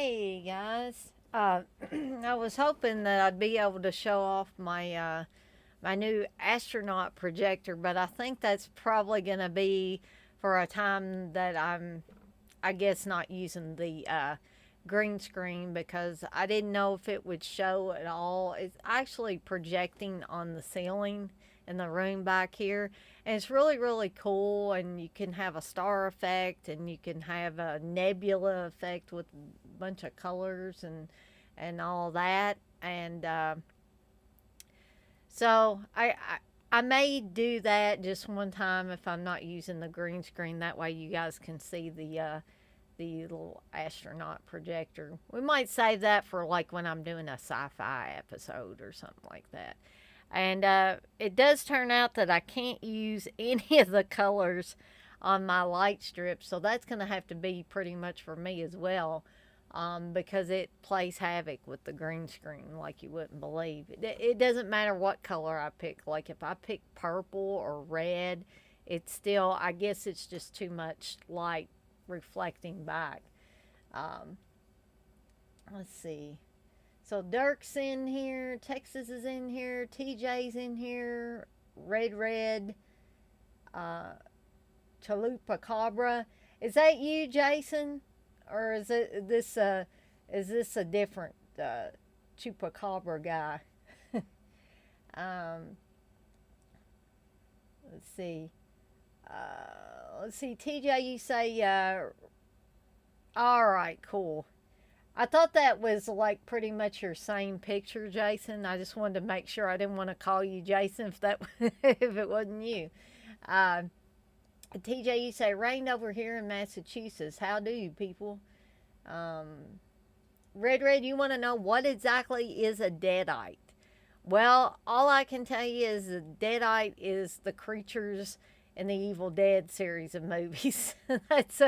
Hey guys, I was hoping that I'd be able to show off my new astronaut projector, but I think that's probably gonna be for a time that I guess, not using the green screen because I didn't know if it would show at all. It's actually projecting on the ceiling in the room back here, and it's really really cool. And you can have a star effect, and you can have a nebula effect with a bunch of colors and all that. And so I may do that just one time if I'm not using the green screen. That way you guys can see the little astronaut projector. We might save that for like when I'm doing a sci-fi episode or something like that. And it does turn out that I can't use any of the colors on my light strip, so that's going to have to be pretty much for me as well, because it plays havoc with the green screen like you wouldn't believe. It doesn't matter what color I pick. Like if I pick purple or red, it's still, I guess it's just too much light reflecting back. Um, let's see. So Dirk's in here, Texas is in here, TJ's in here, Red, uh, Chalupa Cabra. Is that you, Jason, or is this a different Chupacabra guy? um, let's see. Let's see, TJ, you say, all right, cool. I thought that was like pretty much your same picture, Jason. I just wanted to make sure. I didn't want to call you Jason if that if it wasn't you. Uh, TJ, you say rained over here in Massachusetts. How do you people? Um, Red, you want to know what exactly is a deadite? Well, all I can tell you is a deadite is the creatures in the Evil Dead series of movies. That's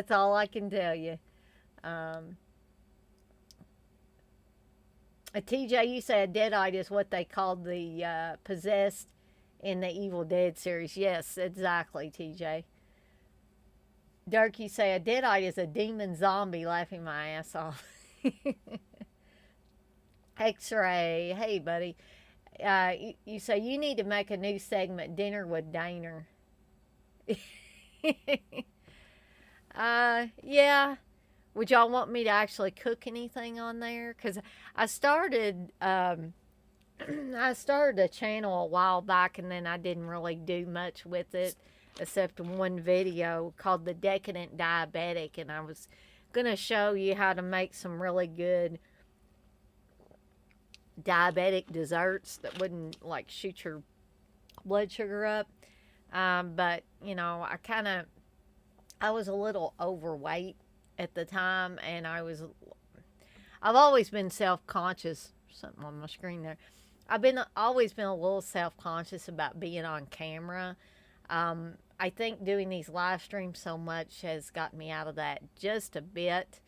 all I can tell you. Um, a TJ, you say a deadite is what they called the possessed in the Evil Dead series. Yes, exactly, TJ. Dirk, you say a deadite is a demon zombie, laughing my ass off. X-ray, hey buddy. You say you need to make a new segment, dinner with Daner. Yeah. Would y'all want me to actually cook anything on there? Because I started, I started a channel a while back, and then I didn't really do much with it except one video called The Decadent Diabetic, and I was gonna show you how to make some really good diabetic desserts that wouldn't like shoot your blood sugar up. But you know, I was a little overweight at the time, and I've always been self conscious. Something on my screen there. I've been always been a little self conscious about being on camera. I think doing these live streams so much has gotten me out of that just a bit.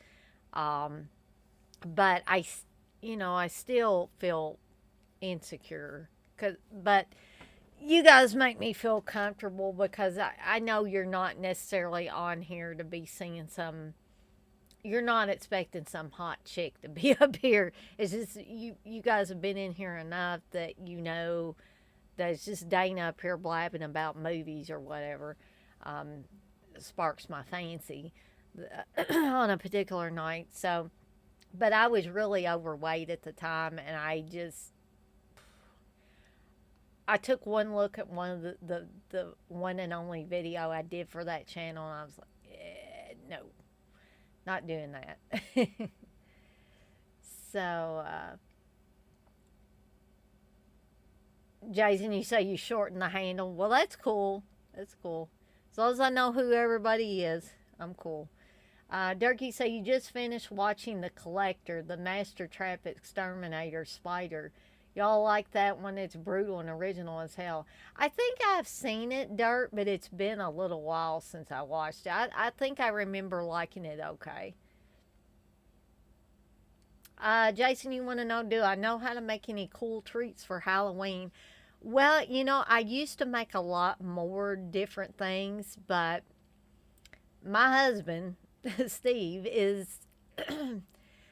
Um, but I still feel insecure. But you guys make me feel comfortable because I know you're not necessarily on here to be seeing some. You're not expecting some hot chick to be up here. It's just you guys have been in here enough that you know that it's just Dana up here blabbing about movies or whatever. Um, Sparks my fancy on a particular night. So, but I was really overweight at the time, and I took one look at one of the one and only video I did for that channel, and I was like, no, not doing that. So, Jason, you say you shorten the handle. Well, that's cool. That's cool. As long as I know who everybody is, I'm cool. Durkee say you just finished watching The Collector, the Master Trap Exterminator Spider. Y'all like that one? It's brutal and original as hell. I think I've seen it, Dirk, but it's been a little while since I watched it. I think I remember liking it okay. Jason, you want to know, do I know how to make any cool treats for Halloween? Well, I used to make a lot more different things, but my husband, Steve, is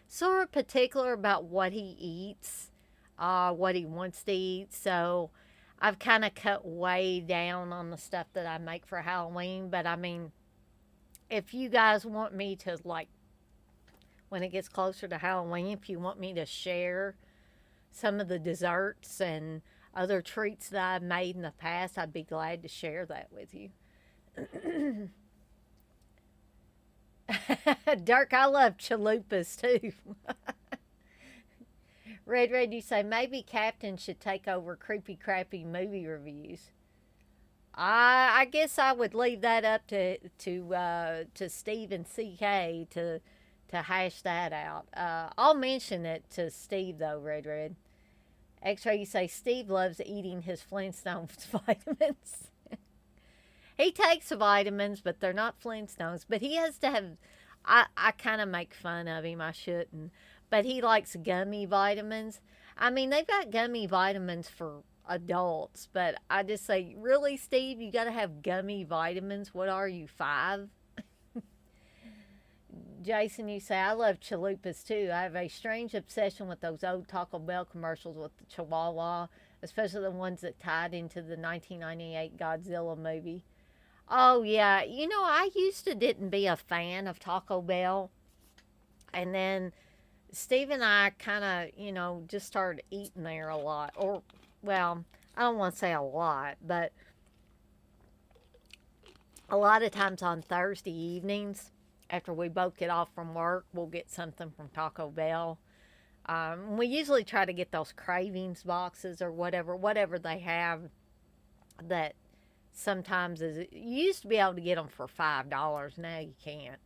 sort of particular about what he eats, what he wants to eat. So I've kind of cut way down on the stuff that I make for Halloween. But I mean, if you guys want me to, like, when it gets closer to Halloween, if you want me to share some of the desserts and other treats that I've made in the past, I'd be glad to share that with you. Dirk, I love chalupas too. Red, you say maybe Captain should take over creepy, crappy movie reviews. I guess I would leave that up to Steve and CK to hash that out. I'll mention it to Steve though. Red. X-ray, you say Steve loves eating his Flintstones vitamins. He takes vitamins, but they're not Flintstones. But he has to have. I kind of make fun of him. I shouldn't. But he likes gummy vitamins. I mean, they've got gummy vitamins for adults, but I just say, really, Steve, you got to have gummy vitamins? What are you, 5? Jason, you say, I love chalupas too. I have a strange obsession with those old Taco Bell commercials with the Chihuahua, especially the ones that tied into the 1998 Godzilla movie. Oh, yeah. You know, I used to didn't be a fan of Taco Bell. And then Steve and I kind of, just started eating there a lot. Or, well, I don't want to say a lot, but a lot of times on Thursday evenings, after we both get off from work, we'll get something from Taco Bell. We usually try to get those cravings boxes or whatever they have that sometimes is. You used to be able to get them for $5. Now you can't.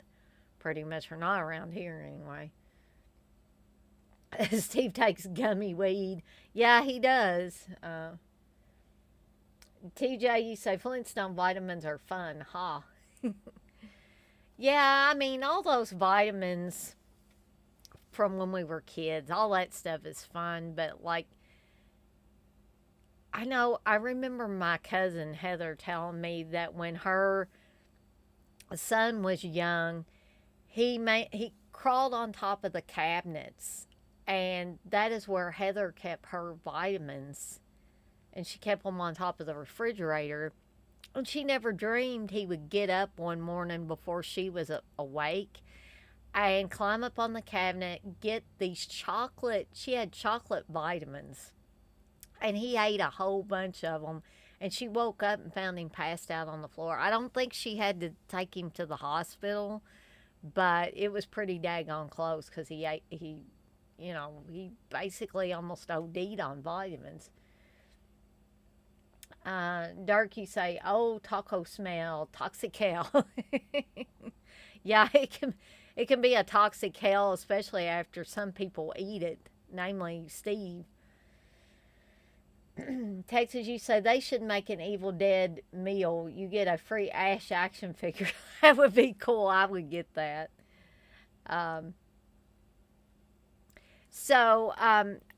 Pretty much, or not around here anyway. Steve takes gummy weed. Yeah, he does. TJ, you say Flintstone vitamins are fun, huh? Yeah, I mean, all those vitamins from when we were kids, all that stuff is fun, but like, I remember my cousin Heather telling me that when her son was young, he crawled on top of the cabinets, and that is where Heather kept her vitamins, and she kept them on top of the refrigerator. And she never dreamed he would get up one morning before she was awake and climb up on the cabinet, get these chocolate. She had chocolate vitamins, and he ate a whole bunch of them. And she woke up and found him passed out on the floor. I don't think she had to take him to the hospital, but it was pretty daggone close because he basically almost OD'd on vitamins. Dirk, you say, oh, taco smell, toxic hell. Yeah, it can be a toxic hell, especially after some people eat it, namely Steve. Texas, you say they should make an Evil Dead meal. You get a free Ash action figure. That would be cool. I would get that. Um,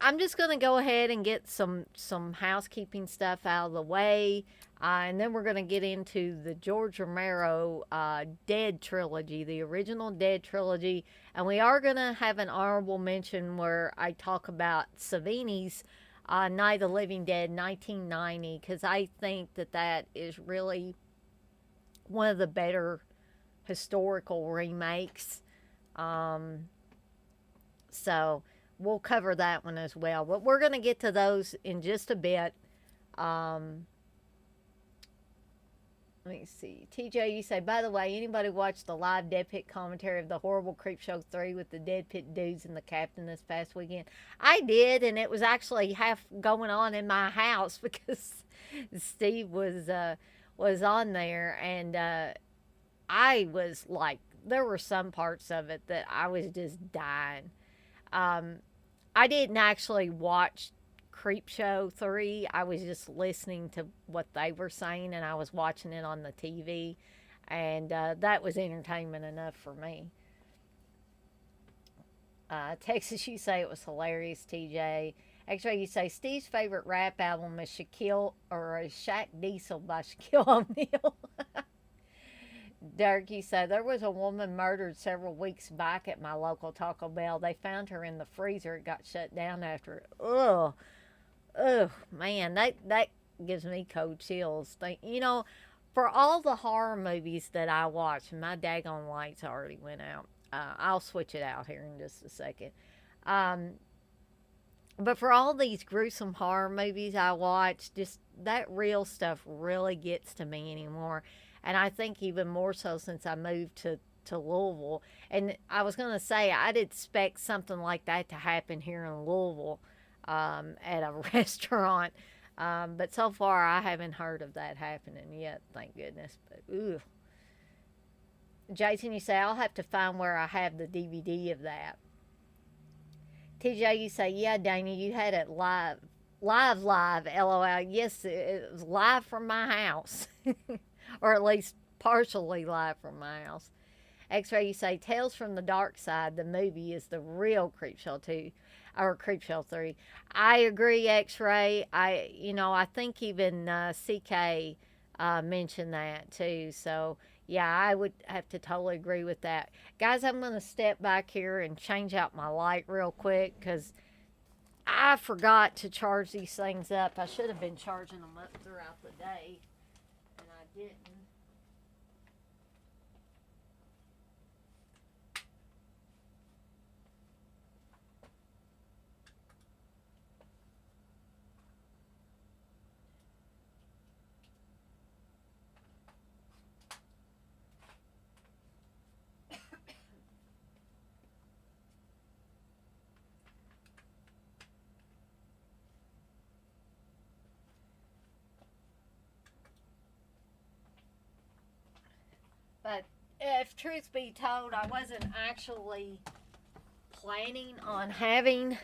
I'm just going to go ahead and get some housekeeping stuff out of the way. And then we're going to get into the George Romero Dead Trilogy, the original Dead Trilogy. And we are going to have an honorable mention where I talk about Savini's Night of the Living Dead 1990, because I think that is really one of the better historical remakes. So we'll cover that one as well. But we're going to get to those in just a bit. Let me see. TJ, you say, by the way, anybody watch the live Dead Pit commentary of the horrible Creepshow 3 with the Dead Pit dudes and the captain this past weekend? I did, and it was actually half going on in my house because Steve was on there, and I was like, there were some parts of it that I was just dying. I didn't actually watch Creepshow 3. I was just listening to what they were saying, and I was watching it on the TV, and that was entertainment enough for me. Texas, you say it was hilarious, TJ. X-Ray, you say Steve's favorite rap album is Shaq Diesel by Shaquille O'Neal. Derek, you said there was a woman murdered several weeks back at my local Taco Bell. They found her in the freezer. It got shut down after. Ugh, ugh, man, that gives me cold chills. For all the horror movies that I watch, my daggone lights already went out. I'll switch it out here in just a second. Um, but for all these gruesome horror movies I watch, just that real stuff really gets to me anymore. And I think even more so since I moved to Louisville. And I was going to say, I'd expect something like that to happen here in Louisville at a restaurant. But so far, I haven't heard of that happening yet, thank goodness. But, ooh. Jason, you say, I'll have to find where I have the DVD of that. TJ, you say, yeah, Dana, you had it live. Live, LOL. Yes, it was live from my house. Or at least partially live from my house. X-Ray, you say, Tales from the Dark Side, the movie, is the real Creepshow 2, or Creepshow 3. I agree, X-Ray. I think even CK mentioned that too. So, yeah, I would have to totally agree with that. Guys, I'm going to step back here and change out my light real quick because I forgot to charge these things up. I should have been charging them up throughout the day, and I didn't. But if truth be told, I wasn't actually planning on having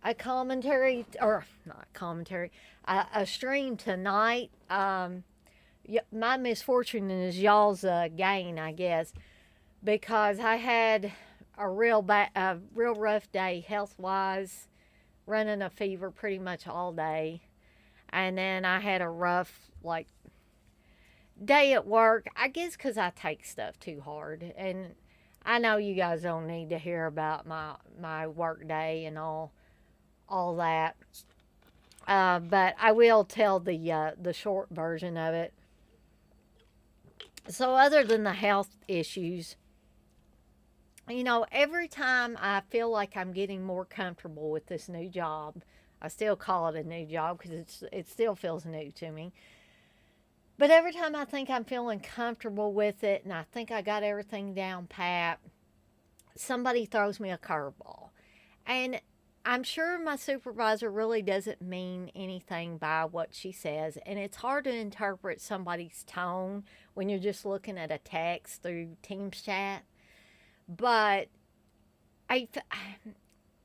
a commentary, or not commentary, a stream tonight. My misfortune is y'all's gain, I guess, because I had a real rough day health wise, running a fever pretty much all day, and then I had a rough day at work. I guess because I take stuff too hard, and I know you guys don't need to hear about my work day and all that. But I will tell the short version of it. So other than the health issues, every time I feel like I'm getting more comfortable with this new job, I still call it a new job because it still feels new to me. But every time I think I'm feeling comfortable with it and I think I got everything down pat, somebody throws me a curveball. And I'm sure my supervisor really doesn't mean anything by what she says. And it's hard to interpret somebody's tone when you're just looking at a text through Teams chat. But I,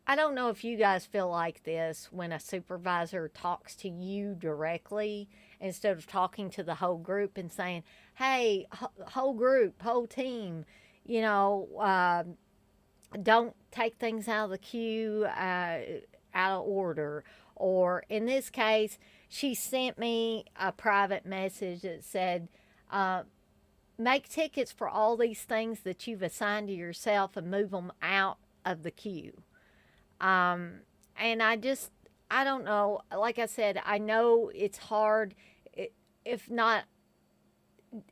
I don't know if you guys feel like this when a supervisor talks to you directly instead of talking to the whole group and saying, hey, whole group, whole team, you know, don't take things out of the queue out of order. Or in this case, she sent me a private message that said, make tickets for all these things that you've assigned to yourself and move them out of the queue. And I don't know. Like I said, I know it's hard, if not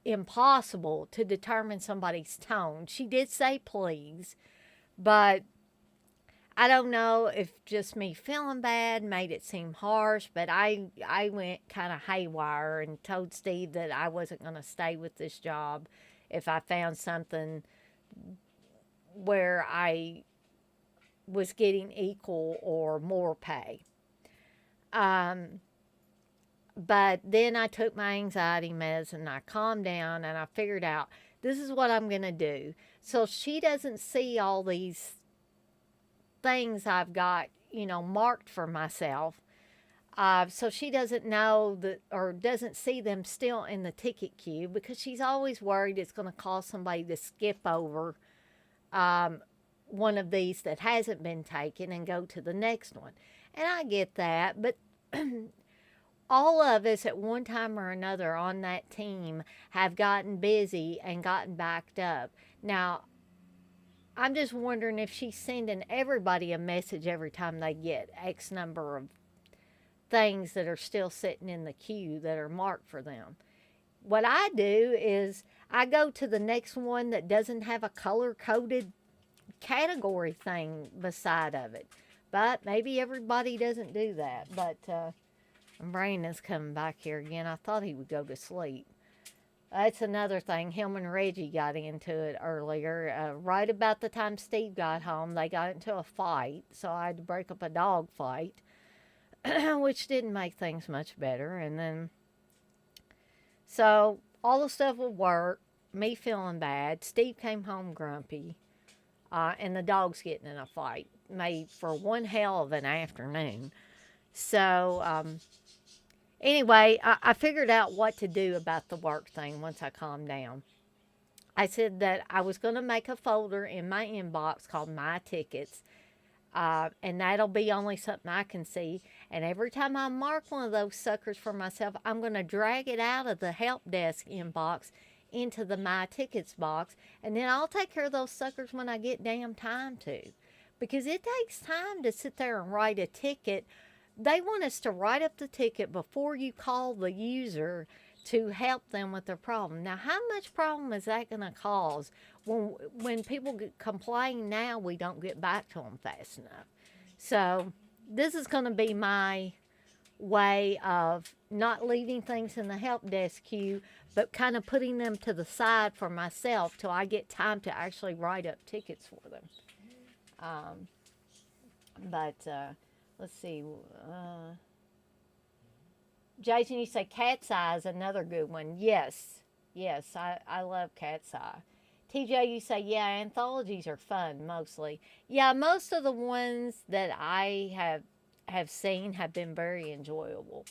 impossible, to determine somebody's tone. She did say please, but I don't know if just me feeling bad made it seem harsh, but I went kind of haywire and told Steve that I wasn't going to stay with this job if I found something where I was getting equal or more pay. But then I took my anxiety meds and I calmed down and I figured out this is what I'm going to do. So she doesn't see all these things I've got, marked for myself. So she doesn't know that, or doesn't see them still in the ticket queue, because she's always worried it's going to cause somebody to skip over one of these that hasn't been taken and go to the next one. And I get that, but all of us at one time or another on that team have gotten busy and gotten backed up. Now, I'm just wondering if she's sending everybody a message every time they get X number of things that are still sitting in the queue that are marked for them. What I do is I go to the next one that doesn't have a color coded category thing beside of it. But maybe everybody doesn't do that. But Brandon's coming back here again. I thought he would go to sleep. That's another thing. Him and Reggie got into it earlier. Right about the time Steve got home, they got into a fight. So I had to break up a dog fight, which didn't make things much better. And then, so all the stuff would work, me feeling bad. Steve came home grumpy, and the dogs getting in a fight. Made for one hell of an afternoon. So, anyway, I figured out what to do about the work thing once I calmed down. I said that I was going to make a folder in my inbox called My Tickets, and that'll be only something I can see. And every time I mark one of those suckers for myself, I'm going to drag it out of the help desk inbox into the My Tickets box, and then I'll take care of those suckers when I get damn time to. Because it takes time to sit there and write a ticket. They want us to write up the ticket before you call the user to help them with their problem. Now, how much problem is that going to cause when people complain now we don't get back to them fast enough? So this is going to be my way of not leaving things in the help desk queue, but kind of putting them to the side for myself till I get time to actually write up tickets for them. But let's see. Jason, you say Cat's Eye is another good one. Yes, I love Cat's Eye. TJ, you say, yeah, anthologies are fun mostly. Yeah, most of the ones that I have seen have been very enjoyable.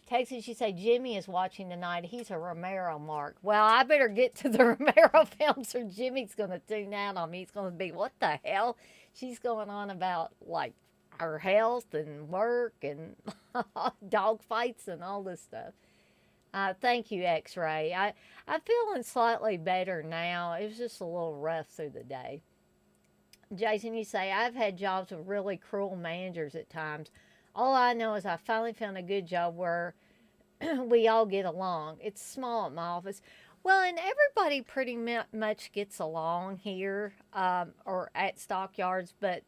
Texas, you say Jimmy is watching tonight. He's a Romero mark. Well, I better get to the Romero films or Jimmy's going to tune out on me. He's going to be, what the hell? She's going on about, like, her health and work and dog fights and all this stuff. Thank you, X-Ray. I'm feeling slightly better now. It was just a little rough through the day. Jason, you say, I've had jobs with really cruel managers at times. All I know is I finally found a good job where we all get along. It's small at my office. Well, and everybody pretty much gets along here or at Stockyards, but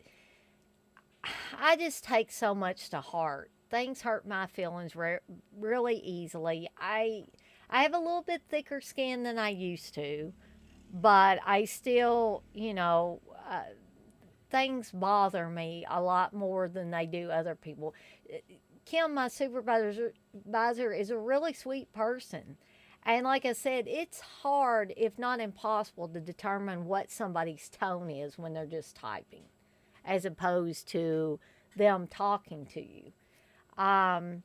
I just take so much to heart. Things hurt my feelings really easily. I have a little bit thicker skin than I used to, but I still, things bother me a lot more than they do other people. Kim, my supervisor, is a really sweet person. And like I said, it's hard, if not impossible, to determine what somebody's tone is when they're just typing, as opposed to them talking to you. And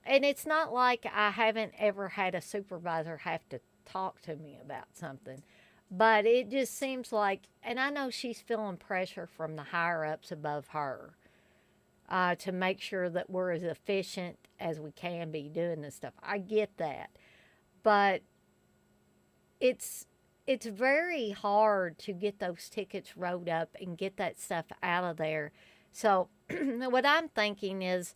it's not like I haven't ever had a supervisor have to talk to me about something. But it just seems like, and I know she's feeling pressure from the higher ups above her to make sure that we're as efficient as we can be doing this stuff. I get that. But it's very hard to get those tickets wrote up and get that stuff out of there. So what I'm thinking is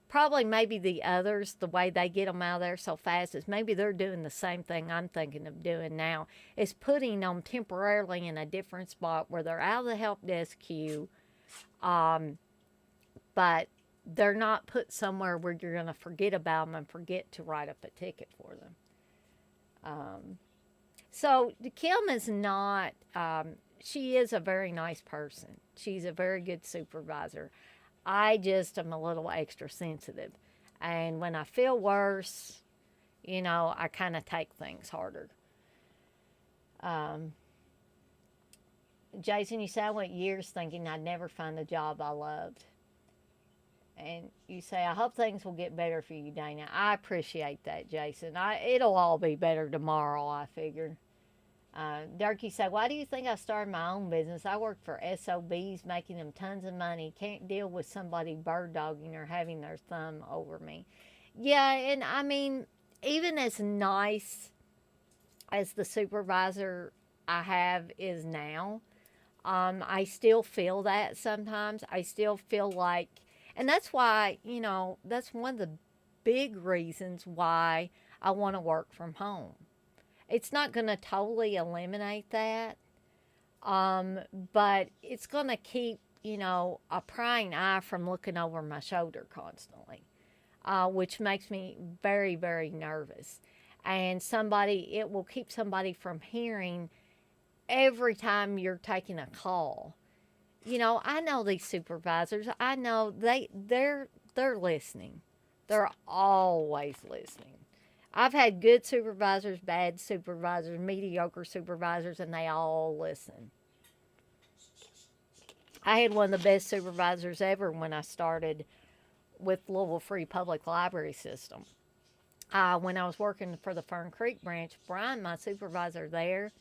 probably maybe the others, the way they get them out of there so fast is maybe they're doing the same thing I'm thinking of doing now, is putting them temporarily in a different spot where they're out of the help desk queue, but they're not put somewhere where you're going to forget about them and forget to write up a ticket for them. So Kim is not, she is a very nice person. She's a very good supervisor. I just am a little extra sensitive. And when I feel worse, I kind of take things harder. Jason, you say I went years thinking I'd never find a job I loved. And you say, I hope things will get better for you, Dana. I appreciate that, Jason. It'll all be better tomorrow, I figure. Dirk, you say, why do you think I started my own business? I worked for SOBs, making them tons of money. Can't deal with somebody bird dogging or having their thumb over me. Yeah, and I mean, even as nice as the supervisor I have is now, I still feel that sometimes. I still feel like, and that's why, that's one of the big reasons why I want to work from home. It's not going to totally eliminate that, um, but it's going to keep, a prying eye from looking over my shoulder constantly, which makes me very, very nervous. And it will keep somebody from hearing every time you're taking a call. I know these supervisors. I know they're listening. They're always listening. I've had good supervisors, bad supervisors, mediocre supervisors, and they all listen. I had one of the best supervisors ever when I started with Louisville Free Public Library System. When I was working for the Fern Creek branch, Brian, my supervisor there,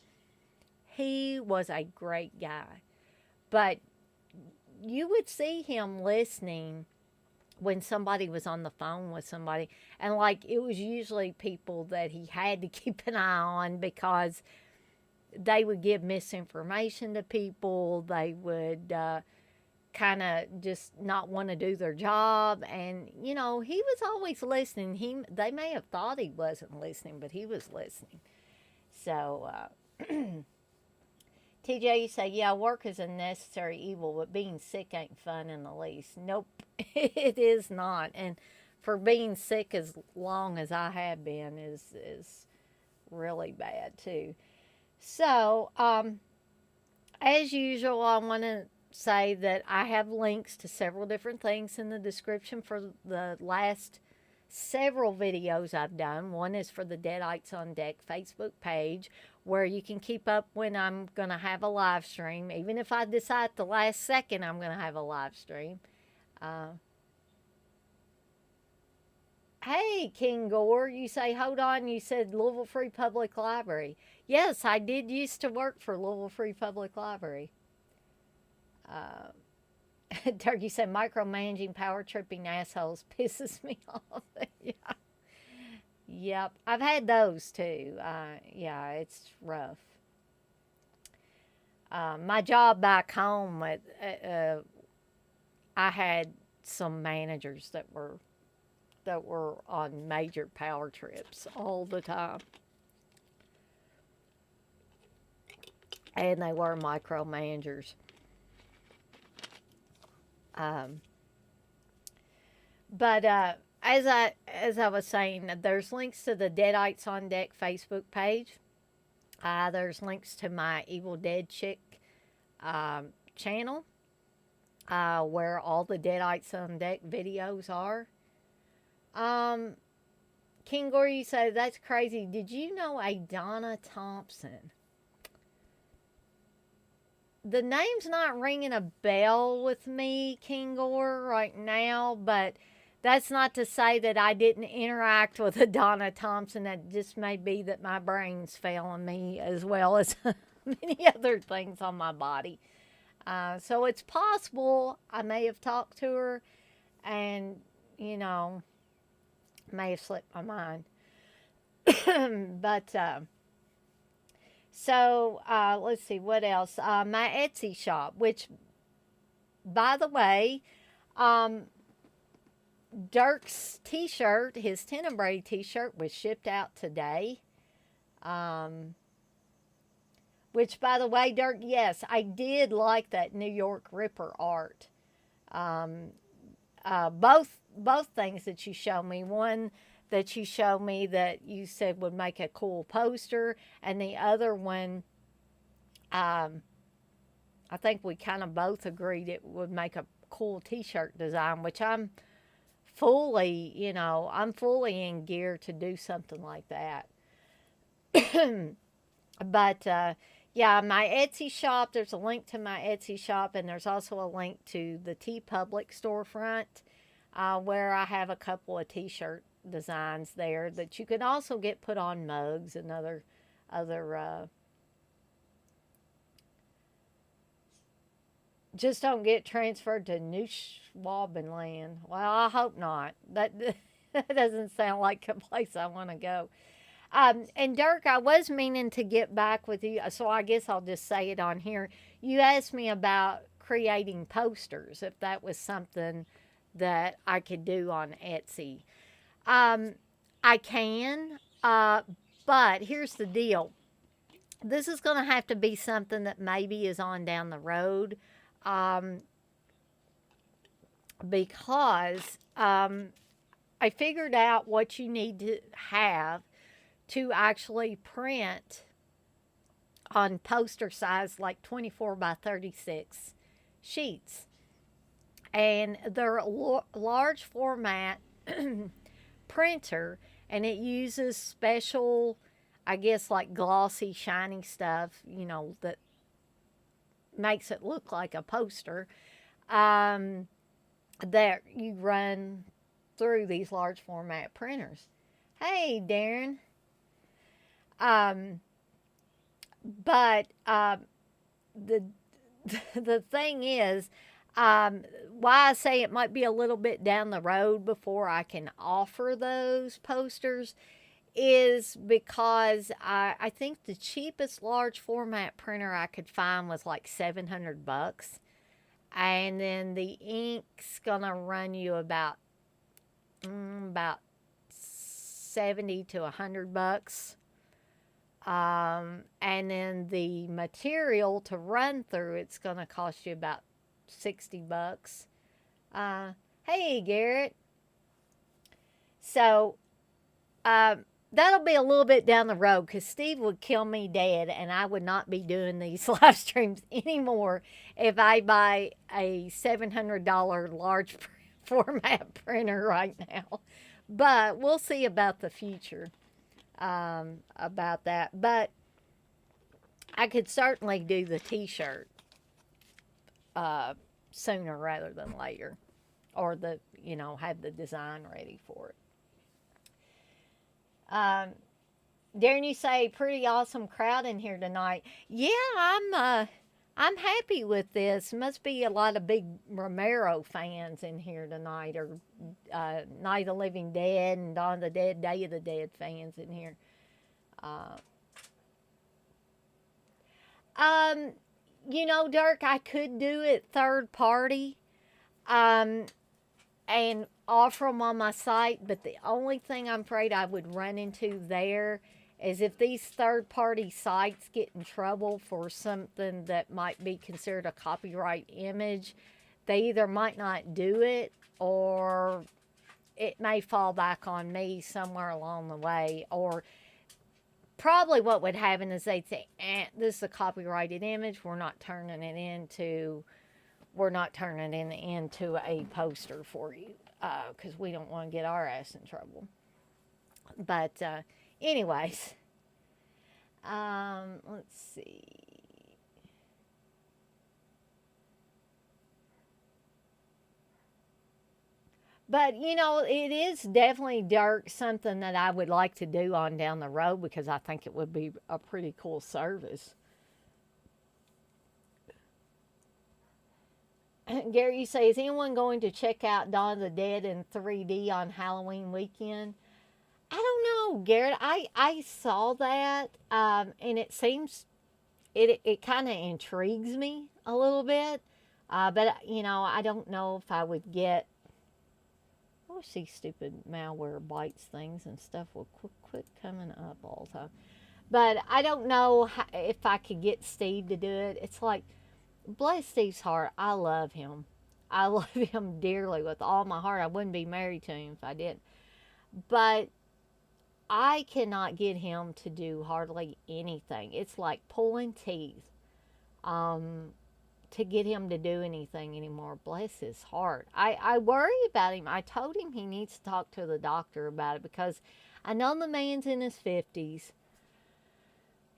he was a great guy. But you would see him listening when somebody was on the phone with somebody. And like it was usually people that he had to keep an eye on because they would give misinformation to people. They would kind of just not want to do their job. And, he was always listening. They may have thought he wasn't listening, but he was listening. So, TJ, you say, yeah, work is a necessary evil, but being sick ain't fun in the least. Nope, it is not. And for being sick as long as I have been is really bad too. So, as usual, I want to say that I have links to several different things in the description for the last several videos I've done. One is for the Deadites on Deck Facebook page, where you can keep up when I'm going to have a live stream. Even if I decide at the last second I'm going to have a live stream. Hey, King Gore, you say, hold on, you said Louisville Free Public Library. Yes, I did used to work for Louisville Free Public Library. Uh, Turkey said, micromanaging, power tripping assholes pisses me off. Yeah. Yep. I've had those too. Yeah, it's rough. My job back home, I had some managers that were on major power trips all the time. And they were micromanagers. Um, but as I was saying, there's links to the Deadites on Deck Facebook page. There's links to my Evil Dead Chick channel, where all the Deadites on Deck videos are. King Gore, you say that's crazy. Did you know a Donna Thompson? The name's not ringing a bell with me, King Gore, right now, but that's not to say that I didn't interact with a Donna Thompson. That just may be that my brain's failing me as well as many other things on my body. So it's possible I may have talked to her and, may have slipped my mind. But let's see what else. My Etsy shop, which, by the way, Dirk's T-shirt, his Tenebrae T-shirt, was shipped out today. Which, by the way, Dirk, yes, I did like that New York Ripper art. Both things that you showed me. One that you showed me that you said would make a cool poster, and the other one, I think we kind of both agreed it would make a cool T-shirt design, which I'm fully in gear to do something like that. But yeah, my Etsy shop, there's a link to my Etsy shop, and there's also a link to the TeePublic storefront, where I have a couple of T-shirt designs there that you can also get put on mugs and other just don't get transferred to New Schwabenland. Well, I hope not. That That doesn't sound like a place I want to go. And Dirk, I was meaning to get back with you, so I guess I'll just say it on here. You asked me about creating posters, if that was something that I could do on Etsy. Um, I can, but here's the deal. This is going to have to be something that maybe is on down the road, um, because I figured out what you need to have to actually print on poster size, like 24 by 36 sheets. And they're a large format printer, and it uses special, I guess, like glossy, shiny stuff, that makes it look like a poster, um, that you run through these large format printers. Hey, Darren. Um, but the the thing is, why I say it might be a little bit down the road before I can offer those posters is because I think the cheapest large format printer I could find was like $700, and then the ink's gonna run you about 70 to $100. And then the material to run through it's going to cost you about $60. Hey, Garrett. So, that'll be a little bit down the road because Steve would kill me dead, and I would not be doing these live streams anymore if I buy a $700 large format printer right now. But we'll see about the future, about that. But I could certainly do the t-shirt sooner rather than later, or have the design ready for it. Darren, you say pretty awesome crowd in here tonight. Yeah, I'm happy with this. Must be a lot of big Romero fans in here tonight, or Night of the Living Dead and Dawn of the Dead, Day of the Dead fans in here. Uh, um, Dirk, I could do it third party, um, and offer them on my site, but the only thing I'm afraid I would run into there is if these third party sites get in trouble for something that might be considered a copyright image, they either might not do it, or it may fall back on me somewhere along the way. Or probably what would happen is they'd say, this is a copyrighted image, we're not turning it into a poster for you, because we don't want to get our ass in trouble. But anyways, let's see. But it is definitely, Dirk, something that I would like to do on down the road because I think it would be a pretty cool service. Gary, you say, is anyone going to check out Dawn of the Dead in 3D on Halloween weekend? I don't know, Garrett. I saw that, and it seems it kind of intrigues me a little bit. But I don't know if I would get. I wish these stupid malware bites things and stuff will quit coming up all the time. But I don't know if I could get Steve to do it. It's like, bless Steve's heart, I love him. I love him dearly with all my heart. I wouldn't be married to him if I didn't. But I cannot get him to do hardly anything. It's like pulling teeth, to get him to do anything anymore. Bless his heart. I worry about him. I told him he needs to talk to the doctor about it because I know the man's in his 50s.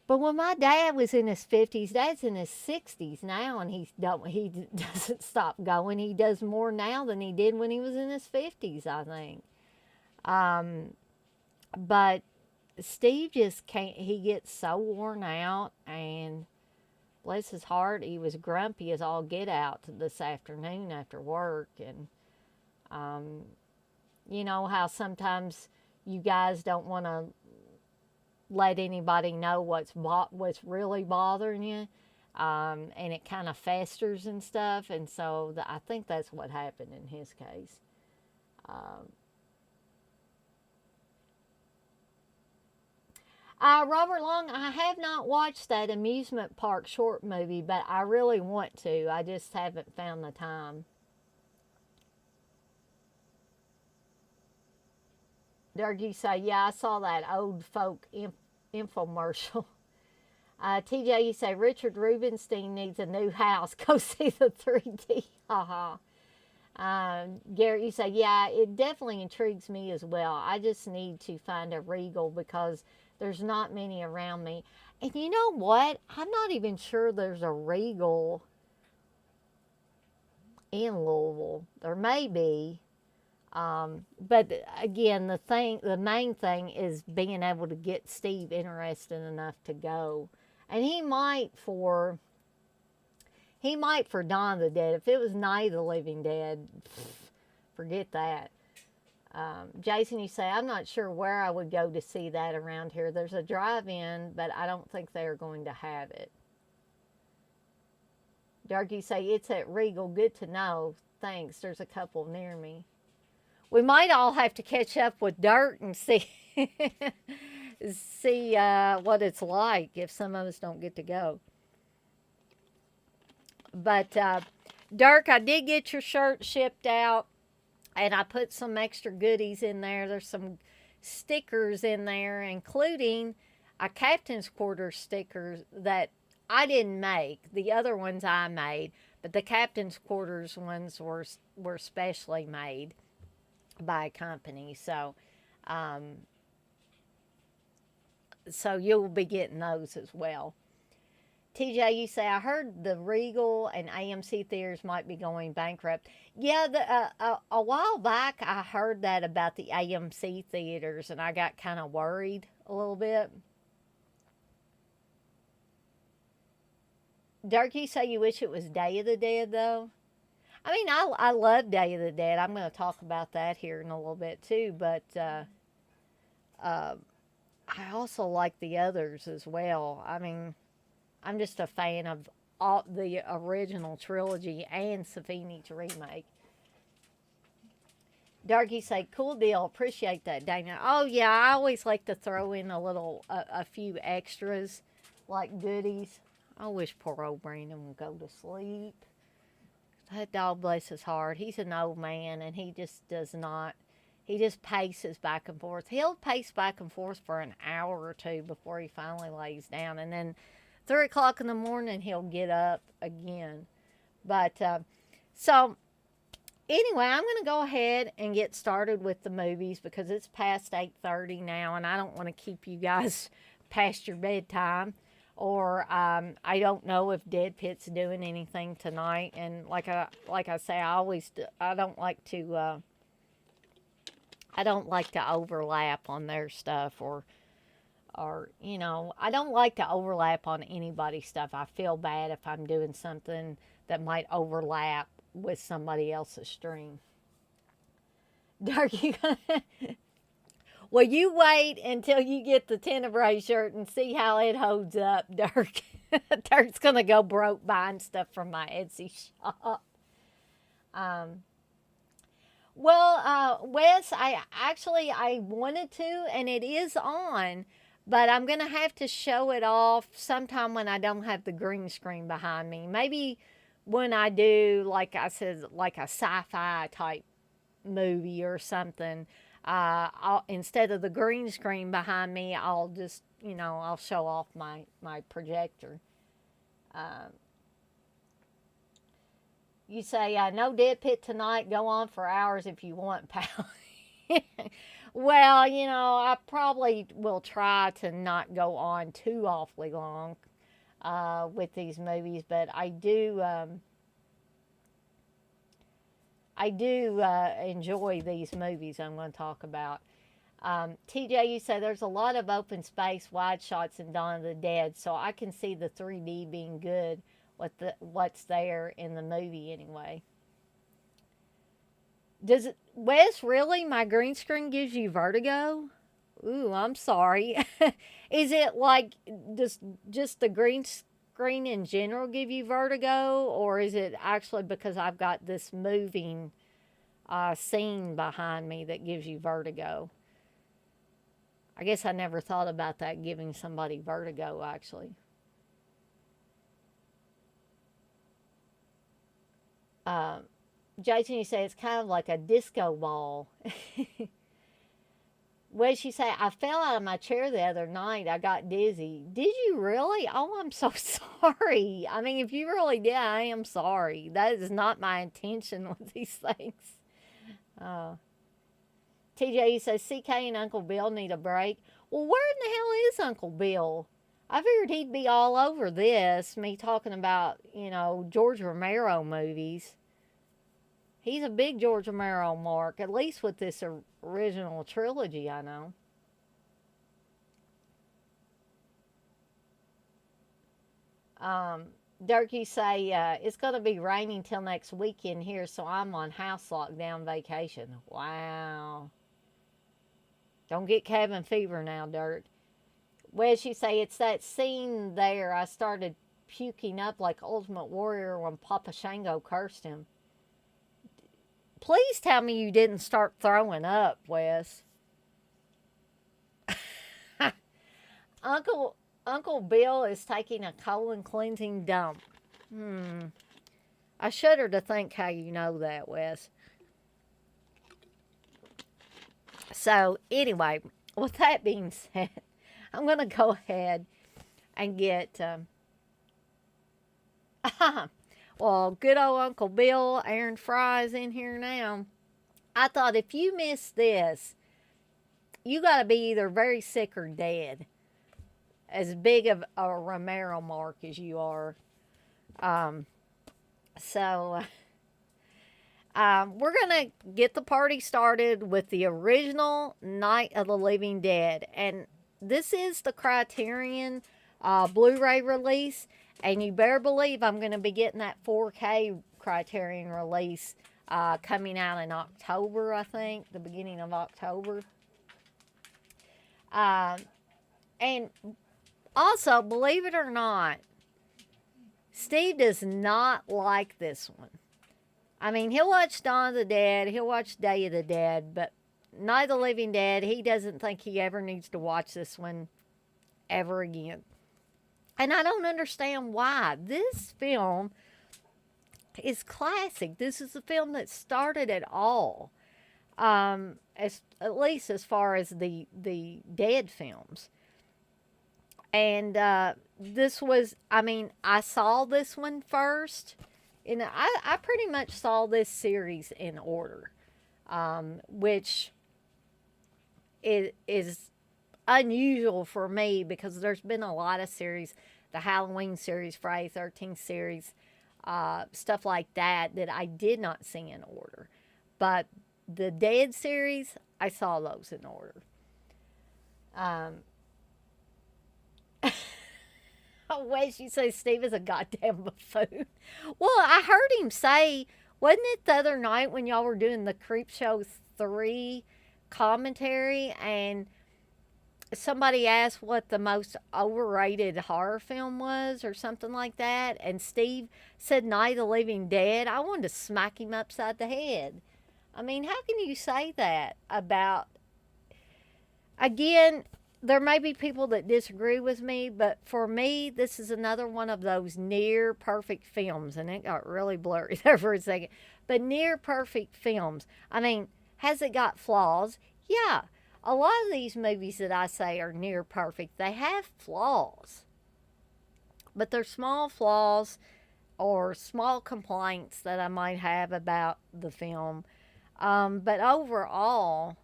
But when my dad was in his 50s, Dad's in his 60s now, and he doesn't stop going. He does more now than he did when he was in his 50s, I think. But Steve just can't. He gets so worn out, and bless his heart, he was grumpy as all get out this afternoon after work, and You know how sometimes you guys don't want to let anybody know what's really bothering you, and it kind of festers and stuff. And so I think that's what happened in his case. Um, Robert Long, I have not watched that amusement park short movie, but I really want to. I just haven't found the time. Derek, you say, yeah, I saw that old folk infomercial. TJ, you say Richard Rubenstein needs a new house. Go see the 3D. Haha. Garrett, you say, yeah, it definitely intrigues me as well. I just need to find a Regal because there's not many around me. And you know what? I'm not even sure there's a Regal in Louisville. There may be. But again, the main thing is being able to get Steve interested enough to go. And he might for Dawn of the Dead. If it was Night of the Living Dead, forget that. Jason, you say, I'm not sure where I would go to see that around here. There's a drive-in, but I don't think they're going to have it. Dark, you say, it's at Regal. Good to know. Thanks. There's a couple near me. We might all have to catch up with Dirt and see what it's like if some of us don't get to go. But Dirk, I did get your shirt shipped out, and I put some extra goodies in there. There's some stickers in there, including a captain's quarters sticker that I didn't make. The other ones I made, but the captain's quarters ones were specially made by a company. So you'll be getting those as well. TJ, you say, I heard the Regal and AMC theaters might be going bankrupt. Yeah, a while back I heard that about the AMC theaters, and I got kind of worried a little bit. Dirk, you say you wish it was Day of the Dead, though? I mean, I love Day of the Dead. I'm going to talk about that here in a little bit, too, but I also like the others as well. I mean, I'm just a fan of all the original trilogy and Savini's remake. Darky say, cool deal. Appreciate that, Dana. Oh, yeah, I always like to throw in a few extras, like goodies. I wish poor old Brandon would go to sleep. That dog, bless his heart. He's an old man, and he just does not. He just paces back and forth. He'll pace back and forth for an hour or two before he finally lays down, and then 3 o'clock in the morning he'll get up again. But so anyway, I'm going to go ahead and get started with the movies because it's past 8:30 now, and I don't want to keep you guys past your bedtime. Or I don't know if Dead Pit's doing anything tonight. And like I say, I don't like to overlap on their stuff or I don't like to overlap on anybody's stuff. I feel bad if I'm doing something that might overlap with somebody else's stream. Dark, well, you wait until you get the Tenebrae shirt and see how it holds up, Dirk. Dirk's going to go broke buying stuff from my Etsy shop. Wes, I wanted to, and it is on, but I'm going to have to show it off sometime when I don't have the green screen behind me. Maybe when I do, like I said, like a sci-fi type movie or something. Instead of the green screen behind me, I'll just, I'll show off my projector. You say, no Dead Pit tonight. Go on for hours if you want, pal. Well, I probably will try to not go on too awfully long with these movies, but I do enjoy these movies I'm going to talk about. TJ, you say there's a lot of open space wide shots in Dawn of the Dead, so I can see the 3D being good. What's there in the movie anyway. Does it, Wes, really? My green screen gives you vertigo? Ooh, I'm sorry. Is it like does just the green screen in general give you vertigo, or is it actually because I've got this moving scene behind me that gives you vertigo? I guess I never thought about that giving somebody vertigo actually. Um, Jason, you say it's kind of like a disco ball. What did she say? I fell out of my chair the other night. I got dizzy. Did you really? Oh, I'm so sorry. I mean, if you really did, I am sorry. That is not my intention with these things. Uh, TJ says CK and Uncle Bill need a break. Well, where in the hell is Uncle Bill? I figured he'd be all over this, me talking about, George Romero movies. He's a big George Romero mark, at least with this original trilogy, I know. Um, Dirk, you say it's going to be raining till next weekend here, so I'm on house lockdown vacation. Wow. Don't get cabin fever now, Dirk. Wes, you say it's that scene there. I started puking up like Ultimate Warrior when Papa Shango cursed him. Please tell me you didn't start throwing up, Wes. Uncle Uncle Bill is taking a colon cleansing dump. Hmm. I shudder to think how you know that, Wes. So anyway, with that being said, I'm gonna go ahead and get. Well, good old Uncle Bill, Aaron Fry's in here now. I thought if you miss this, you got to be either very sick or dead. As big of a Romero mark as you are. Um, so we're going to get the party started with the original Night of the Living Dead. And this is the Criterion Blu ray release. And you better believe I'm going to be getting that 4K Criterion release coming out in October, I think, the beginning of October. Um, and also, believe it or not, Steve does not like this one. I mean, he'll watch Dawn of the Dead, he'll watch Day of the Dead, but Night of the Living Dead, he doesn't think he ever needs to watch this one ever again. And I don't understand why. This film is classic. This is the film that started it all. At least as far as the Dead films. And this was, I mean, I saw this one first. And I pretty much saw this series in order, which is unusual for me because there's been a lot of series, the Halloween series, Friday 13th series, stuff like that, that I did not see in order. But the Dead series, I saw those in order. Um, Wait, you say Steve is a goddamn buffoon. Well, I heard him say, wasn't it the other night when y'all were doing the Creepshow 3 commentary and somebody asked what the most overrated horror film was or something like that, and Steve said Night of the Living Dead? I wanted to smack him upside the head. I mean, how can you say that about, again, there may be people that disagree with me, but for me, this is another one of those near perfect films. And it got really blurry there for a second. But near perfect films. I mean, has it got flaws? Yeah. A lot of these movies that I say are near perfect, they have flaws. But they're small flaws or small complaints that I might have about the film. But overall,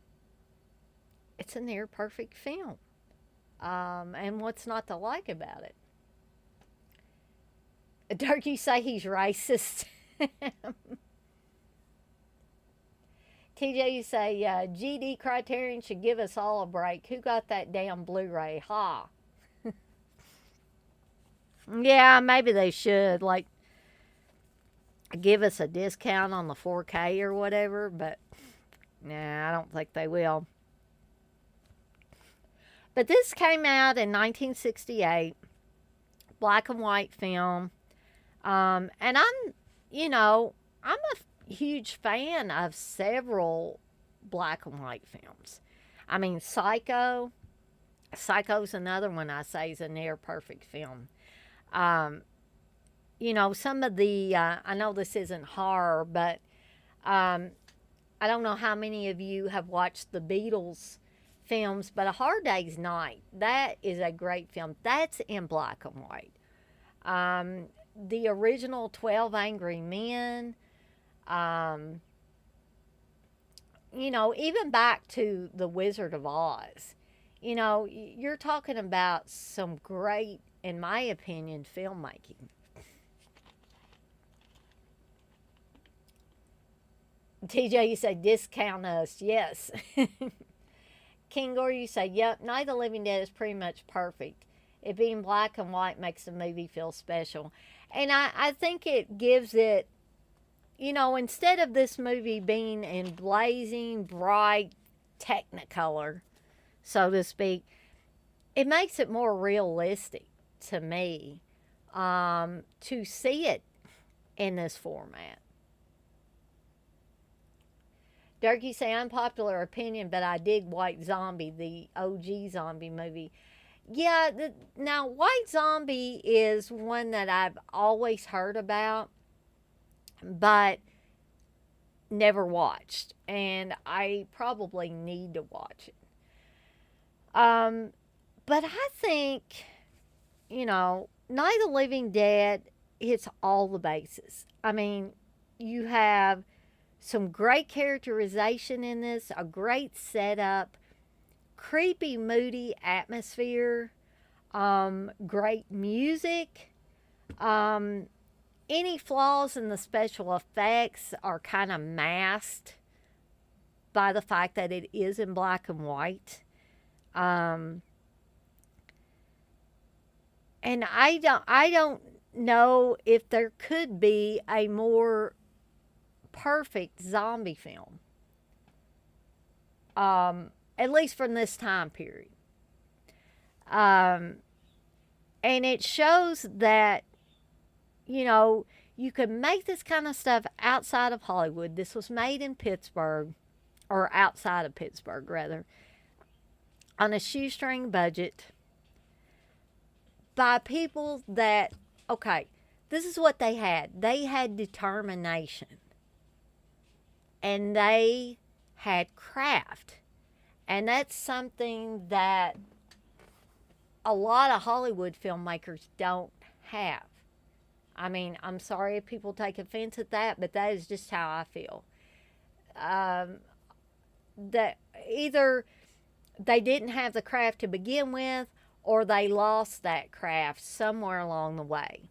it's a near perfect film. And what's not to like about it? Dirk, you say he's racist. TJ, you say GD Criterion should give us all a break. Who got that damn Blu-ray? Ha. Yeah, maybe they should. Like, give us a discount on the 4K or whatever. But Nah, I don't think they will. But this came out in 1968, black and white film. And I'm a huge fan of several black and white films. I mean, Psycho's another one I say is a near perfect film. Um, some of the, I know this isn't horror, but um, I don't know how many of you have watched the Beatles films, but A Hard Day's Night, that is a great film. That's in black and white. The original 12 Angry Men, um, even back to The Wizard of Oz. You're talking about some great, in my opinion, filmmaking. TJ, you say discount us. Yes. King Gore, you say, yep, Night of the Living Dead is pretty much perfect. It being black and white makes the movie feel special. And I think it gives it, instead of this movie being in blazing, bright Technicolor, so to speak, it makes it more realistic to me to see it in this format. Durkee say, unpopular opinion, but I dig White Zombie, the OG zombie movie. Yeah, now White Zombie is one that I've always heard about, but never watched, and I probably need to watch it. But I think, Night of the Living Dead hits all the bases. I mean, you have some great characterization in this, a great setup, creepy, moody atmosphere, great music. Any flaws in the special effects are kind of masked by the fact that it is in black and white. And I don't know if there could be a more perfect zombie film. At least from this time period. And it shows that, you could make this kind of stuff outside of Hollywood. This was made in Pittsburgh, or outside of Pittsburgh, rather, on a shoestring budget by people that, okay, this is what they had. They had determination. And they had craft. And that's something that a lot of Hollywood filmmakers don't have. I mean, I'm sorry if people take offense at that, but that is just how I feel. That either they didn't have the craft to begin with, or they lost that craft somewhere along the way.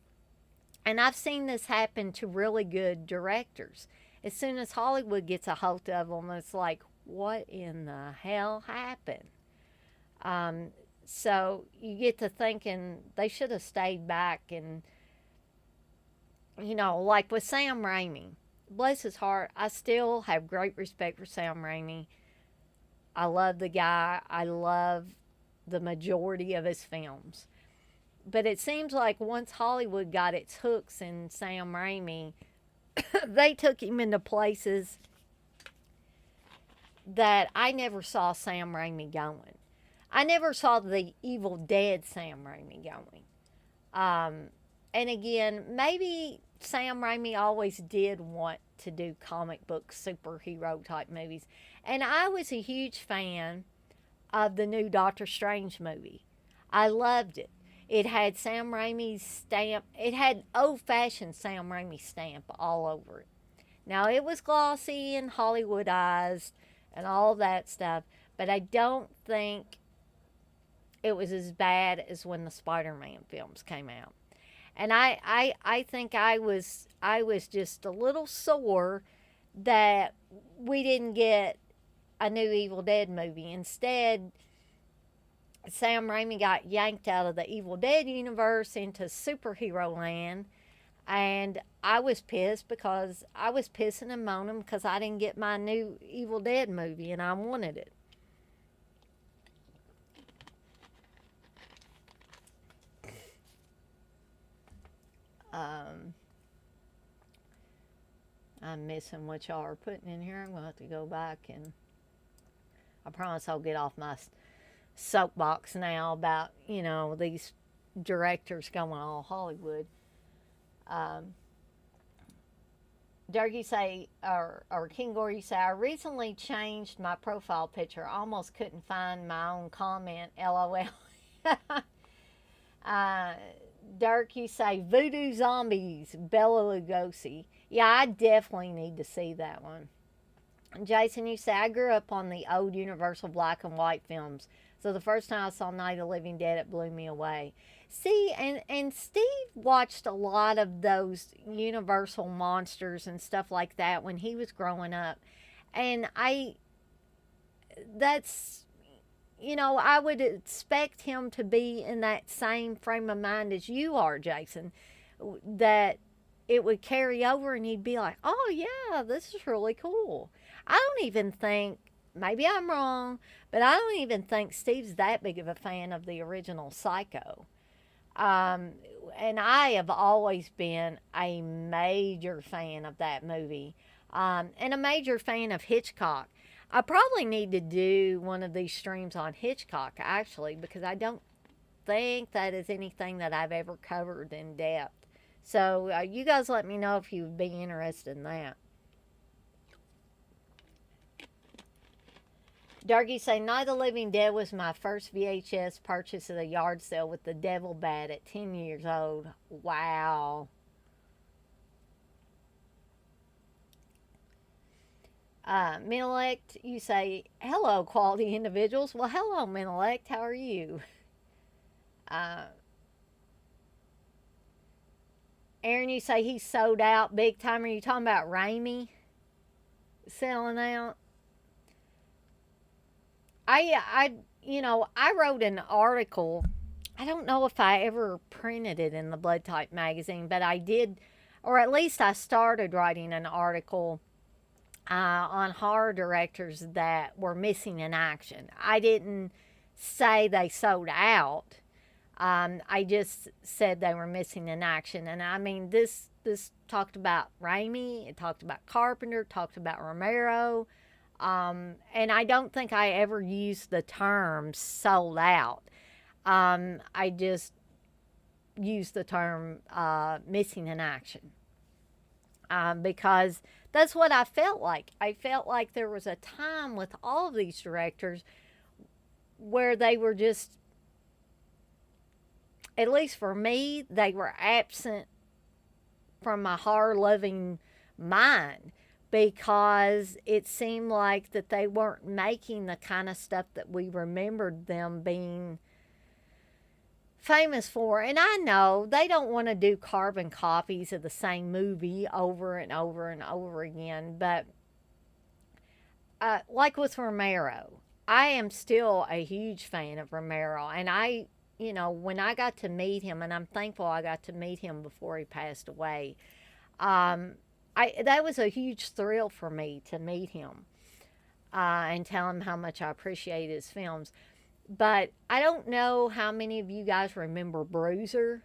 And I've seen this happen to really good directors. As soon as Hollywood gets a hold of them, it's like, what in the hell happened? So you get to thinking they should have stayed back and, like with Sam Raimi. Bless his heart, I still have great respect for Sam Raimi. I love the guy. I love the majority of his films. But it seems like once Hollywood got its hooks in Sam Raimi, they took him into places that I never saw Sam Raimi going. I never saw the Evil Dead Sam Raimi going. And again, maybe Sam Raimi always did want to do comic book superhero type movies. And I was a huge fan of the new Doctor Strange movie. I loved it. It had Sam Raimi's stamp. It had old-fashioned Sam Raimi stamp all over it. Now, it was glossy and Hollywoodized and all that stuff, but I don't think it was as bad as when the Spider-Man films came out. And I think I was just a little sore that we didn't get a new Evil Dead movie. Instead, Sam Raimi got yanked out of the Evil Dead universe into superhero land, and I was pissed because I was pissing and moaning because I didn't get my new Evil Dead movie and I wanted it. Um, I'm missing what y'all are putting in here. I'm going to have to go back and I promise I'll get off my soapbox now about, these directors going all Hollywood. Um, Dirk, you say, or King Gore, you say, I recently changed my profile picture. Almost couldn't find my own comment. LOL. uh, Dirk, you say, Voodoo Zombies, Bela Lugosi. Yeah, I definitely need to see that one. Jason, you say, I grew up on the old Universal black and white films. So the first time I saw Night of the Living Dead, it blew me away. See, and Steve watched a lot of those Universal monsters and stuff like that when he was growing up. And that's, I would expect him to be in that same frame of mind as you are, Jason, that it would carry over and he'd be like, oh, yeah, this is really cool. I don't even think, maybe I'm wrong, but I don't even think Steve's that big of a fan of the original Psycho. Um, and I have always been a major fan of that movie, and a major fan of Hitchcock. I probably need to do one of these streams on Hitchcock, actually, because I don't think that is anything that I've ever covered in depth. So you guys let me know if you would be interested in that. Darky say, Night of the Living Dead was my first VHS purchase at a yard sale with the devil bat at 10 years old. Wow. Menelect, you say, hello, quality individuals. Well, hello, Menelect. How are you? Uh, Aaron, you say he's sold out big time. Are you talking about Raimi selling out? I wrote an article. I don't know if I ever printed it in the Blood Type magazine, but I did, or at least I started writing an article on horror directors that were missing in action. I didn't say they sold out. I just said they were missing in action, and I mean this talked about Raimi, it talked about Carpenter, talked about Romero, and I don't think I ever used the term sold out. I just used the term missing in action because that's what I felt like. I felt like there was a time with all of these directors where they were just, at least for me, they were absent from my horror-loving mind because it seemed like that they weren't making the kind of stuff that we remembered them being famous for. And I know they don't want to do carbon copies of the same movie over and over and over again, but like with Romero, I am still a huge fan of Romero, and when I got to meet him, and I'm thankful I got to meet him before he passed away, that was a huge thrill for me to meet him and tell him how much I appreciate his films. But I don't know how many of you guys remember Bruiser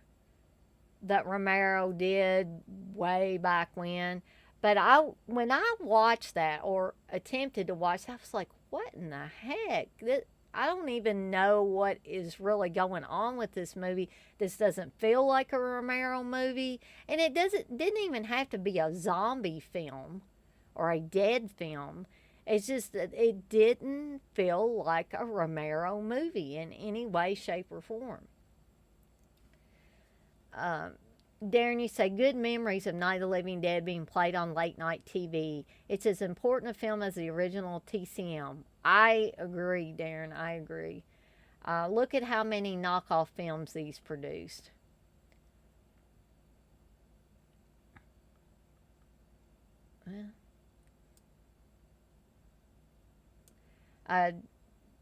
that Romero did way back when. But when I watched that or attempted to watch that, I was like, what in the heck? I don't even know what is really going on with this movie. This doesn't feel like a Romero movie. And it didn't even have to be a zombie film or a dead film. It's just that it didn't feel like a Romero movie in any way, shape, or form. Darren, you say, good memories of Night of the Living Dead being played on late night TV. It's as important a film as the original TCM. I agree, Darren. I agree. Look at how many knockoff films these produced.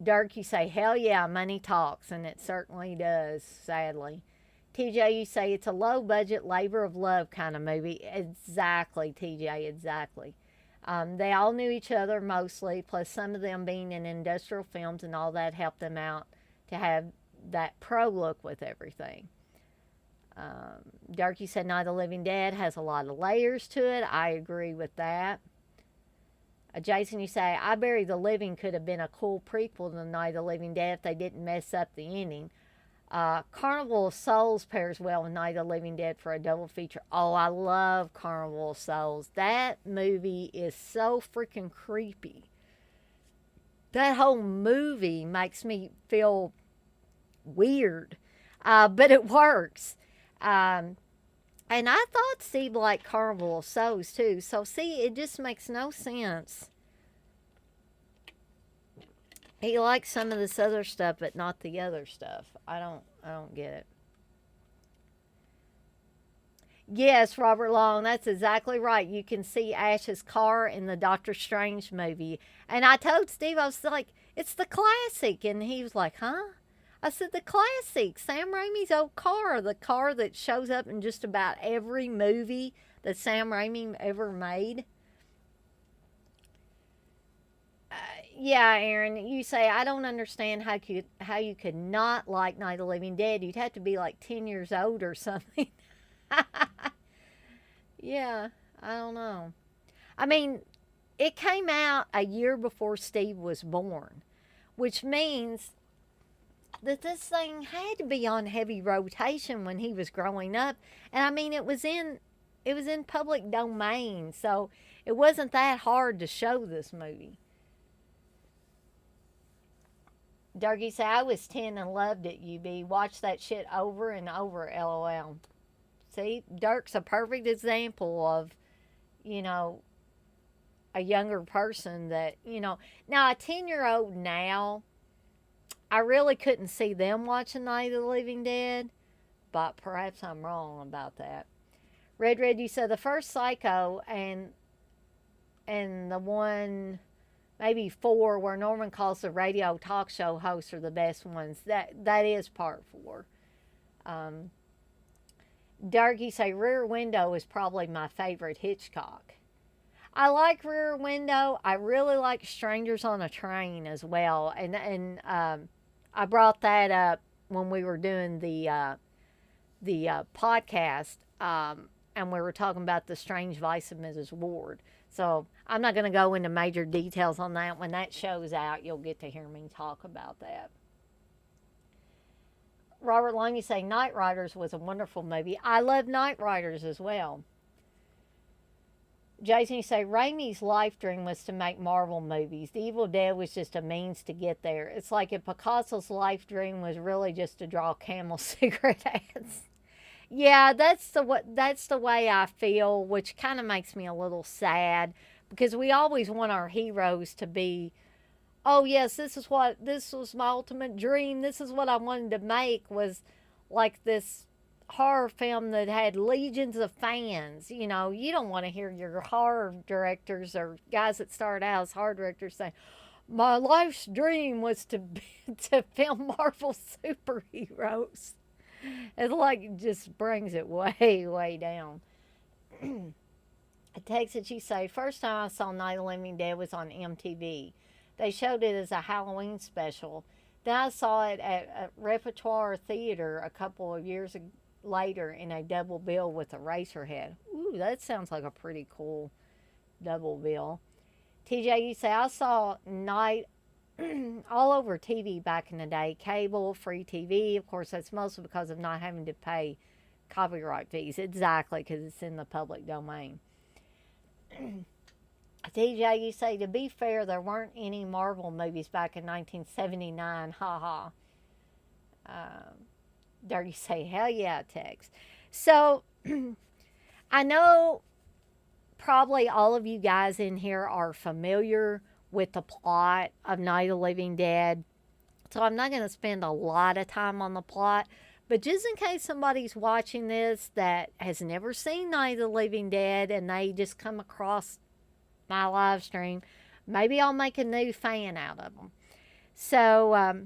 Dirk, you say, hell yeah, money talks, and it certainly does, sadly. TJ, you say it's a low budget, labor of love kind of movie. Exactly, TJ, exactly. They all knew each other mostly, plus some of them being in industrial films and all that helped them out to have that pro look with everything. Darky said Night of the Living Dead has a lot of layers to it. I agree with that. Jason, you say, I Bury the Living could have been a cool prequel to Night of the Living Dead if they didn't mess up the ending. Carnival of Souls pairs well with Night of the Living Dead for a double feature. Oh, I love Carnival of Souls. That movie is so freaking creepy. That whole movie makes me feel weird, but it works. And I thought Steve liked Carnival of Souls too. So see, it just makes no sense. He likes some of this other stuff, but not the other stuff. I don't get it. Yes, Robert Long, that's exactly right. You can see Ash's car in the Doctor Strange movie. And I told Steve, I was like, it's the classic. And he was like, huh? I said, the classic, Sam Raimi's old car, the car that shows up in just about every movie that Sam Raimi ever made. Yeah, Aaron, you say, I don't understand how you could not like Night of the Living Dead. You'd have to be like 10 years old or something. Yeah, I don't know. I mean, it came out a year before Steve was born, which means that this thing had to be on heavy rotation when he was growing up. And I mean, it was in public domain, so it wasn't that hard to show this movie. Dougie said, I was 10 and loved it, UB. Watched that shit over and over, LOL. See, Dirk's a perfect example of, you know, a younger person that, you know. Now, a 10-year-old now, I really couldn't see them watching Night of the Living Dead, but perhaps I'm wrong about that. Red, you said the first Psycho and the one, maybe 4, where Norman calls the radio talk show hosts are the best ones. That is part 4. Darky say Rear Window is probably my favorite Hitchcock. I like Rear Window. I really like Strangers on a Train as well, and I brought that up when we were doing the podcast, and we were talking about The Strange Vice of Mrs. Ward. So I'm not going to go into major details on that. When that show's out, you'll get to hear me talk about that. Robert Long, you say Night Riders was a wonderful movie. I love Night Riders as well. Jason, you say Raimi's life dream was to make Marvel movies. The Evil Dead was just a means to get there. It's like if Picasso's life dream was really just to draw Camel cigarette ads. Yeah, that's the way I feel, which kind of makes me a little sad because we always want our heroes to be, oh yes, this was my ultimate dream. This is what I wanted to make, was like this horror film that had legions of fans. You know, you don't want to hear your horror directors or guys that start out as horror directors say, my life's dream was to film Marvel superheroes. It like just brings it way, way down. A text that you say, first time I saw Night of the Living Dead was on MTV. They showed it as a Halloween special. Then I saw it at a Repertoire Theater a couple of years later in a double bill with Eraserhead. Ooh, that sounds like a pretty cool double bill. TJ, you say, I saw Night all over TV back in the day. Cable, free TV. Of course, that's mostly because of not having to pay copyright fees. Exactly, because it's in the public domain. TJ, you say, to be fair, there weren't any Marvel movies back in 1979. Ha ha. Dirty say, hell yeah, Tex. So, I know probably all of you guys in here are familiar with the plot of Night of the Living Dead. So I'm not going to spend a lot of time on the plot. But just in case somebody's watching this that has never seen Night of the Living Dead and they just come across my live stream, maybe I'll make a new fan out of them. So,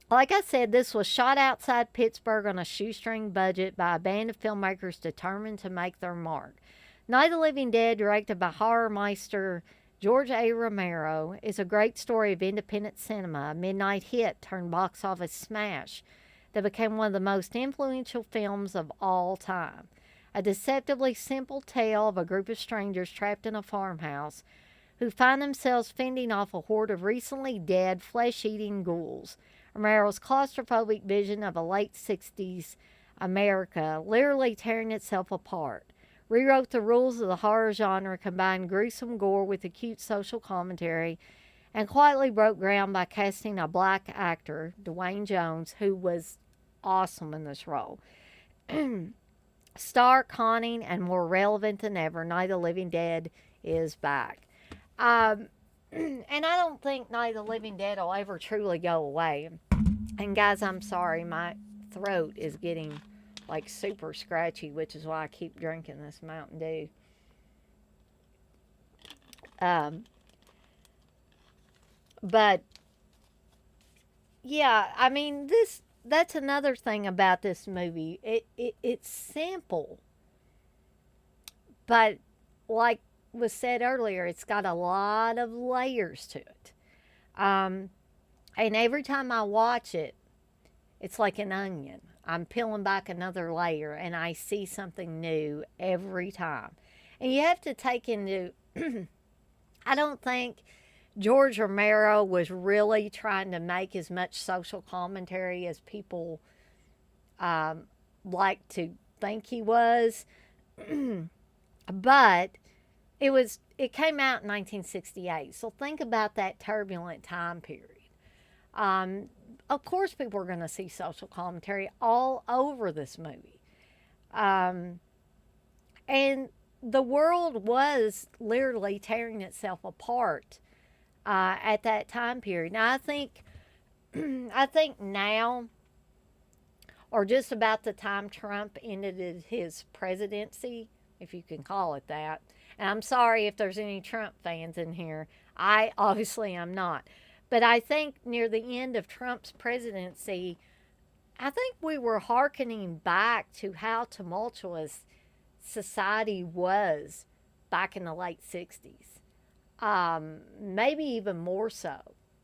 Like I said, this was shot outside Pittsburgh on a shoestring budget by a band of filmmakers determined to make their mark. Night of the Living Dead, directed by horror meister George A. Romero, is a great story of independent cinema, a midnight hit turned box office smash that became one of the most influential films of all time. A deceptively simple tale of a group of strangers trapped in a farmhouse who find themselves fending off a horde of recently dead, flesh eating ghouls. Romero's claustrophobic vision of a late 60s America literally tearing itself apart rewrote the rules of the horror genre, combined gruesome gore with acute social commentary, and quietly broke ground by casting a black actor, Dwayne Jones, who was awesome in this role. Stark, haunting, and more relevant than ever, Night of the Living Dead is back. Um, and I don't think Night of the Living Dead will ever truly go away. And guys, I'm sorry, my throat is getting like super scratchy, which is why I keep drinking this Mountain Dew. Um, but yeah, I mean that's another thing about this movie. It's simple, but like was said earlier, it's got a lot of layers to it. Um, and every time I watch it, it's like an onion. I'm peeling back another layer and I see something new every time. And you have to take into, I don't think George Romero was really trying to make as much social commentary as people um, like to think he was. But it came out in 1968. So think about that turbulent time period. Um, of course, people are going to see social commentary all over this movie. Um, and the world was literally tearing itself apart at that time period. Now, I think now, or just about the time Trump ended his presidency, if you can call it that. And I'm sorry if there's any Trump fans in here. I obviously am not. But I think near the end of Trump's presidency, I think we were hearkening back to how tumultuous society was back in the late 60s. Maybe even more so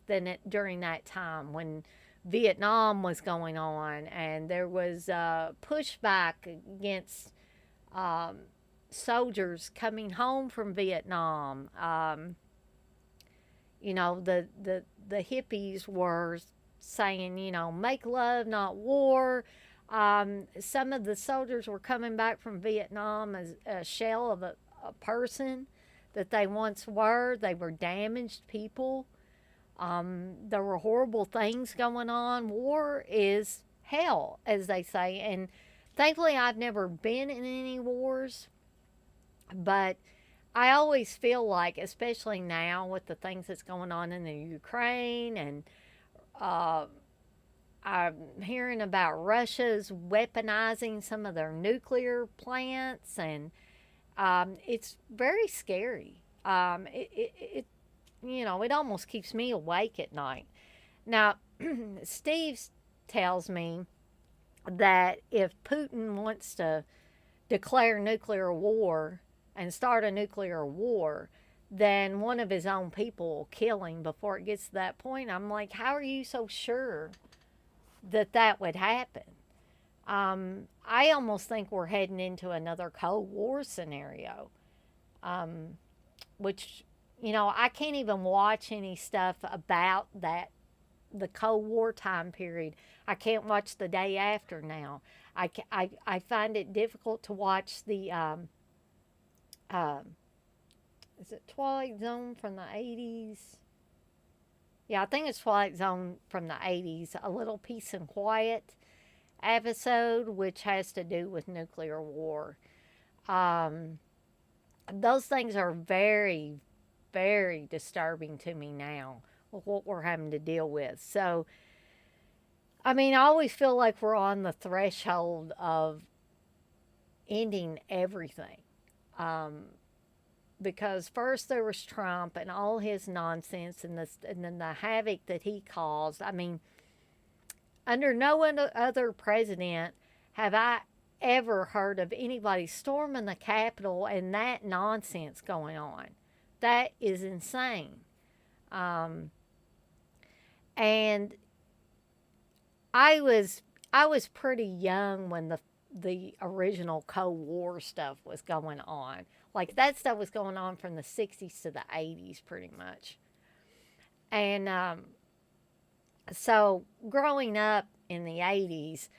than during that time when Vietnam was going on and there was pushback against um, soldiers coming home from Vietnam. The hippies were saying, make love, not war. Some of the soldiers were coming back from Vietnam as a shell of a person that they once were. They were damaged people. There were horrible things going on. War is hell, as they say. And thankfully, I've never been in any wars, but I always feel like, especially now with the things that's going on in the Ukraine, and uh, I'm hearing about Russia's weaponizing some of their nuclear plants, and it's very scary. It almost keeps me awake at night. Now, Steve tells me that if Putin wants to declare nuclear war and start a nuclear war, then one of his own people will kill him before it gets to that point. I'm like, how are you so sure that that would happen? I almost think we're heading into another Cold War scenario, which, I can't even watch any stuff about that, the Cold War time period. I can't watch the day after now. I find it difficult to watch the, is it Twilight Zone from the 80s? Yeah, I think it's Twilight Zone from the 80s. A Little Peace and Quiet episode, which has to do with nuclear war. Those things are very, very disturbing to me now with what we're having to deal with. So, I mean, I always feel like we're on the threshold of ending everything. Because first there was Trump and all his nonsense and then the havoc that he caused. I mean, under no other president have I ever heard of anybody storming the Capitol and that nonsense going on. That is insane. Um, and I was pretty young when the original Cold War stuff was going on. Like that stuff was going on from the 60s to the 80s, pretty much. And so growing up in the 80s,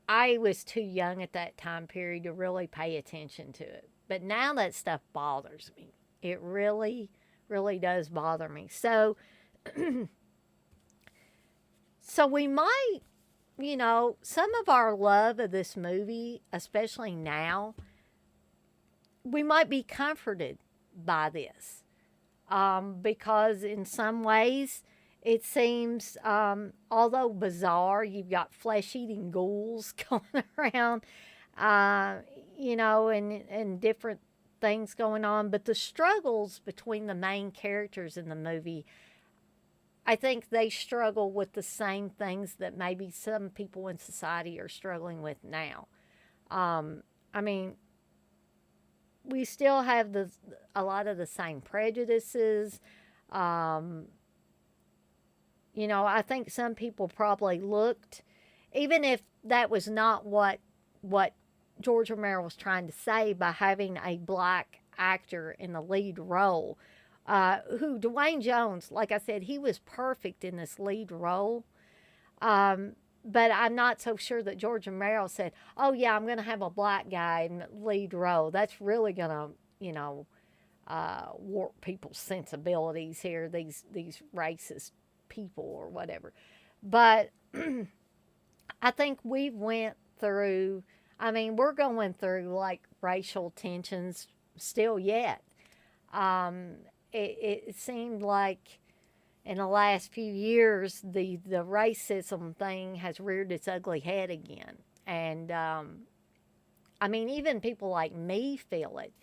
I was too young at that time period to really pay attention to it. But now that stuff bothers me. It really, really does bother me. So we might, some of our love of this movie, especially now, we might be comforted by this. Because in some ways, it seems, although bizarre, you've got flesh eating ghouls going around, and different things going on. But the struggles between the main characters in the movie, I think they struggle with the same things that maybe some people in society are struggling with now. I mean, we still have a lot of the same prejudices. Um, I think some people probably looked, even if that was not what George Romero was trying to say by having a black actor in the lead role. Who Dwayne Jones, like I said, he was perfect in this lead role. But I'm not so sure that George Romero said, "Oh yeah, I'm going to have a black guy in the lead role. That's really going to, warp people's sensibilities here. These racist people or whatever." But I think we went through. I mean, we're going through like racial tensions still yet. Um, it seemed like in the last few years, the racism thing has reared its ugly head again. And I mean, even people like me feel it.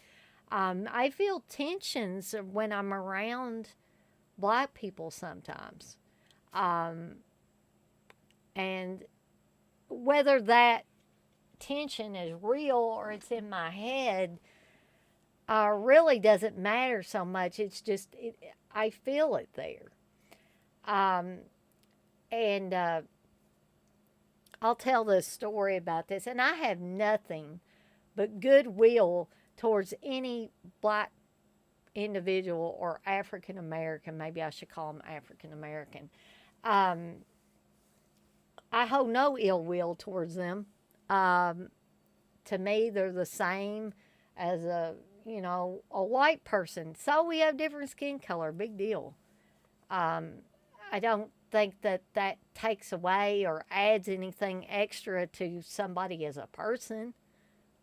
I feel tensions when I'm around black people sometimes. Um, and whether that tension is real or it's in my head really doesn't matter so much. It's just, I feel it there. Um, and I'll tell this story about this. And I have nothing but goodwill towards any black individual or African American. Maybe I should call them African American. Um, I hold no ill will towards them. Um, to me, they're the same as a white person. So we have different skin color. Big deal. Um, I don't think that takes away or adds anything extra to somebody as a person.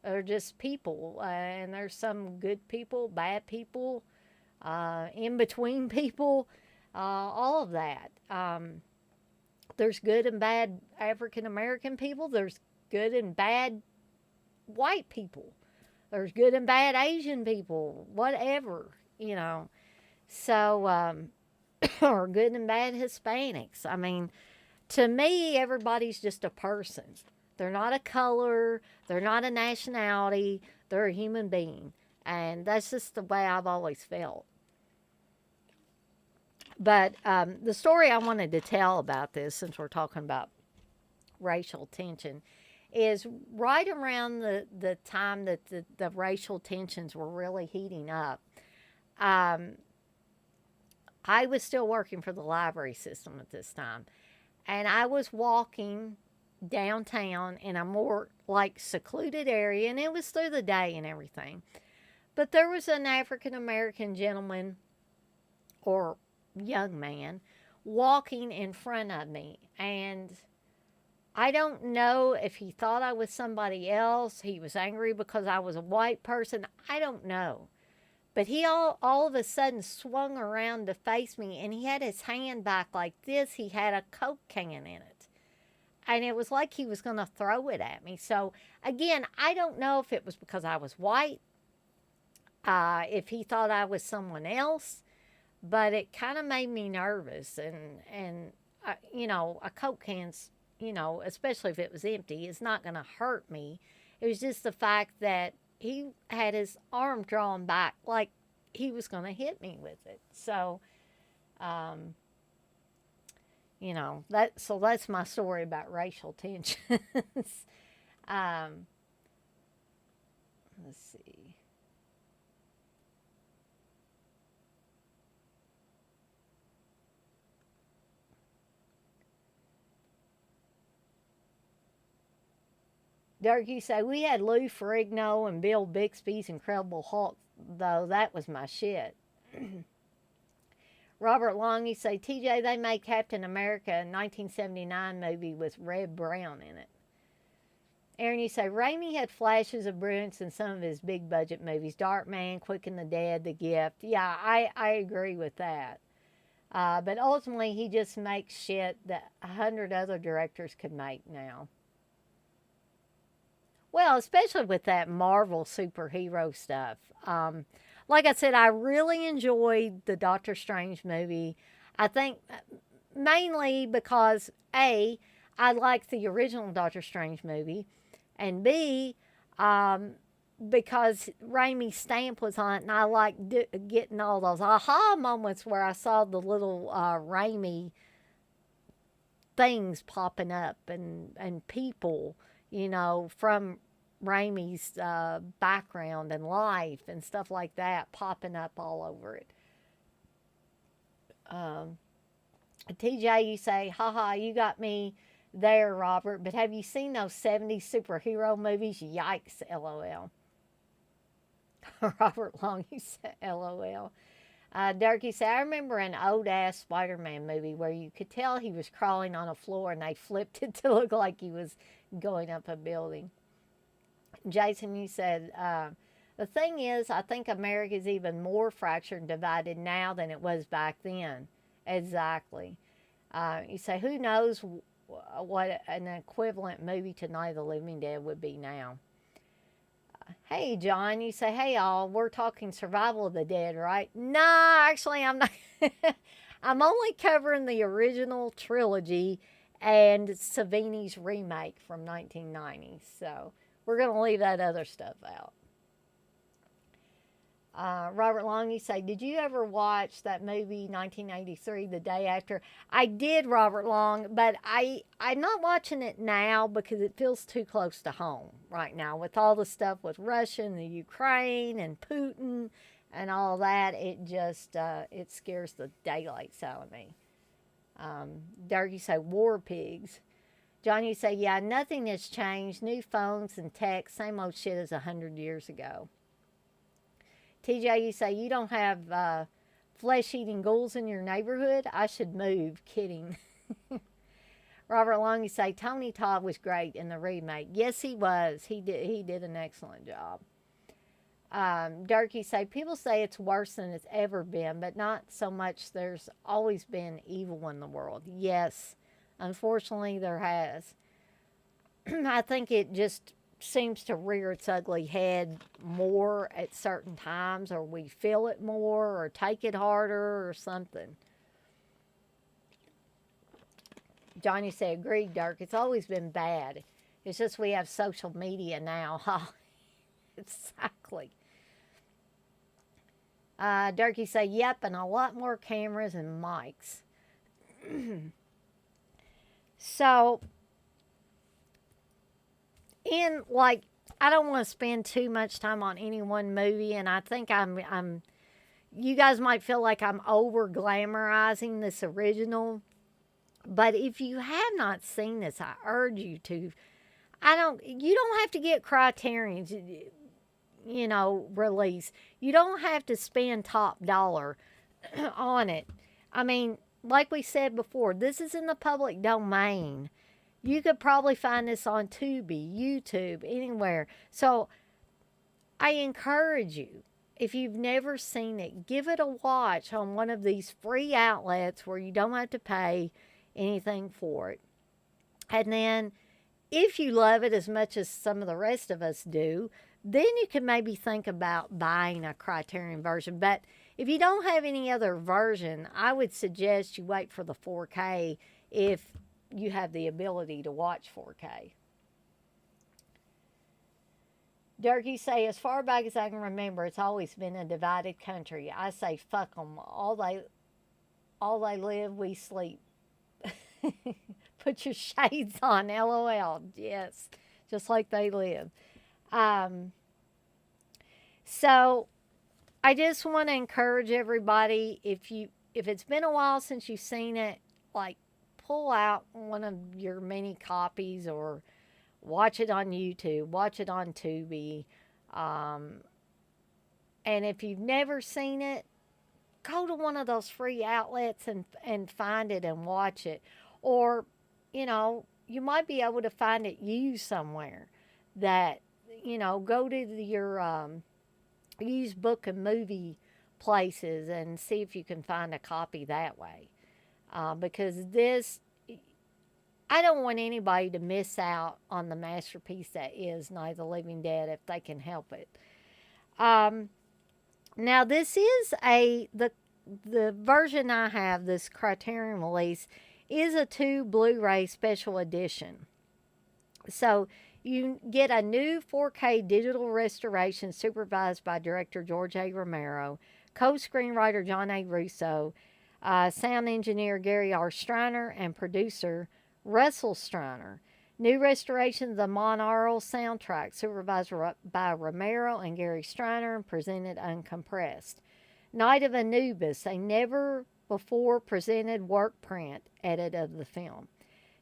They're just people, and there's some good people, bad people, in between people, all of that. There's good and bad African American people. There's good and bad white people. There's good and bad Asian people, whatever. So, or good and bad Hispanics. I mean, to me, everybody's just a person. They're not a color, they're not a nationality, they're a human being. And that's just the way I've always felt. But the story I wanted to tell about this, since we're talking about racial tension, is right around the time that the racial tensions were really heating up. Um, I was still working for the library system at this time. And I was walking downtown in a more like secluded area, and it was through the day and everything. But there was an African American gentleman or young man walking in front of me. And I don't know if he thought I was somebody else. He was angry because I was a white person. I don't know. But he all of a sudden swung around to face me, and he had his hand back like this. He had a Coke can in it. And it was like he was going to throw it at me. So, again, I don't know if it was because I was white, if he thought I was someone else, but it kind of made me nervous. And a Coke can's, especially if it was empty, is not going to hurt me. It was just the fact that he had his arm drawn back like he was going to hit me with it. So, um, that's my story about racial tensions. um, let's see. Dirk, you say we had Lou Ferrigno and Bill Bixby's Incredible Hulk, though that was my shit. Robert Long, you say, TJ, they made Captain America in 1979 movie with Red Brown in it. Aaron, you say, Raimi had flashes of brilliance in some of his big budget movies. Darkman, Quick and the Dead, The Gift. Yeah, I agree with that. But ultimately, he just makes shit that 100 other directors could make now. Well, especially with that Marvel superhero stuff. Like I said, I really enjoyed the Doctor Strange movie. I think mainly because A, I liked the original Doctor Strange movie, and B, because Raimi's stamp was on it, and I liked getting all those aha moments where I saw the little Raimi things popping up and people, from Raimi's background and life and stuff like that popping up all over it. TJ, you say, haha, you got me there, Robert, but have you seen those 70s superhero movies? Yikes, LOL. Robert Long, you said LOL. Dirk, you say, I remember an old ass Spider Man movie where you could tell he was crawling on a floor and they flipped it to look like he was going up a building. Jason, you said, the thing is, I think America is even more fractured and divided now than it was back then. Exactly. You say, who knows what an equivalent movie to Night of the Living Dead would be now. Hey, John, you say, hey, all, we're talking Survival of the Dead, right? No, actually, I'm not. I'm only covering the original trilogy and Savini's remake from 1990. So we're going to leave that other stuff out. Robert Long, you say, did you ever watch that movie 1983, The Day After? I did, Robert Long, but I'm not watching it now because it feels too close to home right now with all the stuff with Russia and the Ukraine and Putin and all that. It just, it scares the daylights out of me. Dirk, you say, war pigs. John, you say, yeah, nothing has changed. New phones and tech, same old shit as 100 years ago. TJ, you say, you don't have flesh-eating ghouls in your neighborhood? I should move. Kidding. Robert Long, you say, Tony Todd was great in the remake. Yes, he was. He did an excellent job. Dirk, you say, people say it's worse than it's ever been, but not so much. There's always been evil in the world. Yes, unfortunately, there has. I think it just seems to rear its ugly head more at certain times, or we feel it more or take it harder or something. Johnny said, agreed, Dirk. It's always been bad. It's just we have social media now. Exactly. Dirky say, yep, and a lot more cameras and mics. So I don't want to spend too much time on any one movie, and I think I'm you guys might feel like I'm over glamorizing this original, but if you have not seen this, I urge you to. You don't have to get Criterion's, release. You don't have to spend top dollar on it. I mean, like we said before, this is in the public domain. You could probably find this on Tubi, YouTube, anywhere. So I encourage you, if you've never seen it, give it a watch on one of these free outlets where you don't have to pay anything for it. And then if you love it as much as some of the rest of us do, then you can maybe think about buying a Criterion version. But if you don't have any other version, I would suggest you wait for the 4K if you have the ability to watch 4K. Durkee say, as far back as I can remember, it's always been a divided country. I say, fuck them. All they live, we sleep. Put your shades on, LOL. Yes, just like they live. Um, so I just want to encourage everybody, if it's been a while since you've seen it, like pull out one of your many copies or watch it on YouTube, watch it on Tubi. Um, and if you've never seen it, go to one of those free outlets and find it and watch it. Or, you might be able to find it used somewhere that, go to your used book and movie places and see if you can find a copy that way. Because I don't want anybody to miss out on the masterpiece that is Night of the Living Dead if they can help it. Now this is the version I have, this Criterion release, is a 2 Blu-ray special edition. So you get a new 4K digital restoration supervised by director George A. Romero, co-screenwriter John A. Russo, sound engineer Gary R. Striner, and producer Russell Striner. New restoration of the monaural soundtrack, supervised by Romero and Gary Striner, and presented uncompressed. Night of Anubis, a never before presented work print edit of the film.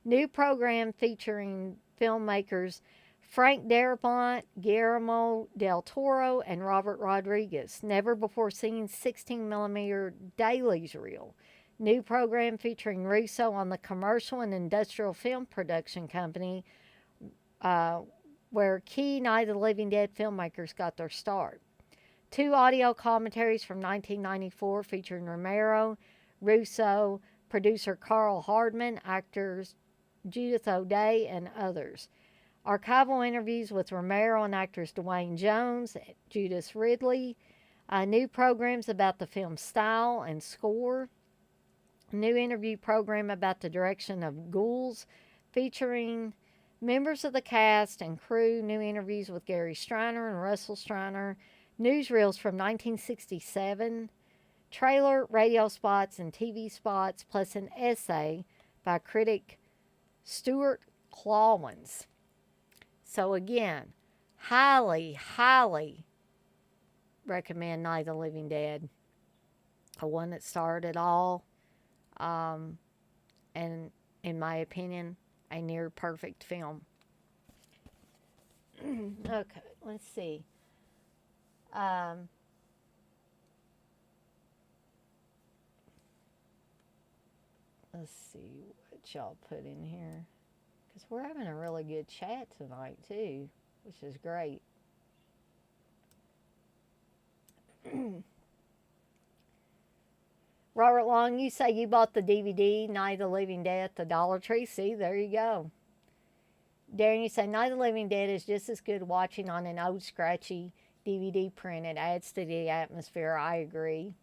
New program featuring filmmakers Frank Darabont, Guillermo del Toro, and Robert Rodriguez. Never before seen 16mm dailies reel. New program featuring Russo on the commercial and industrial film production company where key Night of the Living Dead filmmakers got their start. 2 audio commentaries from 1994 featuring Romero, Russo, producer Carl Hardman, actors Judith O'Dea, and others. Archival interviews with Romero and actors Dwayne Jones, Judith Ridley. New programs about the film's style and score. New interview program about the direction of Ghouls, featuring members of the cast and crew. New interviews with Gary Striner and Russell Striner. Newsreels from 1967. Trailer, radio spots, and TV spots, plus an essay by critic Stuart Clawins. So again, highly, highly recommend Night of the Living Dead. The one that started it all. And in my opinion, a near perfect film. Okay, let's see. Let's see what y'all put in here. Because we're having a really good chat tonight, too, which is great. Robert Long, you say you bought the DVD, Night of the Living Dead, at the Dollar Tree. See, there you go. Darren, you say Night of the Living Dead is just as good watching on an old, scratchy DVD print. It adds to the atmosphere. I agree.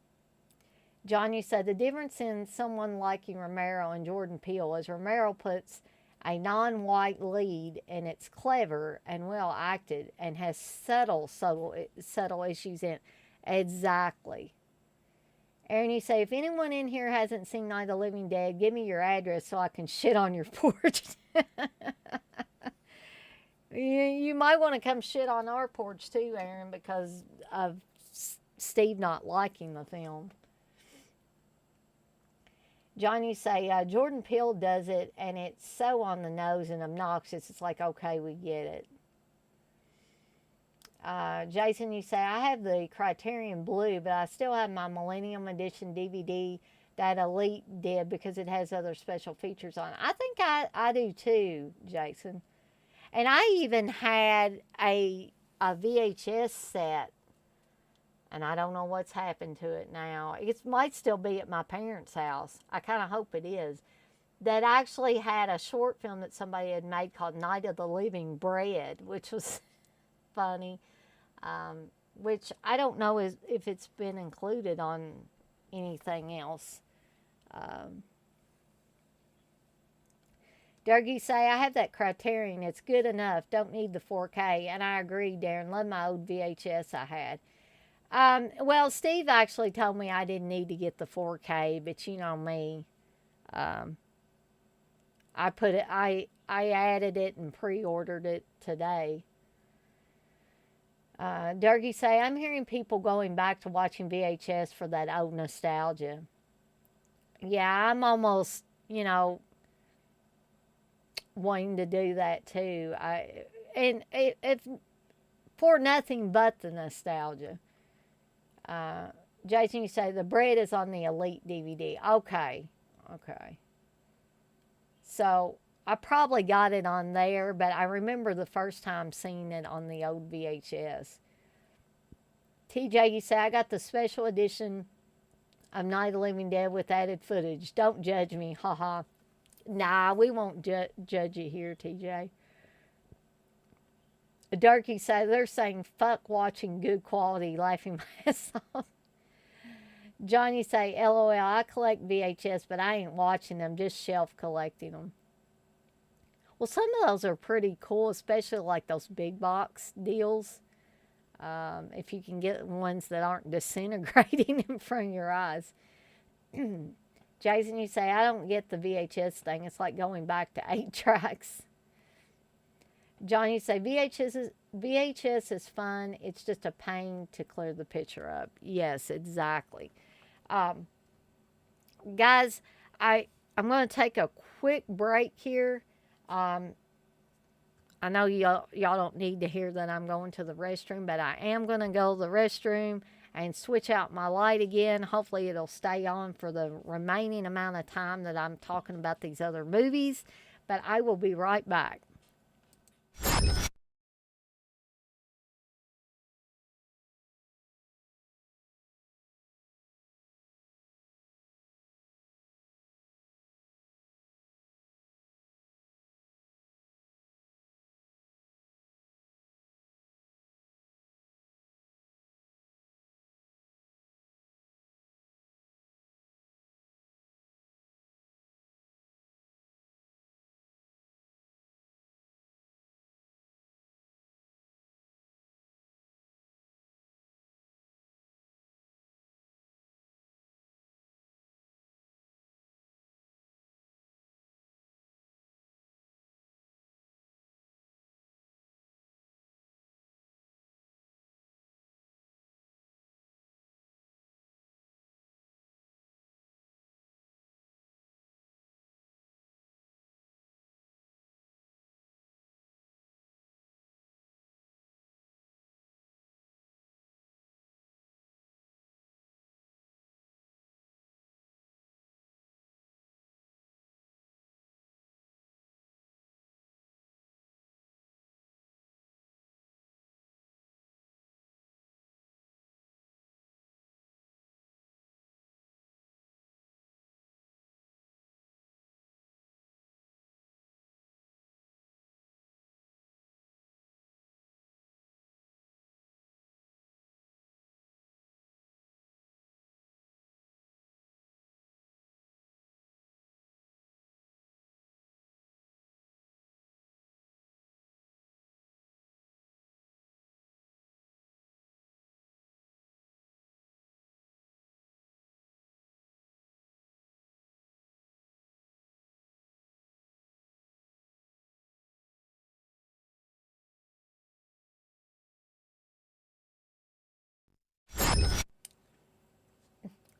John, you say the difference in someone liking Romero and Jordan Peele is Romero puts a non-white lead, and it's clever and well acted and has subtle issues in it. Exactly. Aaron, you say, if anyone in here hasn't seen Night of the Living Dead, give me your address so I can shit on your porch. You might want to come shit on our porch too, Aaron, because of Steve not liking the film. John, you say, Jordan Peele does it, and it's so on the nose and obnoxious. It's like, okay, we get it. Jason, you say, I have the Criterion Blue, but I still have my Millennium Edition DVD that Elite did because it has other special features on it. I think I do too, Jason. And I even had a VHS set, and I don't know what's happened to it now. It might still be at my parents' house. I kind of hope it is. That actually had a short film that somebody had made called Night of the Living Bread, which was funny. Which I don't know if it's been included on anything else. Dougie say, I have that Criterion. It's good enough. Don't need the 4K. And I agree, Darren. Love my old VHS I had. Well, Steve actually told me I didn't need to get the 4K, but you know me. Um, I added it and pre-ordered it today. Dougie say, I'm hearing people going back to watching VHS for that old nostalgia. Yeah, I'm almost, wanting to do that too. If for nothing but the nostalgia. Uh, Jason, you say the bread is on the Elite DVD. Okay, okay. So I probably got it on there, but I remember the first time seeing it on the old VHS. TJ, you say I got the special edition of Night of the Living Dead with added footage. Don't judge me, haha. Nah, we won't judge you here, TJ. Darky say they're saying fuck watching good quality, laughing my ass off. Johnny say, LOL, I collect VHS, but I ain't watching them, just shelf collecting them. Well, some of those are pretty cool, especially like those big box deals. If you can get ones that aren't disintegrating in front of your eyes. Jason, you say, I don't get the VHS thing. It's like going back to 8 tracks. Johnny say, VHS is fun. It's just a pain to clear the picture up. Yes, exactly. Guys, I'm going to take a quick break here. I know y'all don't need to hear that I'm going to the restroom, but I am going to go to the restroom and switch out my light again. Hopefully it'll stay on for the remaining amount of time that I'm talking about these other movies, but I will be right back.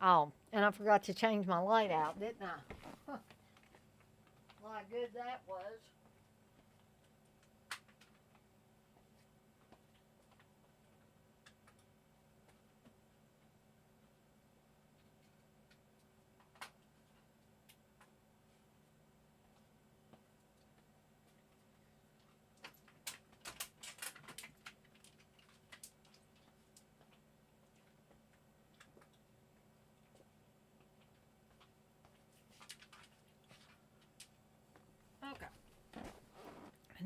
Oh, and I forgot to change my light out, didn't I? Huh. Well, how good that was. Okay.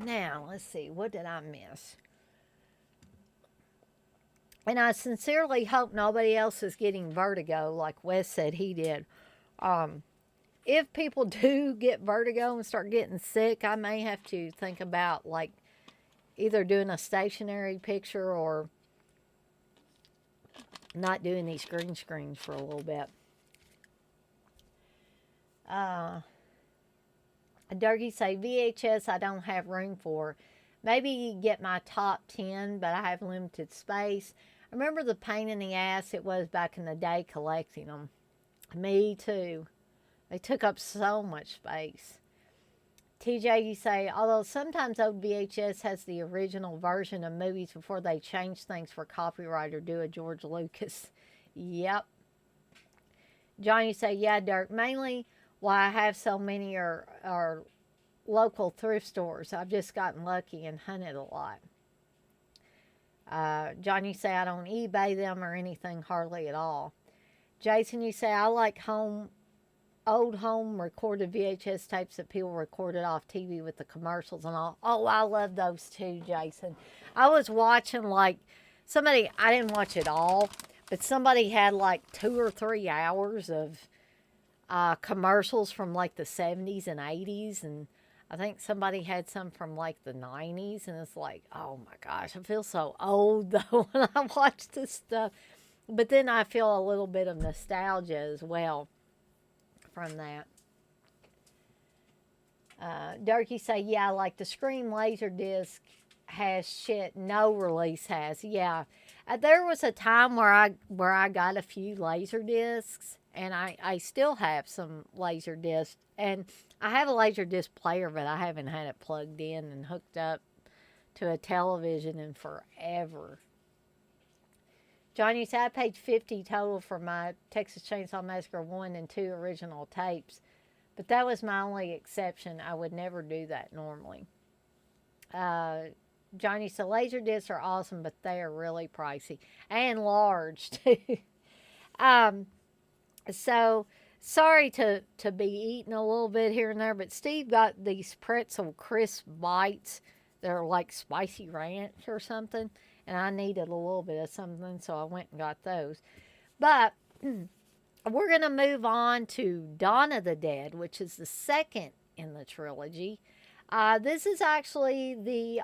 Now, let's see. What did I miss? And I sincerely hope nobody else is getting vertigo like Wes said he did. Um, if people do get vertigo and start getting sick, I may have to think about like either doing a stationary picture or not doing these green screens for a little bit. Dougie say VHS I don't have room for. Maybe get my top 10, but I have limited space. I remember the pain in the ass it was back in the day collecting them. Me too. They took up so much space. TJ, you say, although sometimes old VHS has the original version of movies before they change things for copyright or do a George Lucas. Yep. John, you say, yeah, Dirk. Mainly why I have so many are local thrift stores. I've just gotten lucky and hunted a lot. John, you say, I don't eBay them or anything hardly at all. Jason, you say, I like old home recorded VHS tapes that people recorded off TV with the commercials and all. Oh, I love those too, Jason. I was watching like somebody, I didn't watch it all, but somebody had like 2 or 3 hours of commercials from like the 70s and 80s. And I think somebody had some from like the 90s. And it's like, oh my gosh, I feel so old though when I watch this stuff. But then I feel a little bit of nostalgia as well from that. Durkee say, yeah, like the Scream Laserdisc has shit no release has. Yeah. There was a time where I got a few Laserdiscs, and I still have some Laserdiscs. And I have a Laserdisc player, but I haven't had it plugged in and hooked up to a television in forever. Johnny said, I paid $50 total for my Texas Chainsaw Massacre 1 and 2 original tapes, but that was my only exception. I would never do that normally. Johnny said, Laserdiscs are awesome, but they are really pricey and large too. So sorry to be eating a little bit here and there, but Steve got these pretzel crisp bites. They're like spicy ranch or something. And I needed a little bit of something, so I went and got those. But we're going to move on to Dawn of the Dead, which is the second in the trilogy. This is actually the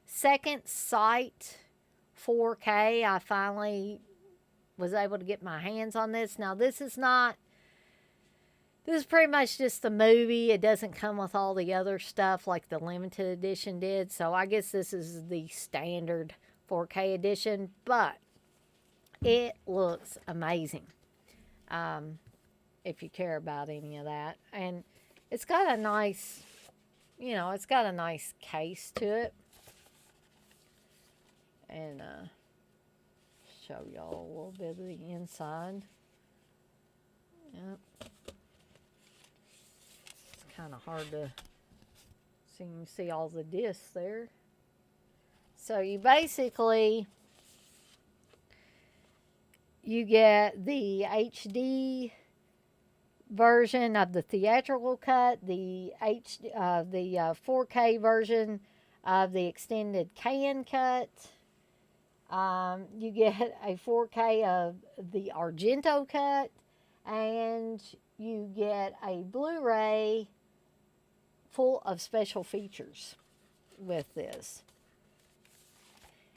second Sight 4K. I finally was able to get my hands on this. Now, this is pretty much just the movie. It doesn't come with all the other stuff like the limited edition did. So I guess this is the standard 4K edition. But it looks amazing. If you care about any of that. And it's got a nice, it's got a nice case to it. And show y'all a little bit of the inside. Yep. Kind of hard to see. You can see all the discs there. So you basically get the HD version of the theatrical cut, the 4K version of the extended can cut. You get a 4K of the Argento cut, and you get a Blu-ray full of special features with this.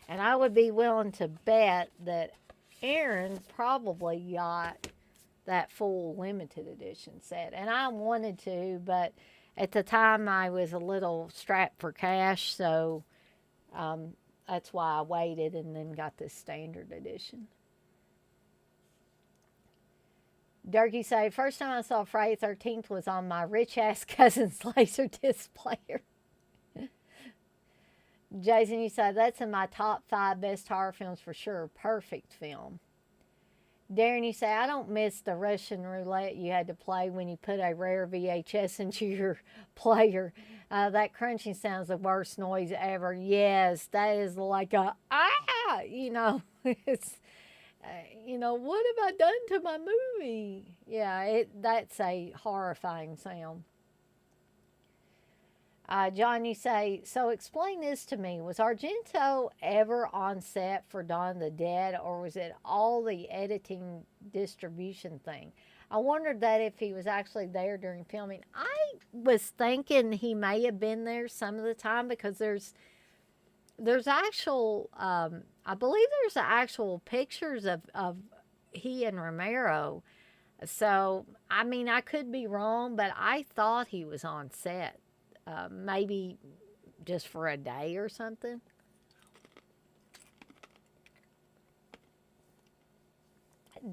And I would be willing to bet that Aaron probably got that full limited edition set. And I wanted to, but at the time I was a little strapped for cash, so that's why I waited and then got this standard edition. Durkee say, first time I saw Friday the 13th was on my rich-ass cousin's Laserdisc player. Jason, you say, that's in my top 5 best horror films for sure. Perfect film. Darren, you say, I don't miss the Russian roulette you had to play when you put a rare VHS into your player. That crunching sound's the worst noise ever. Yes, that is like a, it's... what have I done to my movie? Yeah, that's a horrifying sound. John, you say, so explain this to me. Was Argento ever on set for Dawn of the Dead, or was it all the editing distribution thing? I wondered that if he was actually there during filming. I was thinking he may have been there some of the time because there's actual I believe there's actual pictures of he and Romero. So I mean I could be wrong, but I thought he was on set, maybe just for a day or something.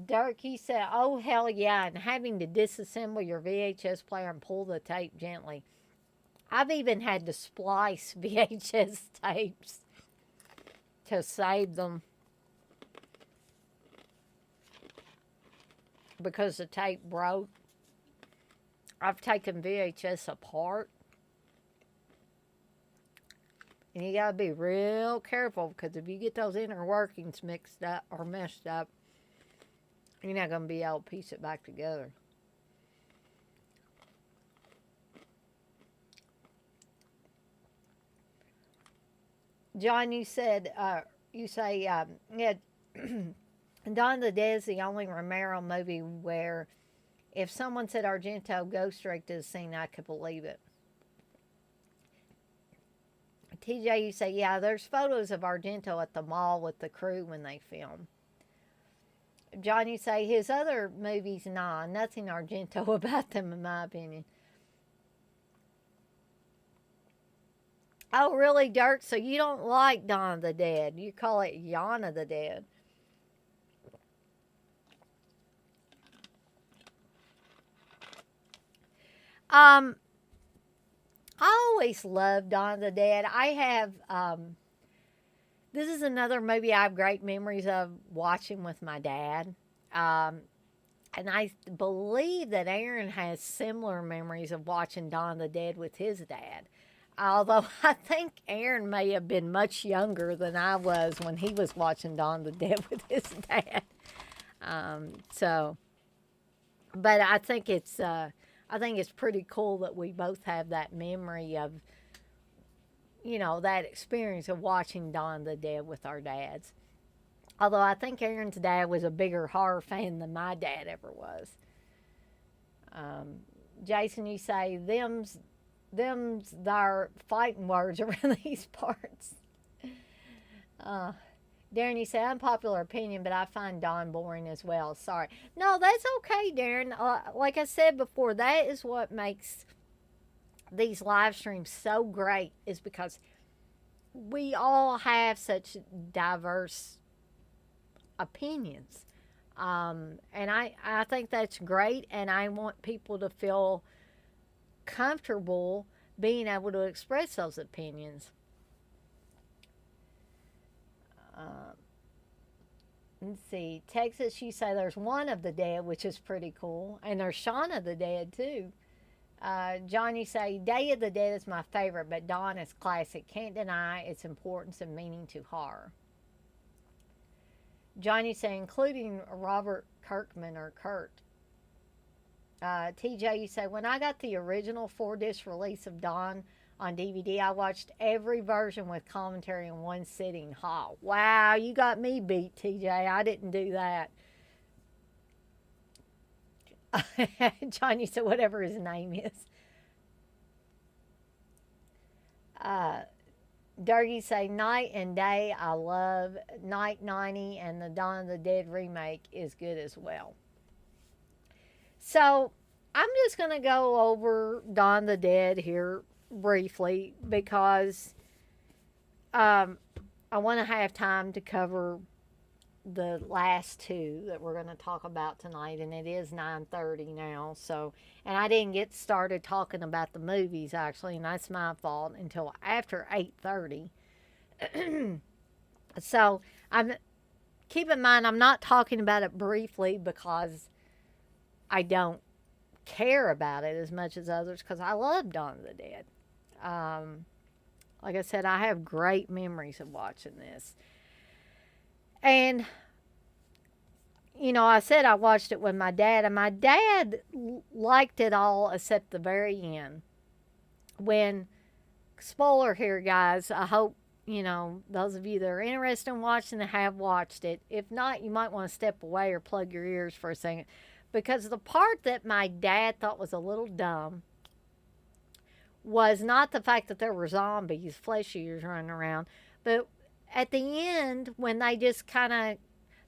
Dirk, he said, "Oh hell yeah!" And having to disassemble your VHS player and pull the tape gently. I've even had to splice VHS tapes to save them because the tape broke. I've taken VHS apart. And you gotta be real careful because if you get those inner workings mixed up or messed up, you're not gonna be able to piece it back together. John, you said, you say, yeah, Dawn of the Dead is the only Romero movie where if someone said Argento ghost directed the scene, I could believe it. TJ, you say, yeah, there's photos of Argento at the mall with the crew when they film. John, you say, his other movies, nah, nothing Argento about them, in my opinion. Oh, really, Dirk? So you don't like Dawn of the Dead? You call it Yawn of the Dead. Um, I always loved Dawn of the Dead. I have, this is another movie I have great memories of watching with my dad. Um, and I believe that Aaron has similar memories of watching Dawn of the Dead with his dad. Although I think Aaron may have been much younger than I was when he was watching Dawn of the Dead with his dad. So, but I think it's pretty cool that we both have that memory of, that experience of watching Dawn of the Dead with our dads. Although I think Aaron's dad was a bigger horror fan than my dad ever was. Um, Jason, you say them's their fighting words around these parts. Uh, Darren, you say unpopular opinion, but I find Dawn boring as well. Sorry. No, that's okay, Darren. Like I said before, that is what makes these live streams so great, is because we all have such diverse opinions. And I think that's great, and I want people to feel comfortable being able to express those opinions. Uh, let's see. Texas, you say there's one of the dead, which is pretty cool. And there's Shaun of the Dead, too. John, you say Day of the Dead is my favorite, but Dawn is classic. Can't deny its importance and meaning to horror. John, you say including Robert Kirkman or Kurt. TJ, you say, when I got the original 4-disc release of Dawn on DVD, I watched every version with commentary in one sitting. Ha! Wow, you got me beat, TJ. I didn't do that. John, you said whatever his name is. Dougie say Night and Day. I love Night 90, and the Dawn of the Dead remake is good as well. So I'm just going to go over Dawn of the Dead here briefly because I want to have time to cover the last two that we're going to talk about tonight, and it is 9:30 now. So, and I didn't get started talking about the movies actually, and that's my fault, until after 8:30. So I'm keep in mind I'm not talking about it briefly because I don't care about it as much as others, because I love Dawn of the Dead. Like I said, I have great memories of watching this. And, I said I watched it with my dad, and my dad liked it all except the very end. When, spoiler here, guys, I hope, those of you that are interested in watching it have watched it. If not, you might want to step away or plug your ears for a second. because the part that my dad thought was a little dumb was not the fact that there were zombies, flesh eaters running around, but at the end when they just kind of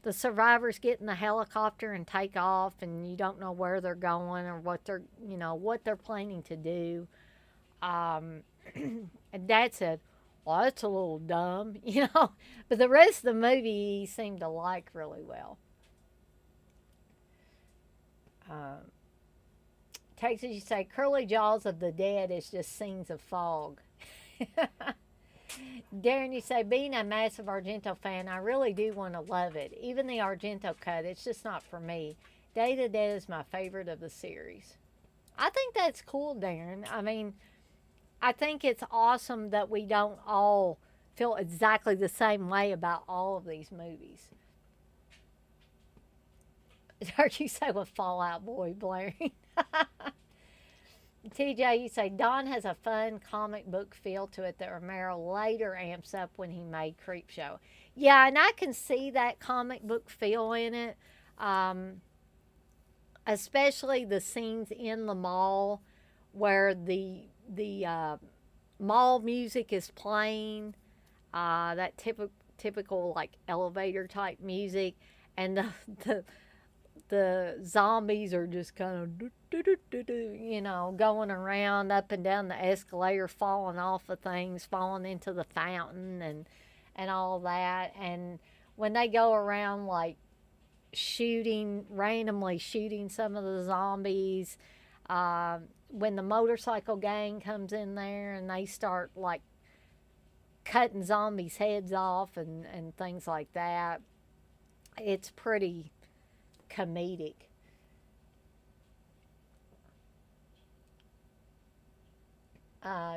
the survivors get in the helicopter and take off, and you don't know where they're going or what they're what they're planning to do. Um, and Dad said, "Well, that's a little dumb," but the rest of the movie he seemed to like really well. Um, Texas, you say Curly Jaws of the Dead is just scenes of fog. Darren, you say, being a massive Argento fan, I really do want to love it. Even the Argento cut, it's just not for me. Day of the Dead is my favorite of the series. I think that's cool, Darren. I mean, I think it's awesome that we don't all feel exactly the same way about all of these movies. Heard you say with Fallout Boy blaring. TJ, you say Don has a fun comic book feel to it that Romero later amps up when he made Creepshow. Yeah, and I can see that comic book feel in it, especially the scenes in the mall where the mall music is playing, that typical like elevator type music, and the the zombies are just kind of going around up and down the escalator, falling off of things, falling into the fountain, and all that. And when they go around like randomly shooting some of the zombies, when the motorcycle gang comes in there and they start like cutting zombies' heads off and things like that, it's pretty comedic.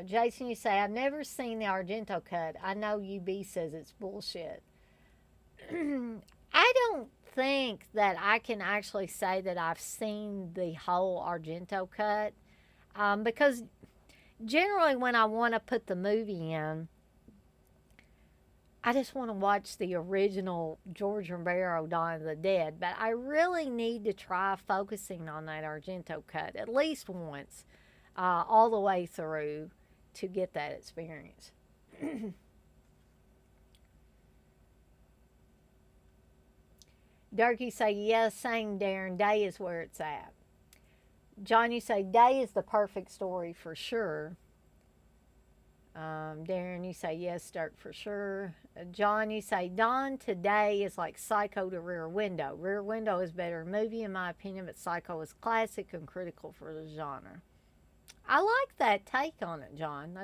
Jason, you say, I've never seen the Argento cut. I know UB says it's bullshit. I don't think that I can actually say that I've seen the whole Argento cut, because generally when I want to put the movie in, I just want to watch the original George Romero Dawn of the Dead, but I really need to try focusing on that Argento cut at least once, all the way through to get that experience. Dirk, you say, yes, same, Darren. Day is where it's at. John, you say, Day is the perfect story for sure. Darren, you say, yes, Dirk, for sure. John, you say, Dawn today is like Psycho to Rear Window. Rear Window is better movie, in my opinion, but Psycho is classic and critical for the genre. I like that take on it, John.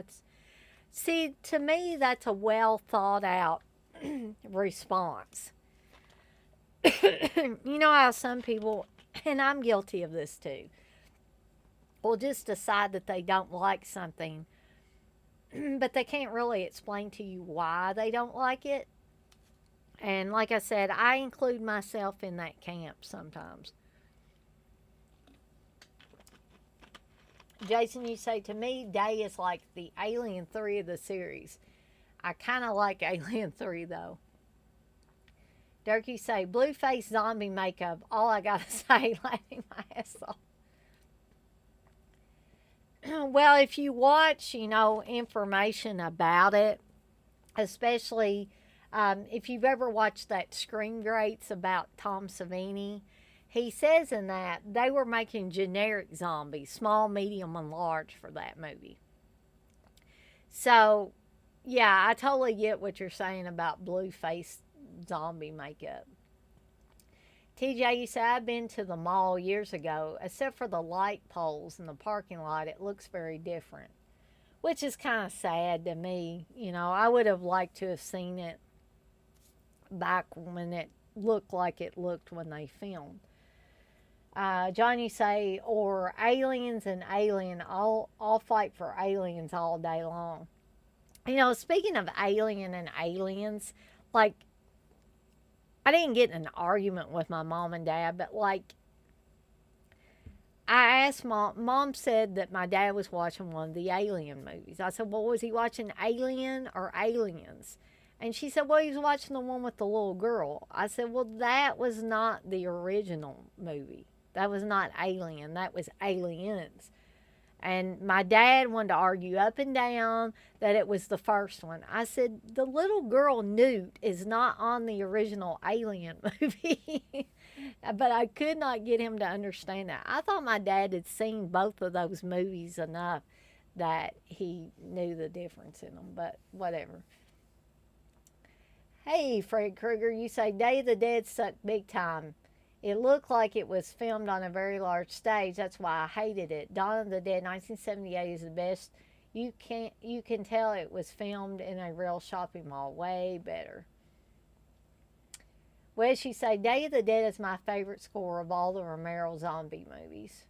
See, to me, that's a well thought out response. You know how some people, and I'm guilty of this too, will just decide that they don't like something, but they can't really explain to you why they don't like it. And like I said, I include myself in that camp sometimes. Jason, you say, to me, Day is like the Alien 3 of the series. I kind of like Alien 3, though. Dirk, you say, blue face zombie makeup. All I got to say, laughing my ass off. Well, if you watch, information about it, especially if you've ever watched that Screen Greats about Tom Savini, he says in that they were making generic zombies, small, medium, and large for that movie. So, yeah, I totally get what you're saying about blue face zombie makeup. TJ, you say, I've been to the mall years ago. Except for the light poles in the parking lot, it looks very different, which is kind of sad to me. I would have liked to have seen it back when it looked like it looked when they filmed. John, you say, or aliens and Alien, I'll fight for aliens all day long. Speaking of Alien and aliens, like, I didn't get in an argument with my mom and dad, but like, I asked mom said that my dad was watching one of the Alien movies. I said, well, was he watching Alien or Aliens? And she said, well, he was watching the one with the little girl. I said, well, that was not the original movie. That was not Alien. That was Aliens. And my dad wanted to argue up and down that it was the first one. I said, the little girl Newt is not on the original Alien movie. But I could not get him to understand that. I thought my dad had seen both of those movies enough that he knew the difference in them, but whatever. Hey, Fred Krueger, you say Day of the Dead sucked big time. It looked like it was filmed on a very large stage. That's why I hated it. Dawn of the Dead 1978 is the best. You can tell it was filmed in a real shopping mall. Way better. Wes, you say Day of the Dead is my favorite score of all the Romero zombie movies.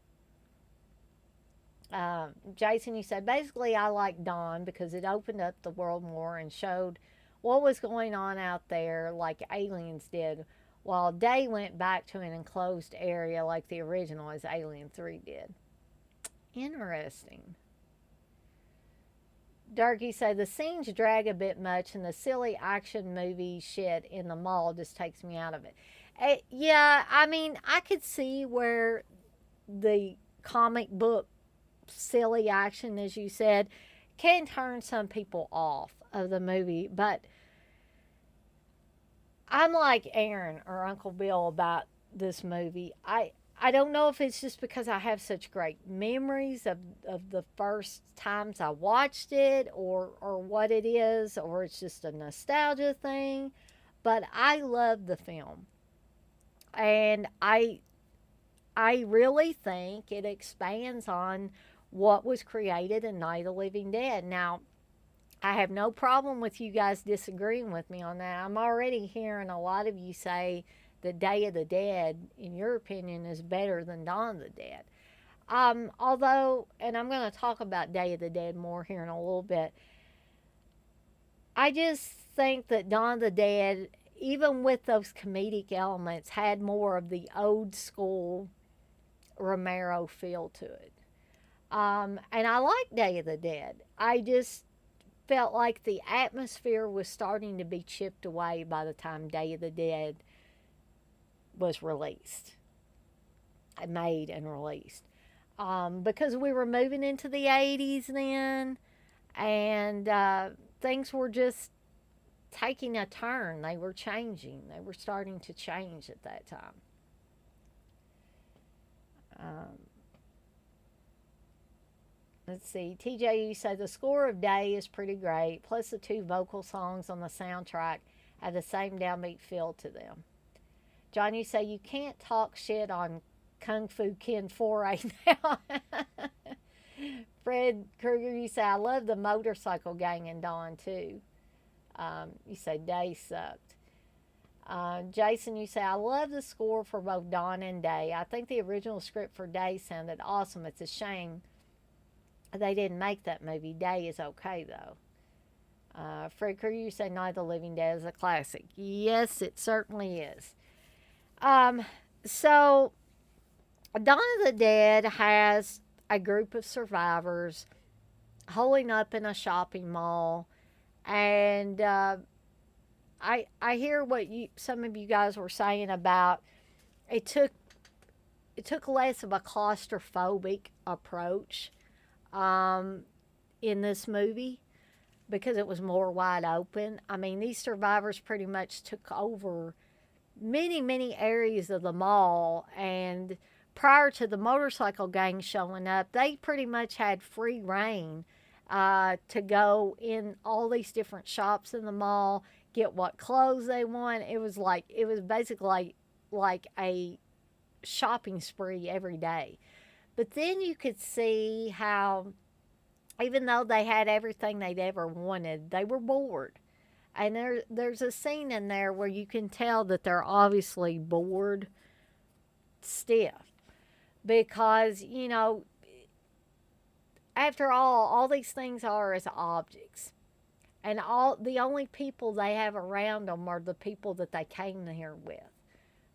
Jason, you say basically I like Dawn because it opened up the world more and showed what was going on out there like Aliens did, while Day went back to an enclosed area like the original as Alien 3 did. Interesting. Darky say the scenes drag a bit much and the silly action movie shit in the mall just takes me out of it. Yeah, I mean, I could see where the comic book silly action, as you said, can turn some people off of the movie, but I'm like Aaron or Uncle Bill about this movie. I don't know if it's just because I have such great memories of the first times I watched it or what it is, or it's just a nostalgia thing, but I love the film. And I really think it expands on what was created in Night of the Living Dead. Now, I have no problem with you guys disagreeing with me on that. I'm already hearing a lot of you say that Day of the Dead, in your opinion, is better than Dawn of the Dead. Although, and I'm going to talk about Day of the Dead more here in a little bit, I just think that Dawn of the Dead, even with those comedic elements, had more of the old school Romero feel to it. And I like Day of the Dead. I just felt like the atmosphere was starting to be chipped away by the time Day of the Dead was released, made and released. Because we were moving into the 80s then, and things were just taking a turn. They were changing. They were starting to change at that time. Um, Let's see. TJ, you say the score of Day is pretty great, plus the two vocal songs on the soundtrack have the same downbeat feel to them. John, you say you can't talk shit on Kung Fu Ken 4A now. Fred Krueger, you say I love the motorcycle gang in Dawn too. You say Day sucked. Jason, you say I love the score for both Dawn and Day. I think the original script for Day sounded awesome. It's a shame they didn't make that movie. Day is okay though. Fred Krueger, you say Night of the Living Dead is a classic. Yes, it certainly is. So Dawn of the Dead has a group of survivors holding up in a shopping mall, and I hear what some of you guys were saying about it took less of a claustrophobic approach in this movie because it was more wide open. I mean, these survivors pretty much took over many areas of the mall, and prior to the motorcycle gang showing up, they pretty much had free reign to go in all these different shops in the mall, get what clothes they want. It was basically like a shopping spree every day. But then you could see how, even though they had everything they'd ever wanted, they were bored. And there's a scene in there where you can tell that they're obviously bored stiff. Because, after all these things are as objects. And the only people they have around them are the people that they came here with.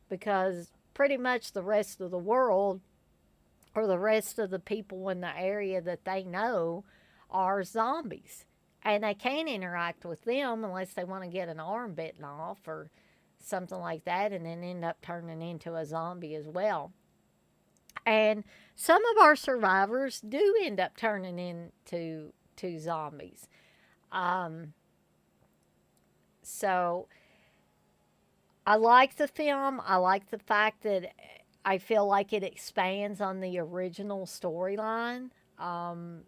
Because pretty much the rest of the world, or the rest of the people in the area that they know, are zombies. And they can't interact with them unless they want to get an arm bitten off or something like that, and then end up turning into a zombie as well. And some of our survivors do end up turning into zombies. Um, so I like the film. I like the fact that I feel like it expands on the original storyline. Um,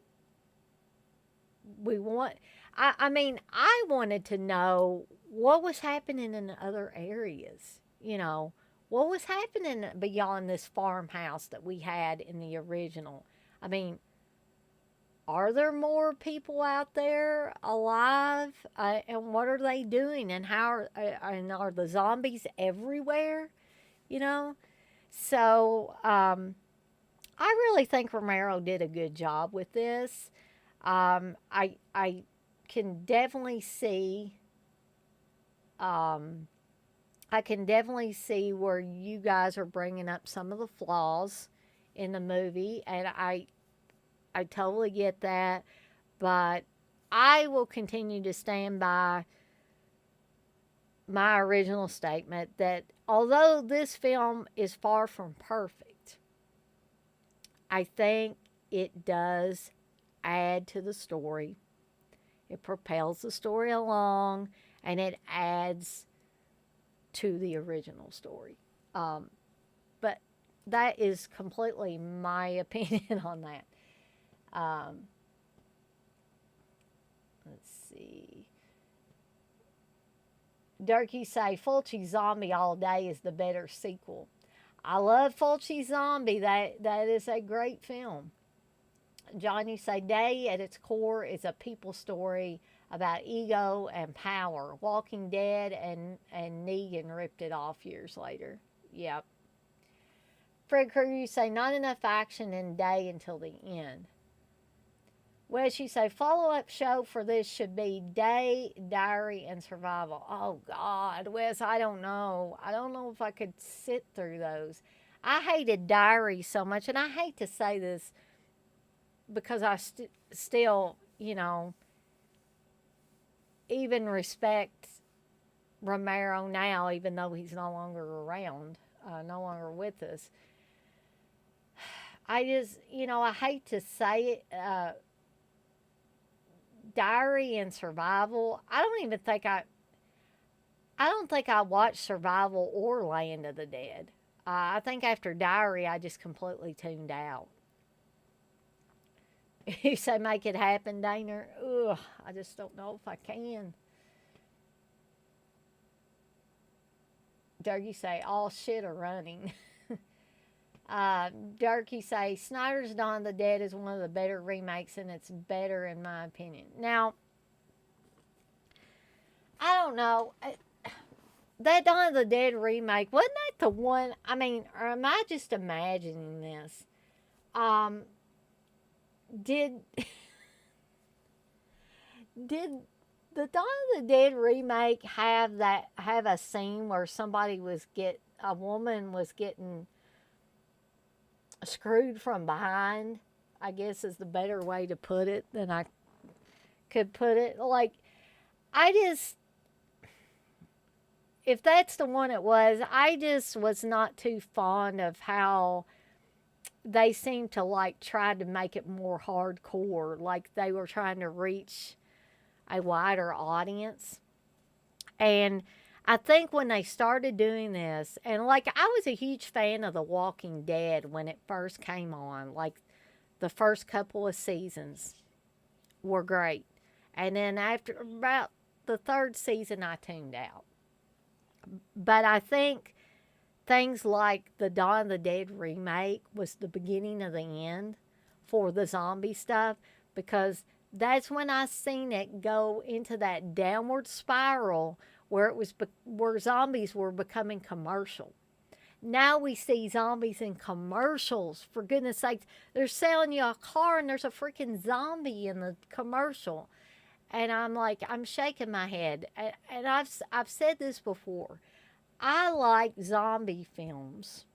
we want, I mean, I wanted to know what was happening in other areas. What was happening beyond this farmhouse that we had in the original. I mean, are there more people out there alive? And what are they doing? And and are the zombies everywhere? You know? So, I really think Romero did a good job with this. I can definitely see, um, I can definitely see where you guys are bringing up some of the flaws in the movie, and I totally get that, but I will continue to stand by my original statement that although this film is far from perfect, I think it does add to the story. It propels the story along and it adds to the original story. But that is completely my opinion on that. Um, let's see. Durkee say Fulci Zombie All Day is the better sequel. I love Fulci Zombie. That is a great film. John, you say Day at its core is a people story about ego and power. Walking Dead and Negan ripped it off years later. Yep. Fred Krueger, you say not enough action in Day until the end. Wes, you say follow-up show for this should be Day, Diary, and Survival. Oh, God, Wes, I don't know. I don't know if I could sit through those. I hated Diary so much, and I hate to say this because I still, even respect Romero now, even though he's no longer around, no longer with us. I just, I hate to say it. Diary and Survival. I don't think I watched Survival or Land of the Dead. I think after Diary, I just completely tuned out. You say make it happen, Dana? Ugh, I just don't know if I can. Dirk, you say all shit are running. Dirk, you say Snyder's Dawn of the Dead is one of the better remakes, and it's better in my opinion. Now, I don't know. That Dawn of the Dead remake, wasn't that the one? I mean, or am I just imagining this? Did did the Dawn of the Dead remake have a scene where a woman was getting screwed from behind? I guess is the better way to put it than I could put it. Like, I just, if that's the one it was, I just was not too fond of how they seemed to like try to make it more hardcore, like they were trying to reach a wider audience. And I think when they started doing this, and like I was a huge fan of The Walking Dead when it first came on, like the first couple of seasons were great. And then after about the third season, I tuned out. But I think things like the Dawn of the Dead remake was the beginning of the end for the zombie stuff, because that's when I seen it go into that downward spiral where where zombies were becoming commercial. Now we see zombies in commercials. For goodness sakes, they're selling you a car and there's a freaking zombie in the commercial. And I'm like, I'm shaking my head. And I've said this before. I like zombie films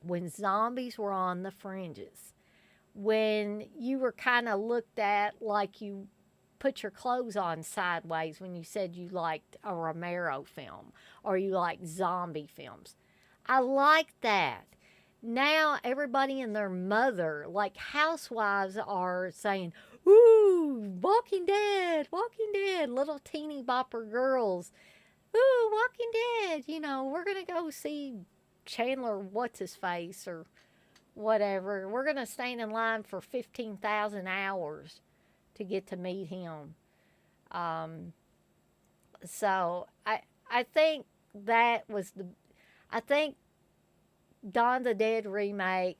when zombies were on the fringes. When you were kind of looked at like you put your clothes on sideways when you said you liked a Romero film or you liked zombie films. I like that. Now everybody and their mother, like housewives, are saying, "Ooh, Walking Dead," little teeny bopper girls. "Ooh, Walking Dead." We're gonna go see Chandler, what's his face, or whatever. We're gonna stand in line for 15,000 hours to get to meet him. Um, so I think that was the I think Dawn of the Dead remake,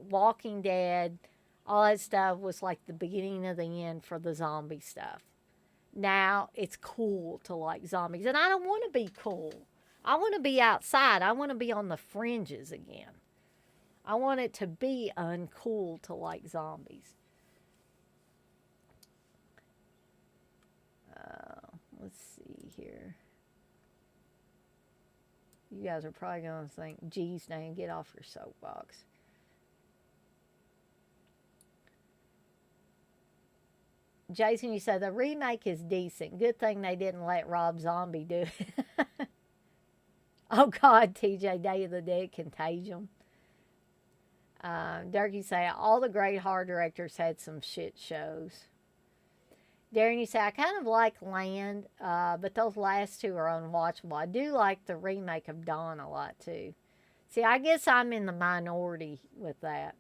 Walking Dead, all that stuff was like the beginning of the end for the zombie stuff. Now it's cool to like zombies, and I don't want to be cool. I want to be outside. I want to be on the fringes again. I want it to be uncool to like zombies. Let's see here. You guys are probably going to think, geez, Dan, get off your soapbox. Jason, you said the remake is decent. Good thing they didn't let Rob Zombie do it. Oh, God, TJ, Day of the Dead, Contagion. Dirk, you say, all the great horror directors had some shit shows. Darren, you say, I kind of like Land, but those last two are unwatchable. I do like the remake of Dawn a lot, too. See, I guess I'm in the minority with that.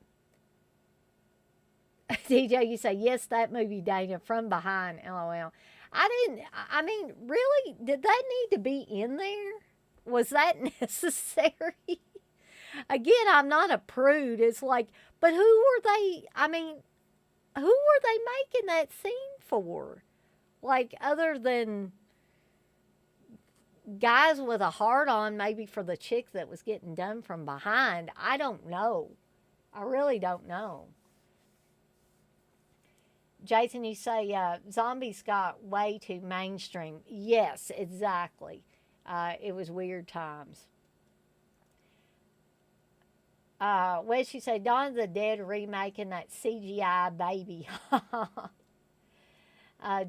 DJ, you say, yes, that movie, Dana, From Behind, LOL. I mean, really, did that need to be in there? Was that necessary? Again, I'm not a prude. It's like, but who were they? I mean, who were they making that scene for? Like, other than guys with a heart on, maybe for the chick that was getting done from behind. I don't know. I really don't know. Jason, you say zombies got way too mainstream. Yes, exactly. It was weird times. Wes, you say Dawn of the Dead remaking that CGI baby.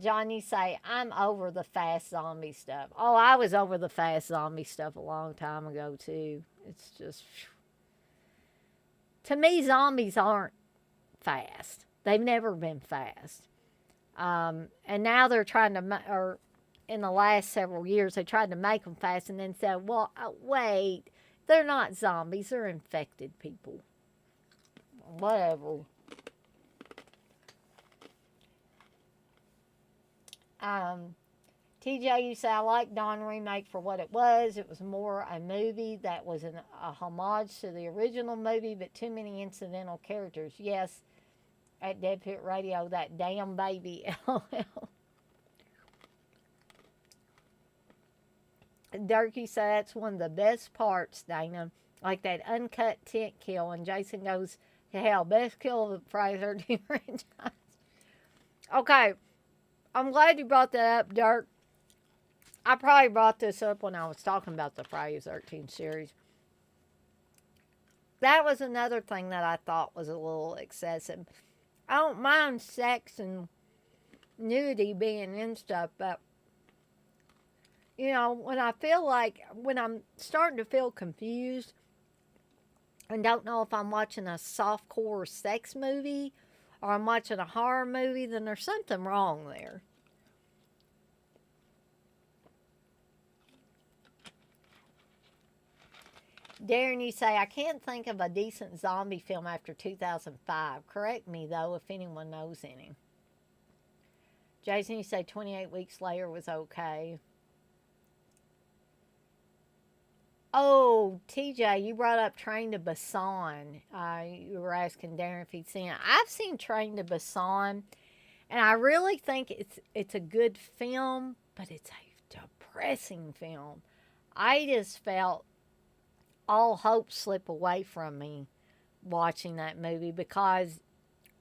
John, you say, I'm over the fast zombie stuff. Oh, I was over the fast zombie stuff a long time ago, too. It's just, to me, zombies aren't fast. They've never been fast. And now they're trying to, or in the last several years, they tried to make them fast and then said, well, wait, they're not zombies, they're infected people. Whatever. TJ, you say, I like Dawn Remake for what it was. It was more a movie that was a homage to the original movie, but too many incidental characters. Yes, at Dead Pit Radio, that damn baby, LOL. Dirk, you say, that's one of the best parts, Dana. Like that uncut tent kill, and Jason goes to hell. Best kill of the Friday 13 franchise. Okay, I'm glad you brought that up, Dirk. I probably brought this up when I was talking about the Friday 13 series. That was another thing that I thought was a little excessive. I don't mind sex and nudity being in stuff, but when I'm starting to feel confused and don't know if I'm watching a softcore sex movie or I'm watching a horror movie, then there's something wrong there. Darren, you say, I can't think of a decent zombie film after 2005. Correct me, though, if anyone knows any. Jason, you say 28 Weeks Later was okay. Oh, TJ, you brought up Train to Busan. You were asking Darren if he'd seen it. I've seen Train to Busan, and I really think it's a good film, but it's a depressing film. I just felt all hope slip away from me watching that movie because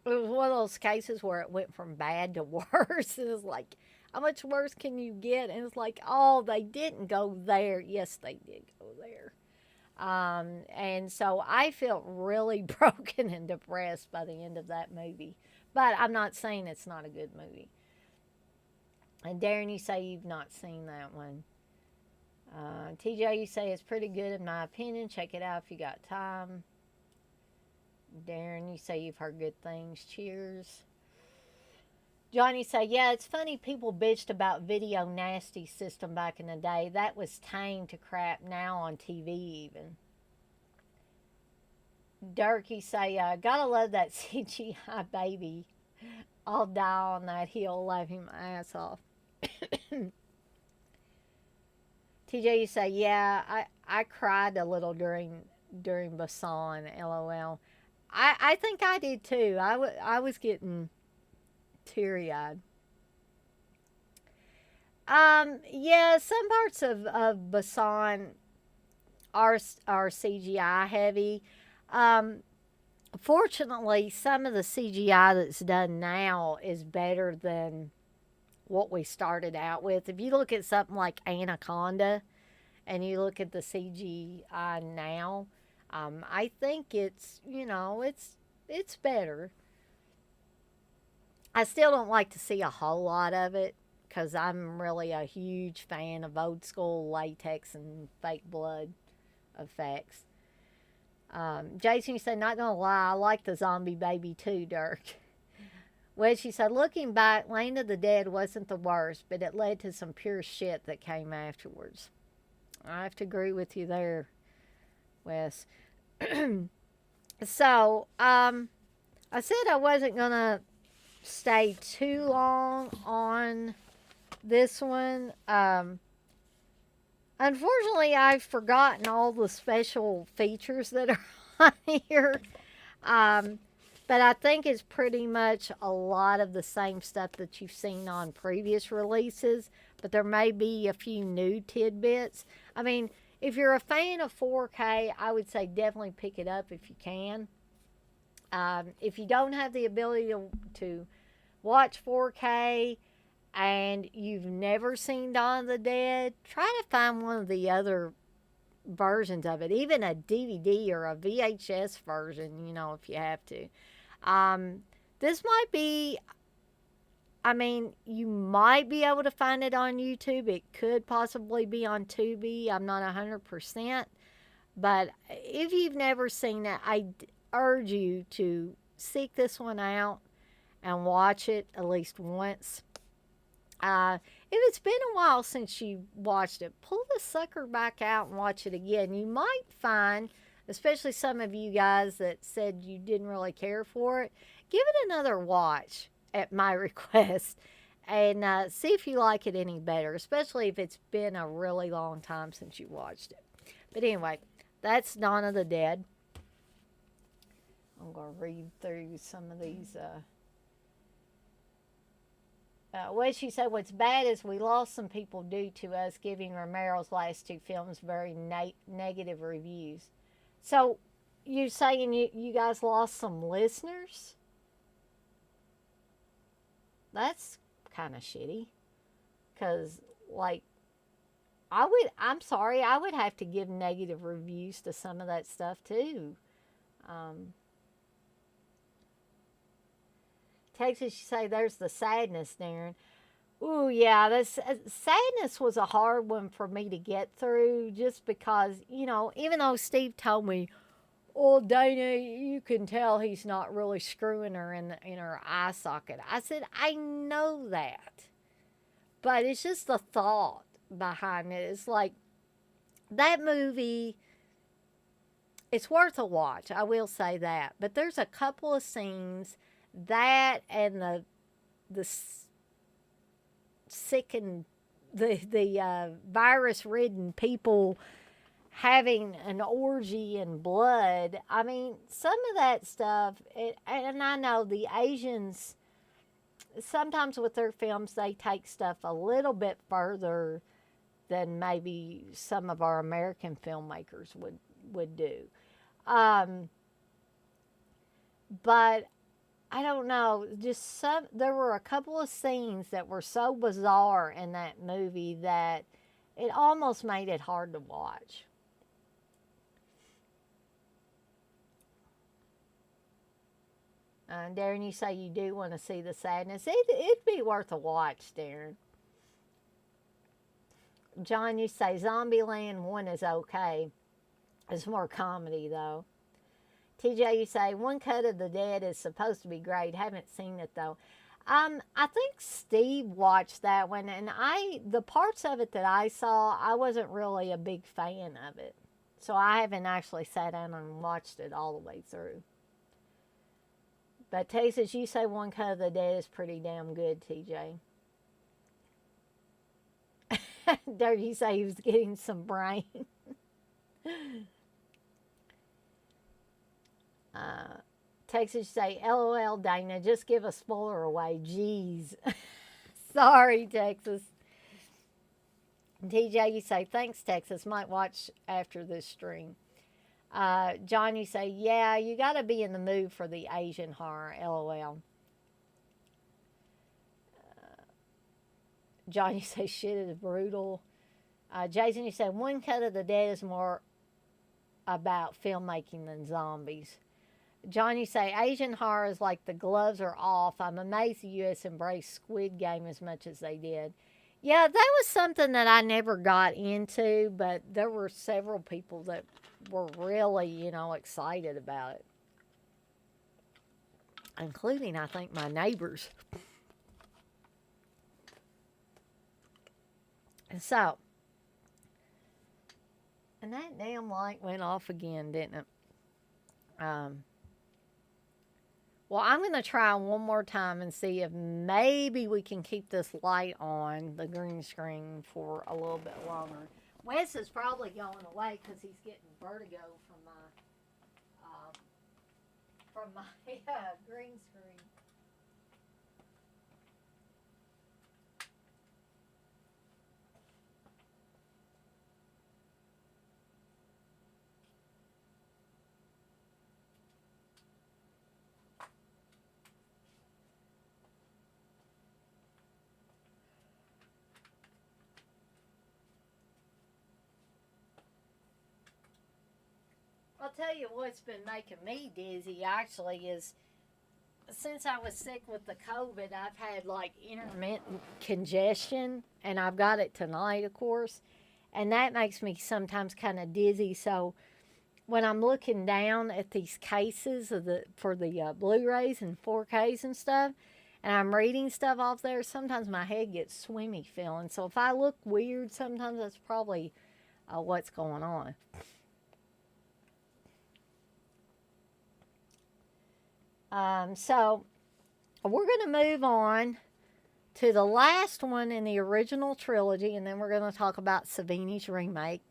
it was one of those cases where it went from bad to worse. It was like, how much worse can you get? And it's like, oh, they didn't go there. Yes, they did go there. And so I felt really broken and depressed by the end of that movie. But I'm not saying it's not a good movie. And Darren, you say you've not seen that one. TJ, you say it's pretty good in my opinion. Check it out if you got time. Darren, you say you've heard good things. Cheers. Johnny say, yeah, it's funny people bitched about video nasty system back in the day. That was tame to crap now on TV even. Durkee say, gotta love that CGI baby. I'll die on that hill laughing my ass off. TJ, you say, yeah, I cried a little during Basan, lol. I think I did too. I was getting teary eyed. Yeah, some parts of Basan are CGI heavy. Um, Fortunately, some of the CGI that's done now is better than what we started out with. If you look at something like Anaconda and you look at the CGI now, I think it's better. I still don't like to see a whole lot of it because I'm really a huge fan of old school latex and fake blood effects. Jason, you said, not gonna lie, I like the zombie baby too, Dirk. Well, she said, looking back, Land of the Dead wasn't the worst, but it led to some pure shit that came afterwards. I have to agree with you there, Wes. So, I said I wasn't gonna stay too long on this one. Unfortunately, I've forgotten all the special features that are on here. Um, but I think it's pretty much a lot of the same stuff that you've seen on previous releases. But there may be a few new tidbits. I mean, if you're a fan of 4K, I would say definitely pick it up if you can. If you don't have the ability to watch 4K and you've never seen Dawn of the Dead, try to find one of the other versions of it, even a DVD or a VHS version, if you have to. This might be, I mean, you might be able to find it on YouTube. It could possibly be on Tubi. I'm not 100%. But if you've never seen it, I urge you to seek this one out and watch it at least once. If it's been a while since you watched it, pull the sucker back out and watch it again. You might find, especially some of you guys that said you didn't really care for it, give it another watch at my request and see if you like it any better, especially if it's been a really long time since you watched it. But anyway, that's Dawn of the Dead. I'm going to read through some of these. What she said, what's bad is we lost some people due to us giving Romero's last two films very negative reviews. So you're saying you guys lost some listeners? That's kind of shitty. Because, like, I'm sorry, I would have to give negative reviews to some of that stuff too. Texas, you say there's the sadness, Darren. Ooh, yeah, this sadness was a hard one for me to get through just because, even though Steve told me, oh, Dana, you can tell he's not really screwing her in her eye socket. I said, I know that. But it's just the thought behind it. It's like, that movie, it's worth a watch, I will say that. But there's a couple of scenes, that and the sick and the virus-ridden people having an orgy in blood. I mean, some of that stuff, and I know the Asians, sometimes with their films, they take stuff a little bit further than maybe some of our American filmmakers would do. But I don't know, there were a couple of scenes that were so bizarre in that movie that it almost made it hard to watch. Darren, you say you do want to see the sadness. It'd be worth a watch, Darren. John, you say Zombieland 1 is okay. It's more comedy, though. TJ, you say One Cut of the Dead is supposed to be great. Haven't seen it though. I think Steve watched that one, and the parts of it that I saw, I wasn't really a big fan of it. So I haven't actually sat down and watched it all the way through. But Texas, you say One Cut of the Dead is pretty damn good, TJ. There you say he was getting some brain. Texas, you say, LOL, Dana, just give a spoiler away. Jeez. Sorry, Texas. TJ, you say, thanks, Texas. Might watch after this stream. John, you say, yeah, you got to be in the mood for the Asian horror. LOL. John, you say, shit is brutal. Jason, you say, One Cut of the Dead is more about filmmaking than zombies. John, you say, Asian horror is like the gloves are off. I'm amazed the U.S. embraced Squid Game as much as they did. Yeah, that was something that I never got into, but there were several people that were really, excited about it. Including, I think, my neighbors. And so, and that damn light went off again, didn't it? Well, I'm going to try one more time and see if maybe we can keep this light on, the green screen, for a little bit longer. Wes is probably going away because he's getting vertigo from my green screen. I'll tell you what's been making me dizzy actually is since I was sick with the COVID, I've had like intermittent congestion, and I've got it tonight, of course, and that makes me sometimes kind of dizzy. So when I'm looking down at these cases for the Blu-rays and 4Ks and stuff, and I'm reading stuff off there, sometimes my head gets swimmy feeling. So if I look weird, sometimes that's probably what's going on. So we're going to move on to the last one in the original trilogy, and then we're going to talk about Savini's remake.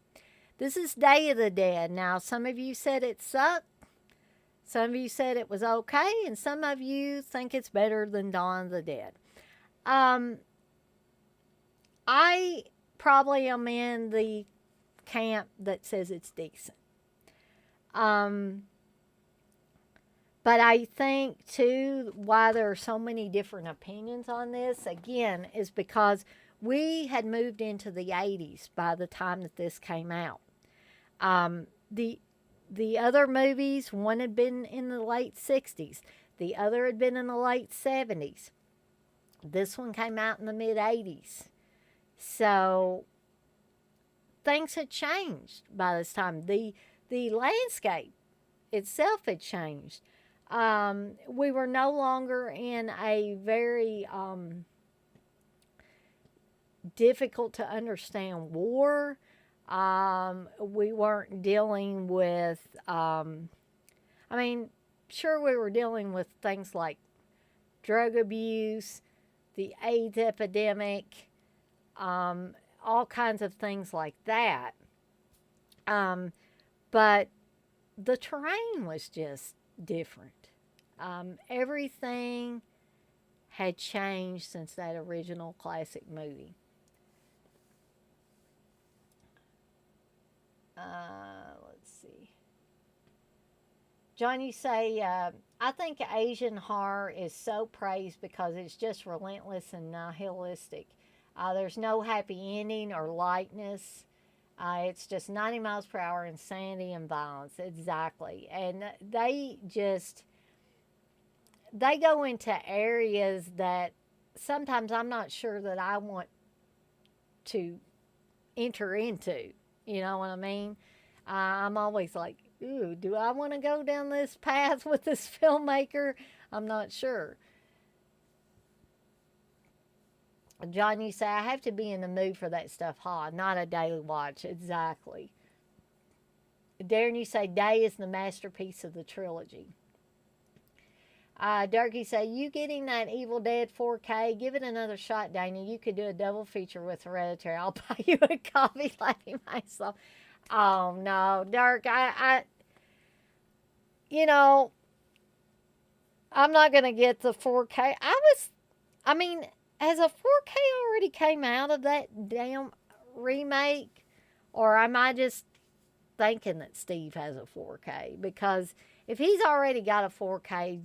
This is Day of the Dead. Now, some of you said it sucked. Some of you said it was okay, and some of you think it's better than Dawn of the Dead. I probably am in the camp that says it's decent. But I think, too, why there are so many different opinions on this, again, is because we had moved into the 80s by the time that this came out. The other movies, one had been in the late 60s. The other had been in the late 70s. This one came out in the mid-80s. So things had changed by this time. The landscape itself had changed. We were no longer in a very difficult to understand war. We weren't dealing with, sure, we were dealing with things like drug abuse, the AIDS epidemic, all kinds of things like that. But the terrain was just different. Everything had changed since that original classic movie. Let's see. John, you say, I think Asian horror is so praised because it's just relentless and nihilistic. There's no happy ending or lightness. It's just 90 miles per hour insanity and violence. Exactly. And they go into areas that sometimes I'm not sure that I want to enter into. You know what I mean? I'm always like, ooh, do I want to go down this path with this filmmaker? I'm not sure. John, you say, I have to be in the mood for that stuff, not a daily watch. Exactly. Darren, you say, Day is the masterpiece of the trilogy. Durkee say, you getting that Evil Dead 4K? Give it another shot, Dana. You could do a double feature with Hereditary. I'll buy you a copy, laughing myself. Oh, no, Dirk, you know, I'm not going to get the 4K. I mean, has a 4K already came out of that damn remake? Or am I just thinking that Steve has a 4K? Because if he's already got a 4K,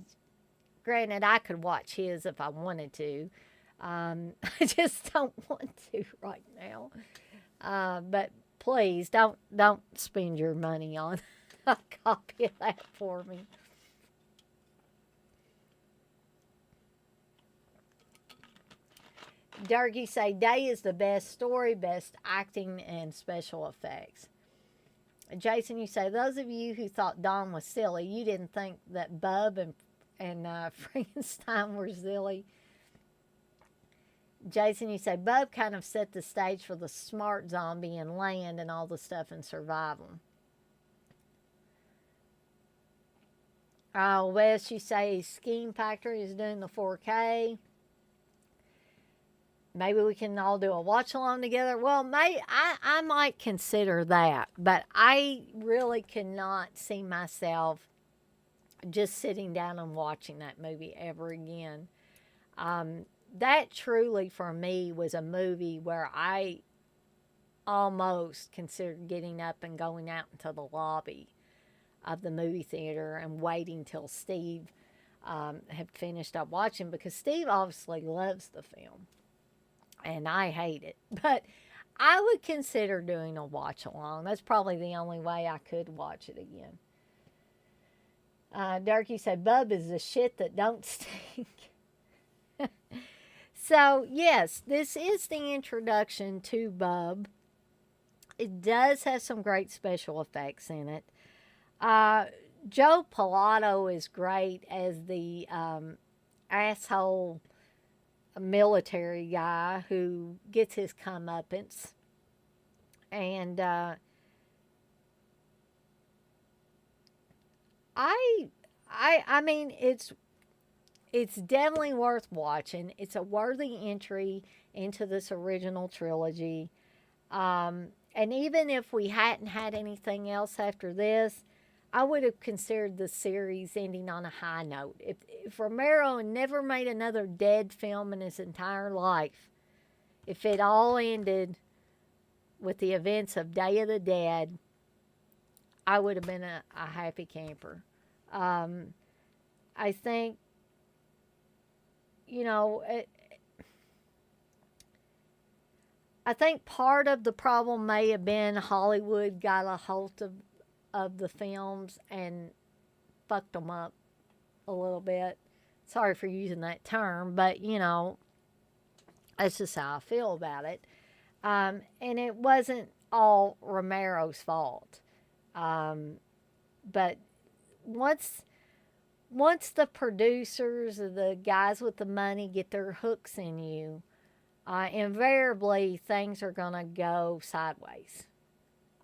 granted, I could watch his if I wanted to. I just don't want to right now. But please don't spend your money on a copy of that for me. Darky say Day is the best story, best acting, and special effects. Jason, you say those of you who thought Dawn was silly, you didn't think that Bub and Frankenstein were silly. Jason, you say Bub kind of set the stage for the smart zombie and Land and all the stuff in Survival. Wes, you say Scheme Factory is doing the 4K. Maybe we can all do a watch along together. Well, I might consider that, but I really cannot see myself just sitting down and watching that movie ever again. That truly, for me, was a movie where I almost considered getting up and going out into the lobby of the movie theater and waiting till Steve had finished up watching, because Steve obviously loves the film. And I hate it. But I would consider doing a watch along. That's probably the only way I could watch it again. Darky said, Bub is the shit that don't stink. So, yes, this is the introduction to Bub. It does have some great special effects in it. Joe Pilato is great as the asshole military guy who gets his comeuppance. And I mean, it's definitely worth watching. It's a worthy entry into this original trilogy. And even if we hadn't had anything else after this, I would have considered the series ending on a high note. If Romero never made another Dead film in his entire life, if it all ended with the events of Day of the Dead, I would have been a happy camper. I think, I think part of the problem may have been Hollywood got a hold of the films and fucked them up a little bit. Sorry for using that term, but that's just how I feel about it. And it wasn't all Romero's fault. But once the producers or the guys with the money get their hooks in you, invariably things are going to go sideways.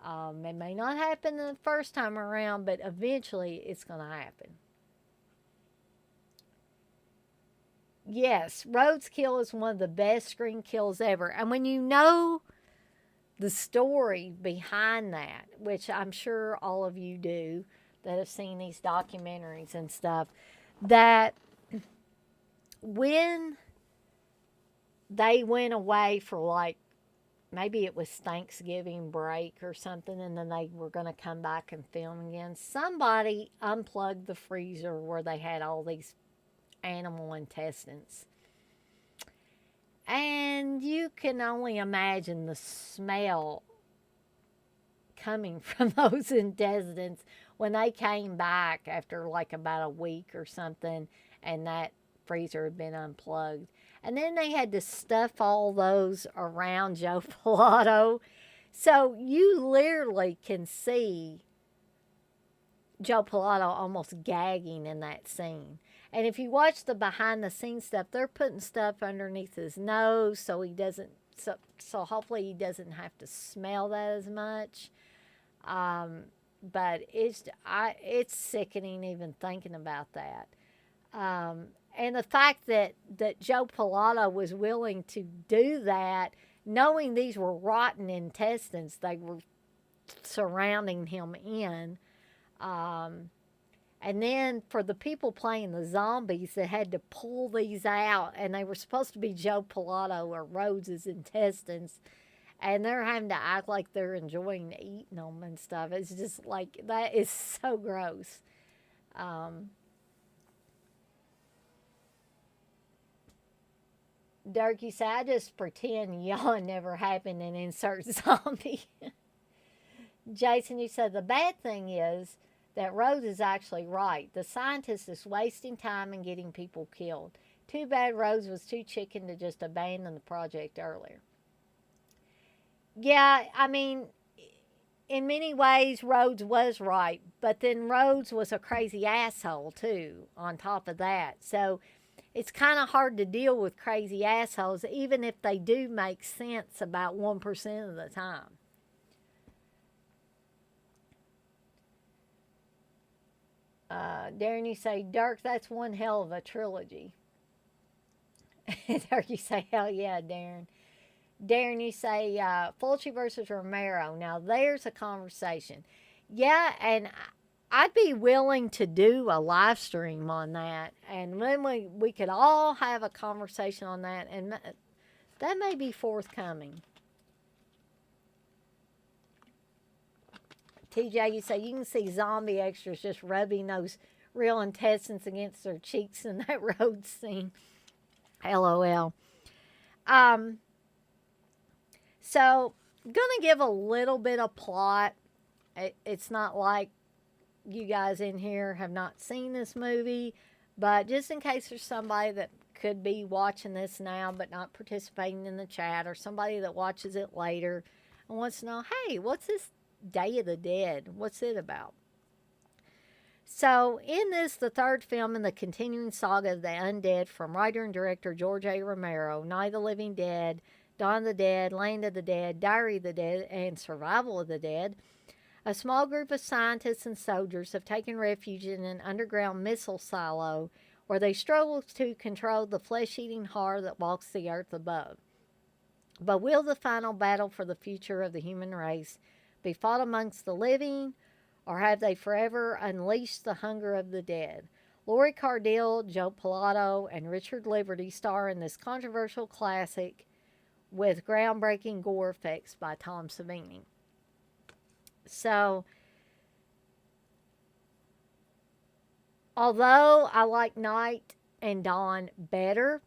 It may not happen the first time around, but eventually it's going to happen. Yes, Rhodes Kill is one of the best screen kills ever. And when you know the story behind that, which I'm sure all of you do that have seen these documentaries and stuff, that when they went away for maybe it was Thanksgiving break or something, and then they were going to come back and film again, somebody unplugged the freezer where they had all these animal intestines. And you can only imagine the smell coming from those intestines when they came back after about a week or something, and that freezer had been unplugged. And then they had to stuff all those around Joe Pilato. So you literally can see Joe Pilato almost gagging in that scene. And if you watch the behind the scenes stuff, they're putting stuff underneath his nose so he doesn't, so hopefully he doesn't have to smell that as much. Um, but it's sickening even thinking about that. And the fact that Joe Pilato was willing to do that, knowing these were rotten intestines they were surrounding him in. Um, and then for the people playing the zombies that had to pull these out, and they were supposed to be Joe Pilato or Rhodes's intestines, and they're having to act like they're enjoying eating them and stuff. It's just like, that is so gross. Um, Dirk, you say, I just pretend y'all never happened and insert zombie. Jason, you said the bad thing is that Rhodes is actually right. The scientist is wasting time and getting people killed. Too bad Rhodes was too chicken to just abandon the project earlier. Yeah, I mean, in many ways, Rhodes was right, but then Rhodes was a crazy asshole, too, on top of that. So it's kind of hard to deal with crazy assholes, even if they do make sense about 1% of the time. Darren, you say, Dirk, that's one hell of a trilogy. Dirk, you say, hell yeah, Darren. Darren, you say, Fulci versus Romero. Now, there's a conversation. Yeah, and I'd be willing to do a live stream on that. And then we could all have a conversation on that. And that may be forthcoming. TJ, you say you can see zombie extras just rubbing those real intestines against their cheeks in that road scene. LOL. So, gonna give a little bit of plot. It's not like you guys in here have not seen this movie, but just in case there's somebody that could be watching this now but not participating in the chat, or somebody that watches it later and wants to know, hey, what's this Day of the Dead? What's it about? So, in this, the third film in the continuing saga of the undead from writer and director George A. Romero, Night of the Living Dead, Dawn of the Dead, Land of the Dead, Diary of the Dead, and Survival of the Dead, a small group of scientists and soldiers have taken refuge in an underground missile silo where they struggle to control the flesh-eating horror that walks the earth above. But will the final battle for the future of the human race be fought amongst the living, or have they forever unleashed the hunger of the dead? Laurie Cardille, Joe Pilato, and Richard Liberty star in this controversial classic with groundbreaking gore effects by Tom Savini. So, although I like Night and Dawn better,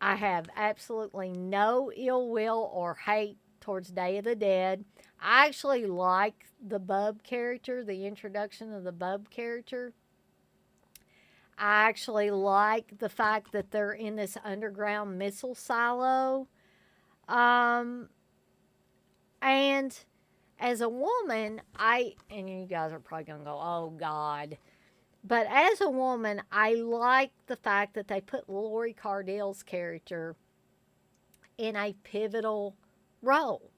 I have absolutely no ill will or hate towards Day of the Dead. I actually like the Bub character, the introduction of the Bub character. I actually like the fact that they're in this underground missile silo. And as a woman, and you guys are probably going to go, oh God. But as a woman, I like the fact that they put Laurie Cardille's character in a pivotal role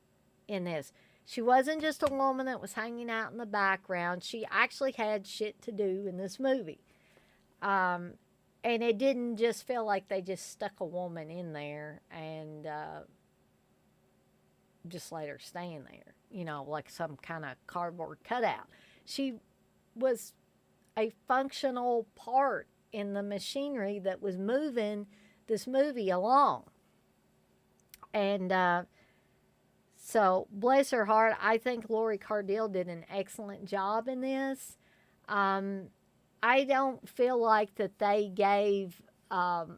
in this. She wasn't just a woman that was hanging out in the background. She actually had shit to do in this movie. And it didn't just feel like they just stuck a woman in there and just let her stand there, like some kind of cardboard cutout. She was a functional part in the machinery that was moving this movie along. And so, bless her heart, I think Laurie Cardille did an excellent job in this. I don't feel like that they gave, other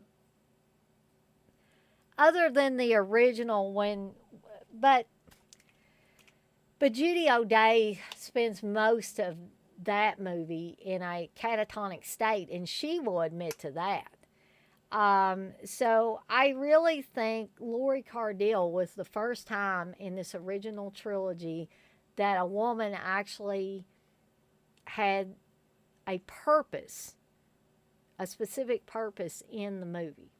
than the original but Judy O'Day spends most of that movie in a catatonic state, and she will admit to that. So I really think Laurie Cardille was the first time in this original trilogy that a woman actually had a purpose, a specific purpose in the movie.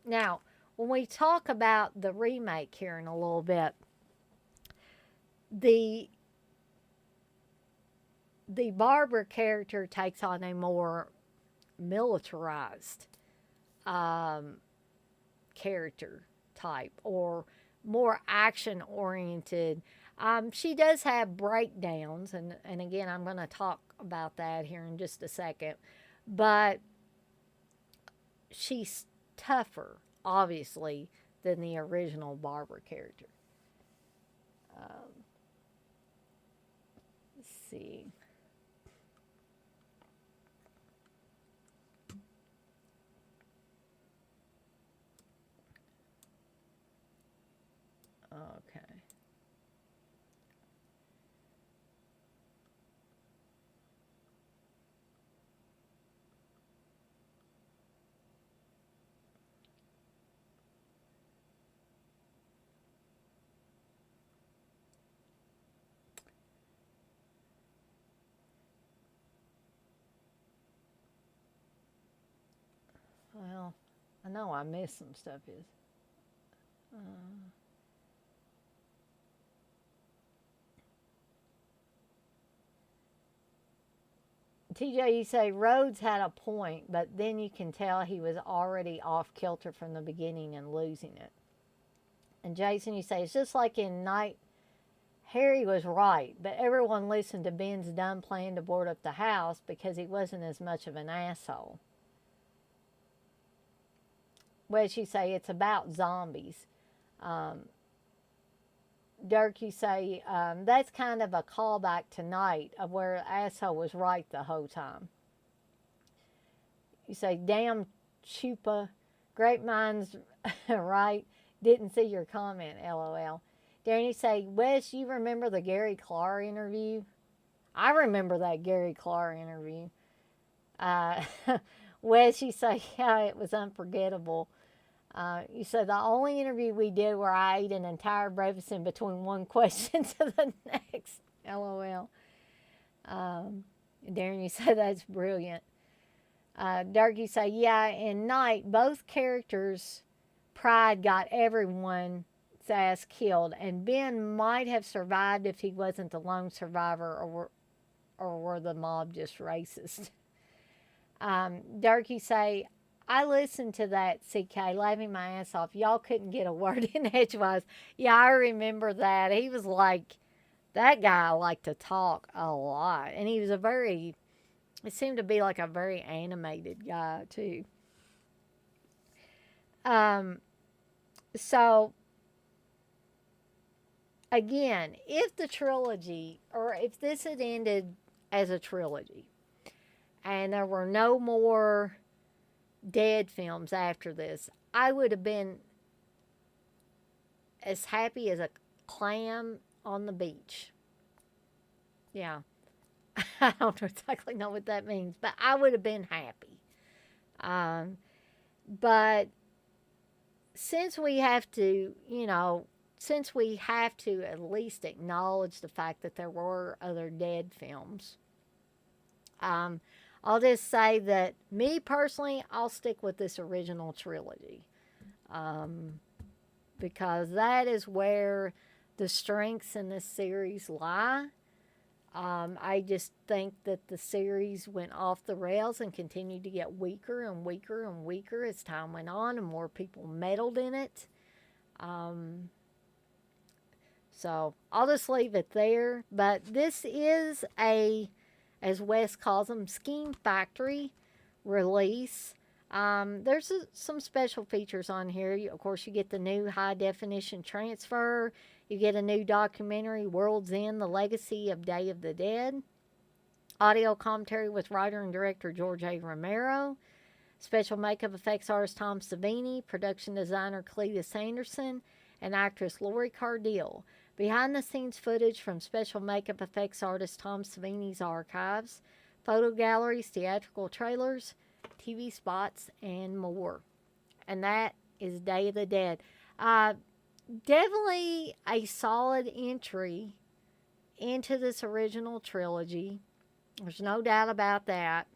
Now, when we talk about the remake here in a little bit, the Barbara character takes on a more militarized character type, or more action oriented. She does have breakdowns, and again, I'm going to talk about that here in just a second, but she's tougher, obviously, than the original Barbara character. Let's see. Okay. Well, I know I missed some stuff. Uh, TJ, you say Rhodes had a point, but then you can tell he was already off kilter from the beginning and losing it. And Jason, you say it's just like in Night. Harry was right, but everyone listened to Ben's dumb plan to board up the house because he wasn't as much of an asshole. Well, you say it's about zombies. Dirk, you say that's kind of a callback tonight of where asshole was right the whole time. You say, damn chupa, great minds, right? Didn't see your comment, lol. Darren, you say, Wes, you remember the Gary Clark interview? I remember that Gary Clark interview. Wes, you say, yeah, it was unforgettable. You said the only interview we did where I ate an entire breakfast in between one question to the next. LOL. Darren, you say that's brilliant. Dirk, you say, yeah, in Night, both characters' pride got everyone's ass killed, and Ben might have survived if he wasn't the lone survivor, or were the mob just racist. Dirk, you say, I listened to that, CK, laughing my ass off. Y'all couldn't get a word in edgewise. Yeah, I remember that. He was like, that guy liked to talk a lot. And he was it seemed to be like a very animated guy, too. So, again, if the trilogy, or if this had ended as a trilogy, and there were no more Dead films after this, I would have been as happy as a clam on the beach. Yeah. I don't exactly know what that means, but I would have been happy. But since we have to, since we have to at least acknowledge the fact that there were other Dead films, I'll just say that me personally, I'll stick with this original trilogy, because that is where the strengths in this series lie. I just think that the series went off the rails and continued to get weaker and weaker and weaker as time went on and more people meddled in it. So I'll just leave it there. But this is as Wes calls them, Scheme Factory release. There's some special features on here. Of course, you get the new high-definition transfer. You get a new documentary, World's End, The Legacy of Day of the Dead. Audio commentary with writer and director George A. Romero. Special makeup effects artist Tom Savini. Production designer Cletus Anderson. And actress Lori Cardille. Behind-the-scenes footage from special makeup effects artist Tom Savini's archives, photo galleries, theatrical trailers, TV spots, and more. And that is Day of the Dead. Definitely a solid entry into this original trilogy. There's no doubt about that.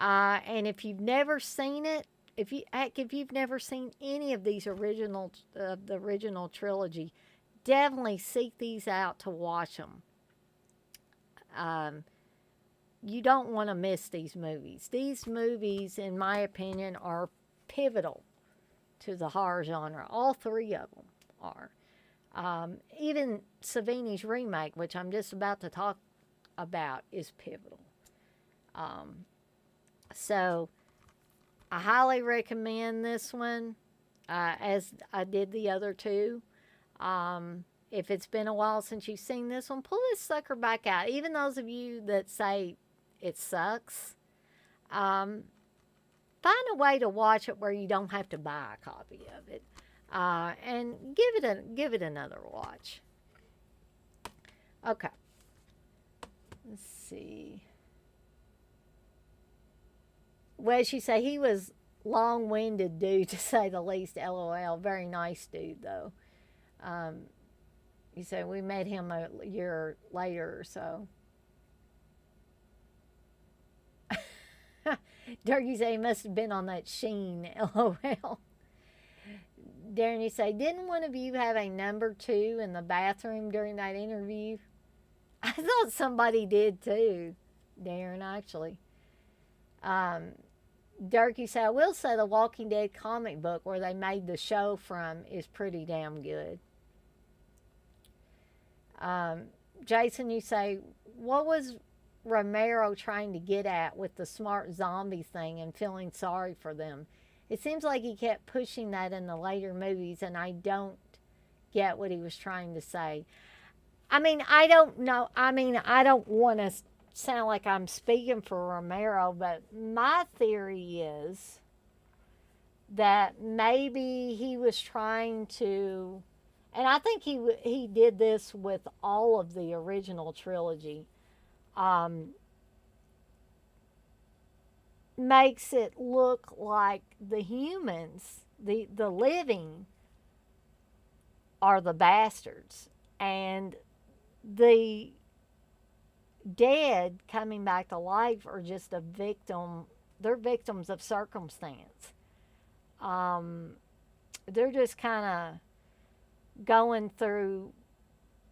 And if you've never seen it, if you've never seen any of these the original trilogy, definitely seek these out to watch them. Um, you don't want to miss these movies. These movies, in my opinion, are pivotal to the horror genre. All three of them are. Even Savini's remake, which I'm just about to talk about, is pivotal. Um, so I highly recommend this one, as I did the other two. If it's been a while since you've seen this one, pull this sucker back out. Even those of you that say it sucks, find a way to watch it where you don't have to buy a copy of it, and give it another watch. Okay, let's see. Well, as you say, he was long-winded dude, to say the least. LOL. Very nice dude, though. You say we met him a year later or so. Dirk, you say he must have been on that Sheen. LOL. Darren, you say, didn't one of you have a number 2 in the bathroom during that interview? I thought somebody did too, Darren, actually. Dirk, you say, I will say the Walking Dead comic book where they made the show from is pretty damn good. Jason, you say, what was Romero trying to get at with the smart zombie thing and feeling sorry for them? It seems like he kept pushing that in the later movies, and I don't get what he was trying to say. I mean, I don't know. I mean, I don't want to sound like I'm speaking for Romero, but my theory is that maybe he was trying to, and I think he did this with all of the original trilogy, makes it look like the humans, the living, are the bastards, and the dead coming back to life are just a victim. They're victims of circumstance. They're just kind of going through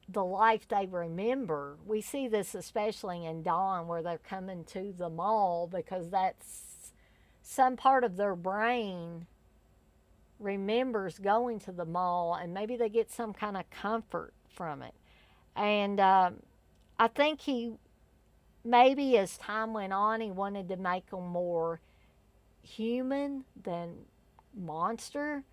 the life they remember. We see this especially in Dawn, where they're coming to the mall because that's some part of their brain remembers going to the mall, and maybe they get some kind of comfort from it. And I think he, maybe as time went on, he wanted to make them more human than monster,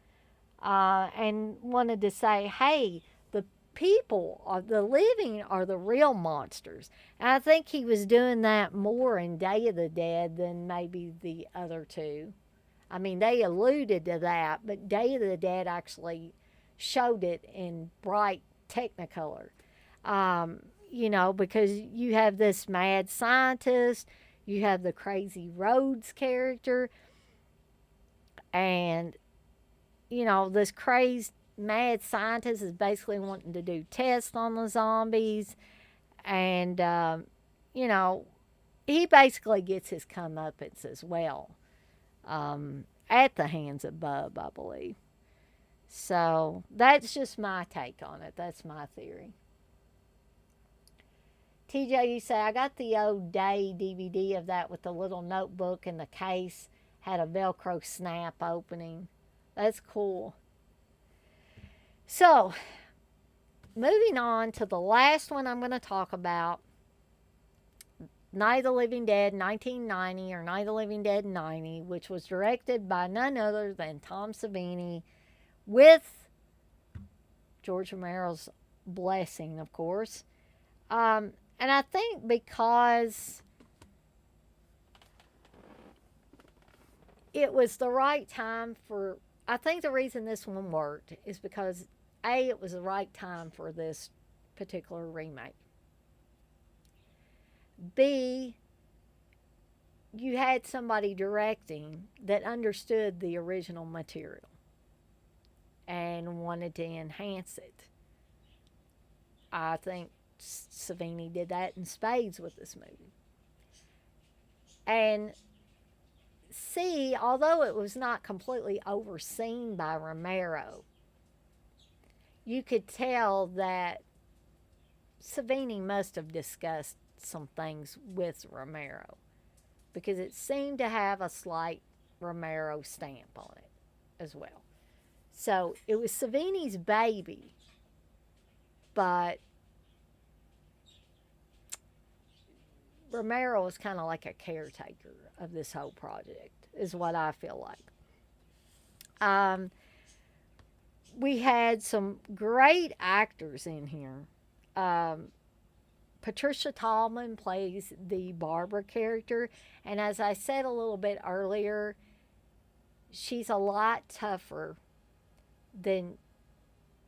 and wanted to say, hey, the people, are the living, are the real monsters. And I think he was doing that more in Day of the Dead than maybe the other two. I mean, they alluded to that, but Day of the Dead actually showed it in bright Technicolor. You know, because you have this mad scientist, you have the crazy Rhodes character, and, you know, this crazed mad scientist is basically wanting to do tests on the zombies, and, you know, he basically gets his comeuppance as well, at the hands of Bub, I believe. So that's just my take on it. That's my theory. TJ, you say, I got the old Day DVD of that with the little notebook, and the case had a Velcro snap opening. That's cool. So, moving on to the last one I'm going to talk about, Night of the Living Dead 1990, or Night of the Living Dead 90, which was directed by none other than Tom Savini, with George Romero's blessing, of course. And I think because it was the right time for, I think the reason this one worked is because, A, it was the right time for this particular remake. B, you had somebody directing that understood the original material and wanted to enhance it. I think Savini did that in spades with this movie. And see, although it was not completely overseen by Romero, you could tell that Savini must have discussed some things with Romero because it seemed to have a slight Romero stamp on it as well. So it was Savini's baby, but Romero was kind of like a caretaker of this whole project, is what I feel like. We had some great actors in here. Um, Patricia Tallman plays the Barbara character, and as I said a little bit earlier, she's a lot tougher than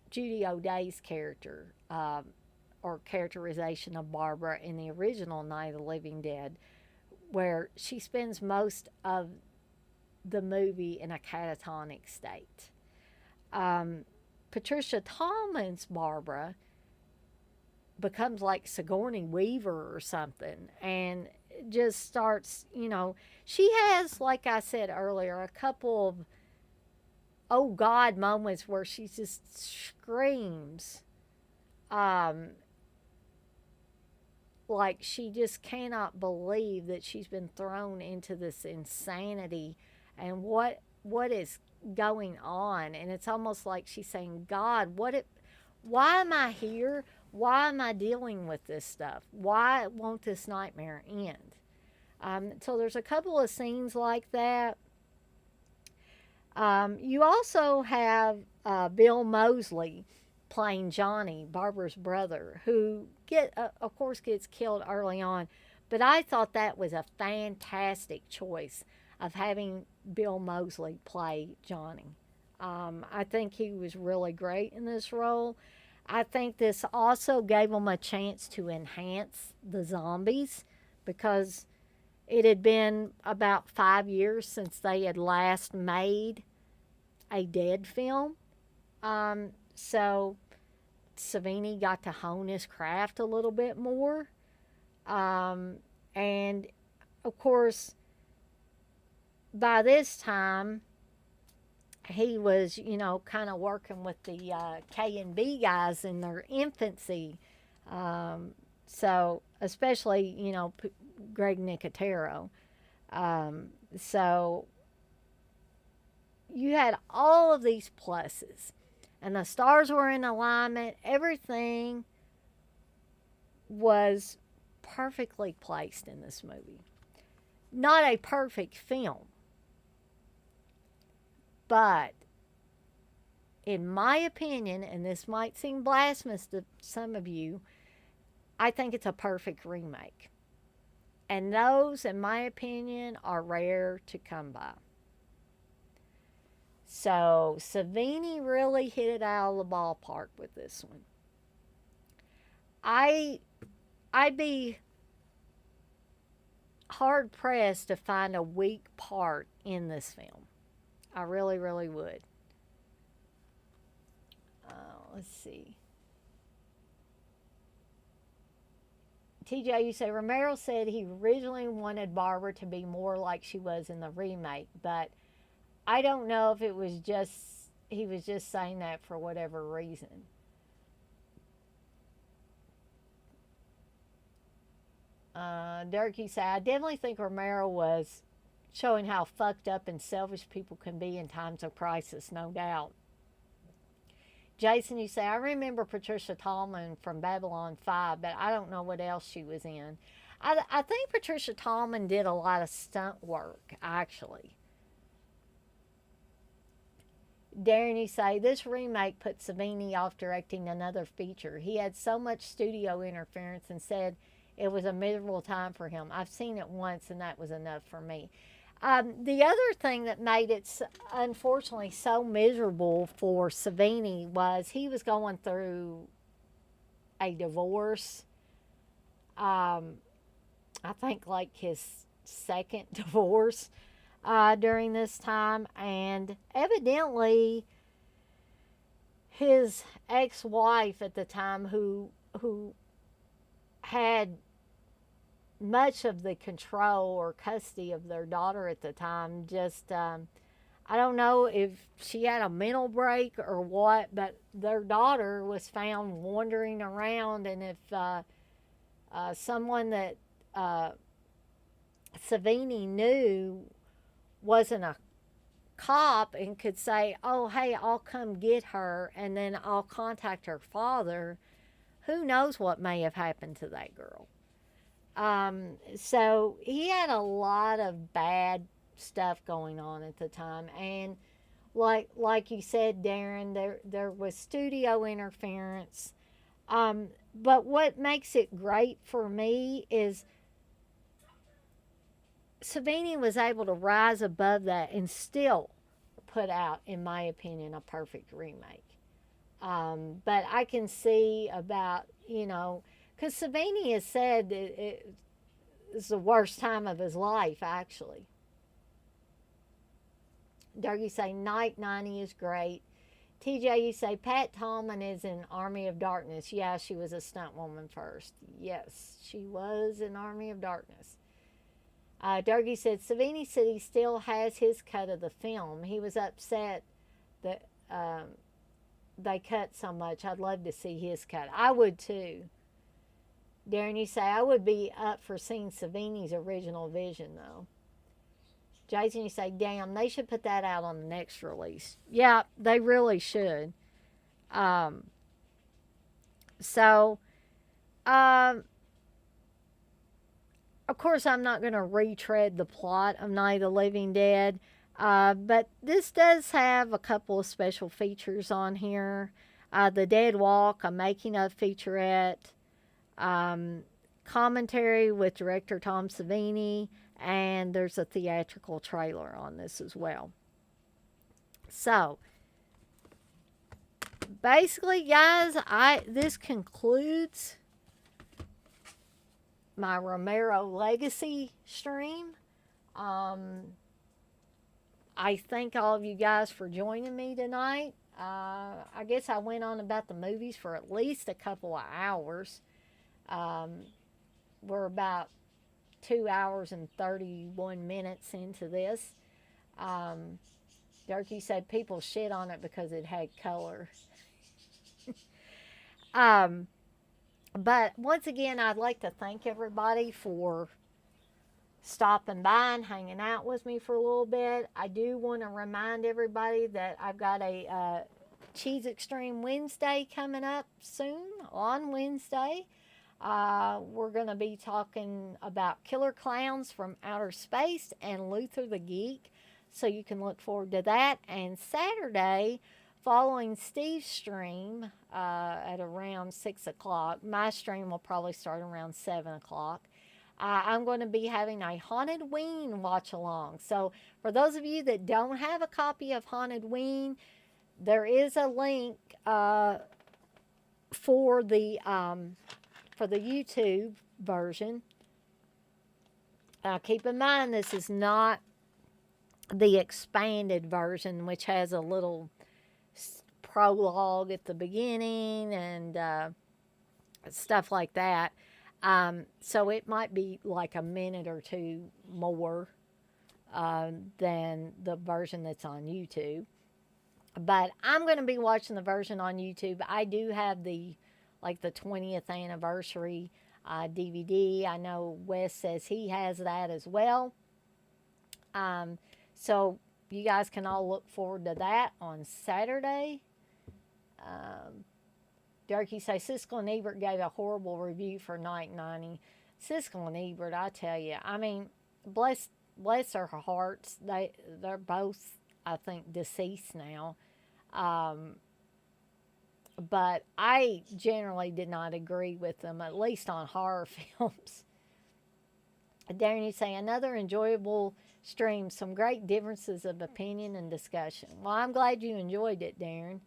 Judy O'Day's character, or characterization of Barbara in the original Night of the Living Dead, where she spends most of the movie in a catatonic state. Patricia Tallman's Barbara becomes like Sigourney Weaver or something and just starts, she has, like I said earlier, a couple of oh God moments where she just screams. Like she just cannot believe that she's been thrown into this insanity and what is going on. And it's almost like she's saying, God, why am I here? Why am I dealing with this stuff? Why won't this nightmare end? So there's a couple of scenes like that. You also have Bill Moseley playing Johnny, Barbara's brother, who of course gets killed early on. But I thought that was a fantastic choice of having Bill Moseley play Johnny. I think he was really great in this role. I think this also gave him a chance to enhance the zombies because it had been about 5 years since they had last made a Dead film. So Savini got to hone his craft a little bit more. And of course, by this time, he was, kind of working with the K&B guys in their infancy. So, especially, Greg Nicotero. So, you had all of these pluses. And the stars were in alignment. Everything was perfectly placed in this movie. Not a perfect film. But, in my opinion, and this might seem blasphemous to some of you, I think it's a perfect remake. And those, in my opinion, are rare to come by. So, Savini really hit it out of the ballpark with this one. I'd be hard pressed to find a weak part in this film. I really, really would. Let's see. TJ, you say Romero said he originally wanted Barbara to be more like she was in the remake, but I don't know if it was he was just saying that for whatever reason. Derek, you say, I definitely think Romero was showing how fucked up and selfish people can be in times of crisis, no doubt. Jason, you say, I remember Patricia Tallman from Babylon 5, but I don't know what else she was in. I think Patricia Tallman did a lot of stunt work, actually. Darren, you say, this remake put Savini off directing another feature. He had so much studio interference and said it was a miserable time for him. I've seen it once, and that was enough for me. The other thing that made it, unfortunately, so miserable for Savini was he was going through a divorce. I think like his second divorce during this time. And evidently, his ex-wife at the time, who had much of the control or custody of their daughter at the time. Just, I don't know if she had a mental break or what, but their daughter was found wandering around, and if someone that Savini knew wasn't a cop and could say, "Oh, hey, I'll come get her, and then I'll contact her father," who knows what may have happened to that girl. So he had a lot of bad stuff going on at the time, and like you said, Darren, there was studio interference. But what makes it great for me is Savini was able to rise above that and still put out, in my opinion, a perfect remake. But I can see about, because Savini has said that it's the worst time of his life, actually. Doug, you say Night 90 is great. TJ, you say Pat Tallman is in Army of Darkness. Yeah, she was a stunt woman first. Yes, she was in Army of Darkness. Dougie said Savini said he still has his cut of the film. He was upset that they cut so much. I'd love to see his cut. I would too. Darren, you say I would be up for seeing Savini's original vision though. Jason, you say, damn, they should put that out on the next release. Yeah, they really should. So, of course, I'm not going to retread the plot of Night of the Living Dead, but this does have a couple of special features on here. The Dead Walk, a making of featurette, commentary with director Tom Savini, and there's a theatrical trailer on this as well. So, basically, guys, this concludes my Romero Legacy stream. I thank all of you guys for joining me tonight. I guess I went on about the movies for at least a couple of hours. We're about 2 hours and 31 minutes into this. Durkee said people shit on it because it had color. But once again, I'd like to thank everybody for stopping by and hanging out with me for a little bit. I do want to remind everybody that I've got a Cheese Extreme Wednesday coming up soon on Wednesday. We're going to be talking about Killer Clowns from Outer Space and Luther the Geek. So you can look forward to that. And Saturday, following Steve's stream at around 6 o'clock, my stream will probably start around 7 o'clock. I'm going to be having a Haunted Ween watch along. So for those of you that don't have a copy of Haunted Ween, there is a link for the YouTube version. Keep in mind, this is not the expanded version, which has a little prologue at the beginning and stuff like that. So it might be like a minute or two more than the version that's on YouTube. But I'm going to be watching the version on YouTube. I do have the 20th anniversary DVD. I know Wes says he has that as well. So you guys can all look forward to that on Saturday. Durkee say Siskel and Ebert gave a horrible review for Night 90. Siskel and Ebert, I tell you, I mean, bless their hearts. They're both, I think, deceased now. But I generally did not agree with them, at least on horror films. Darren, you say another enjoyable stream, some great differences of opinion and discussion. Well, I'm glad you enjoyed it, Darren.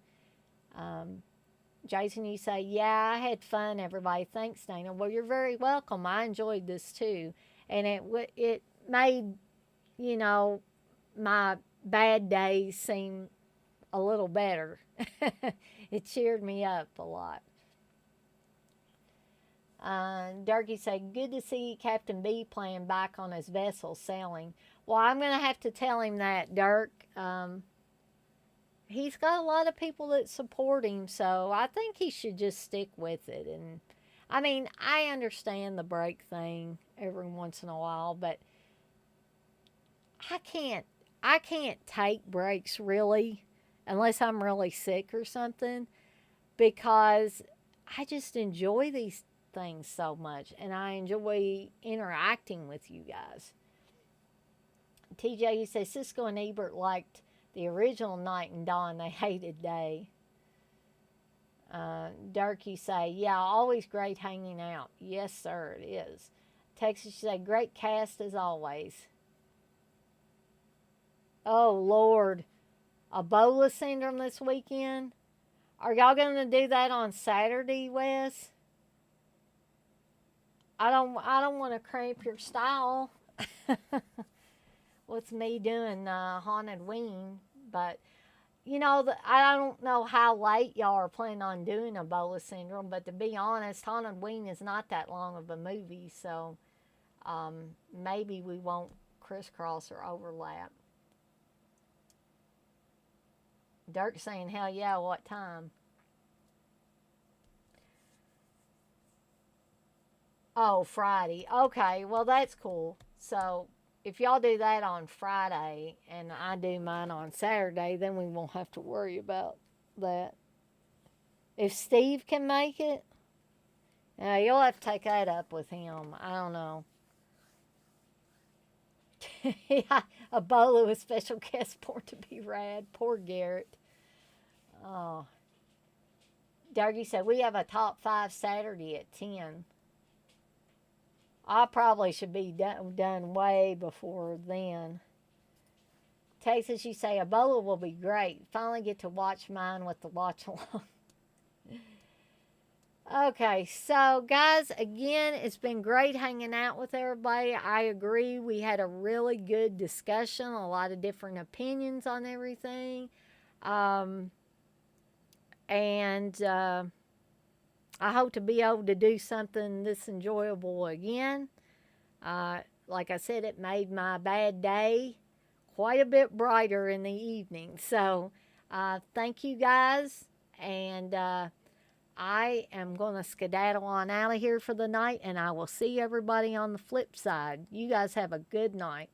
Jason, you say, yeah, I had fun, everybody. Thanks, Dana. Well, you're very welcome. I enjoyed this too. And it made, my bad days seem a little better. It cheered me up a lot. Durkee said, good to see Captain B playing back on his vessel sailing. Well, I'm going to have to tell him that, Dirk. He's got a lot of people that support him, so I think he should just stick with it. And I mean, I understand the break thing every once in a while, but I can't I can't take breaks really unless I'm really sick or something because I just enjoy these things so much and I enjoy interacting with you guys. TJ, you say Cisco and Ebert liked the original Night and Dawn. They hated Day. Dirk, you say, yeah, always great hanging out. Yes, sir, it is. Texas, you say, great cast as always. Oh, Lord. Ebola syndrome this weekend? Are y'all going to do that on Saturday, Wes? I don't want to cramp your style. What's me doing Haunted Ween? But, you know, I don't know how late y'all are planning on doing Ebola syndrome, but to be honest, Haunted Ween is not that long of a movie, so maybe we won't crisscross or overlap. Dirk saying, hell yeah, what time? Oh, Friday. Okay, well, that's cool. So, if y'all do that on Friday and I do mine on Saturday, then we won't have to worry about that. If Steve can make it, you'll have to take that up with him. I don't know. Yeah, Ebola with special guest support to be rad. Poor Garrett. Oh. Dougie said, we have a top 5 Saturday at 10. I probably should be done way before then. Texas, you say, Ebola will be great. Finally get to watch mine with the watch along. Okay, so guys, again, it's been great hanging out with everybody. I agree. We had a really good discussion, a lot of different opinions on everything. And I hope to be able to do something this enjoyable again. Like I said, it made my bad day quite a bit brighter in the evening. So thank you guys. And I am going to skedaddle on out of here for the night. And I will see everybody on the flip side. You guys have a good night.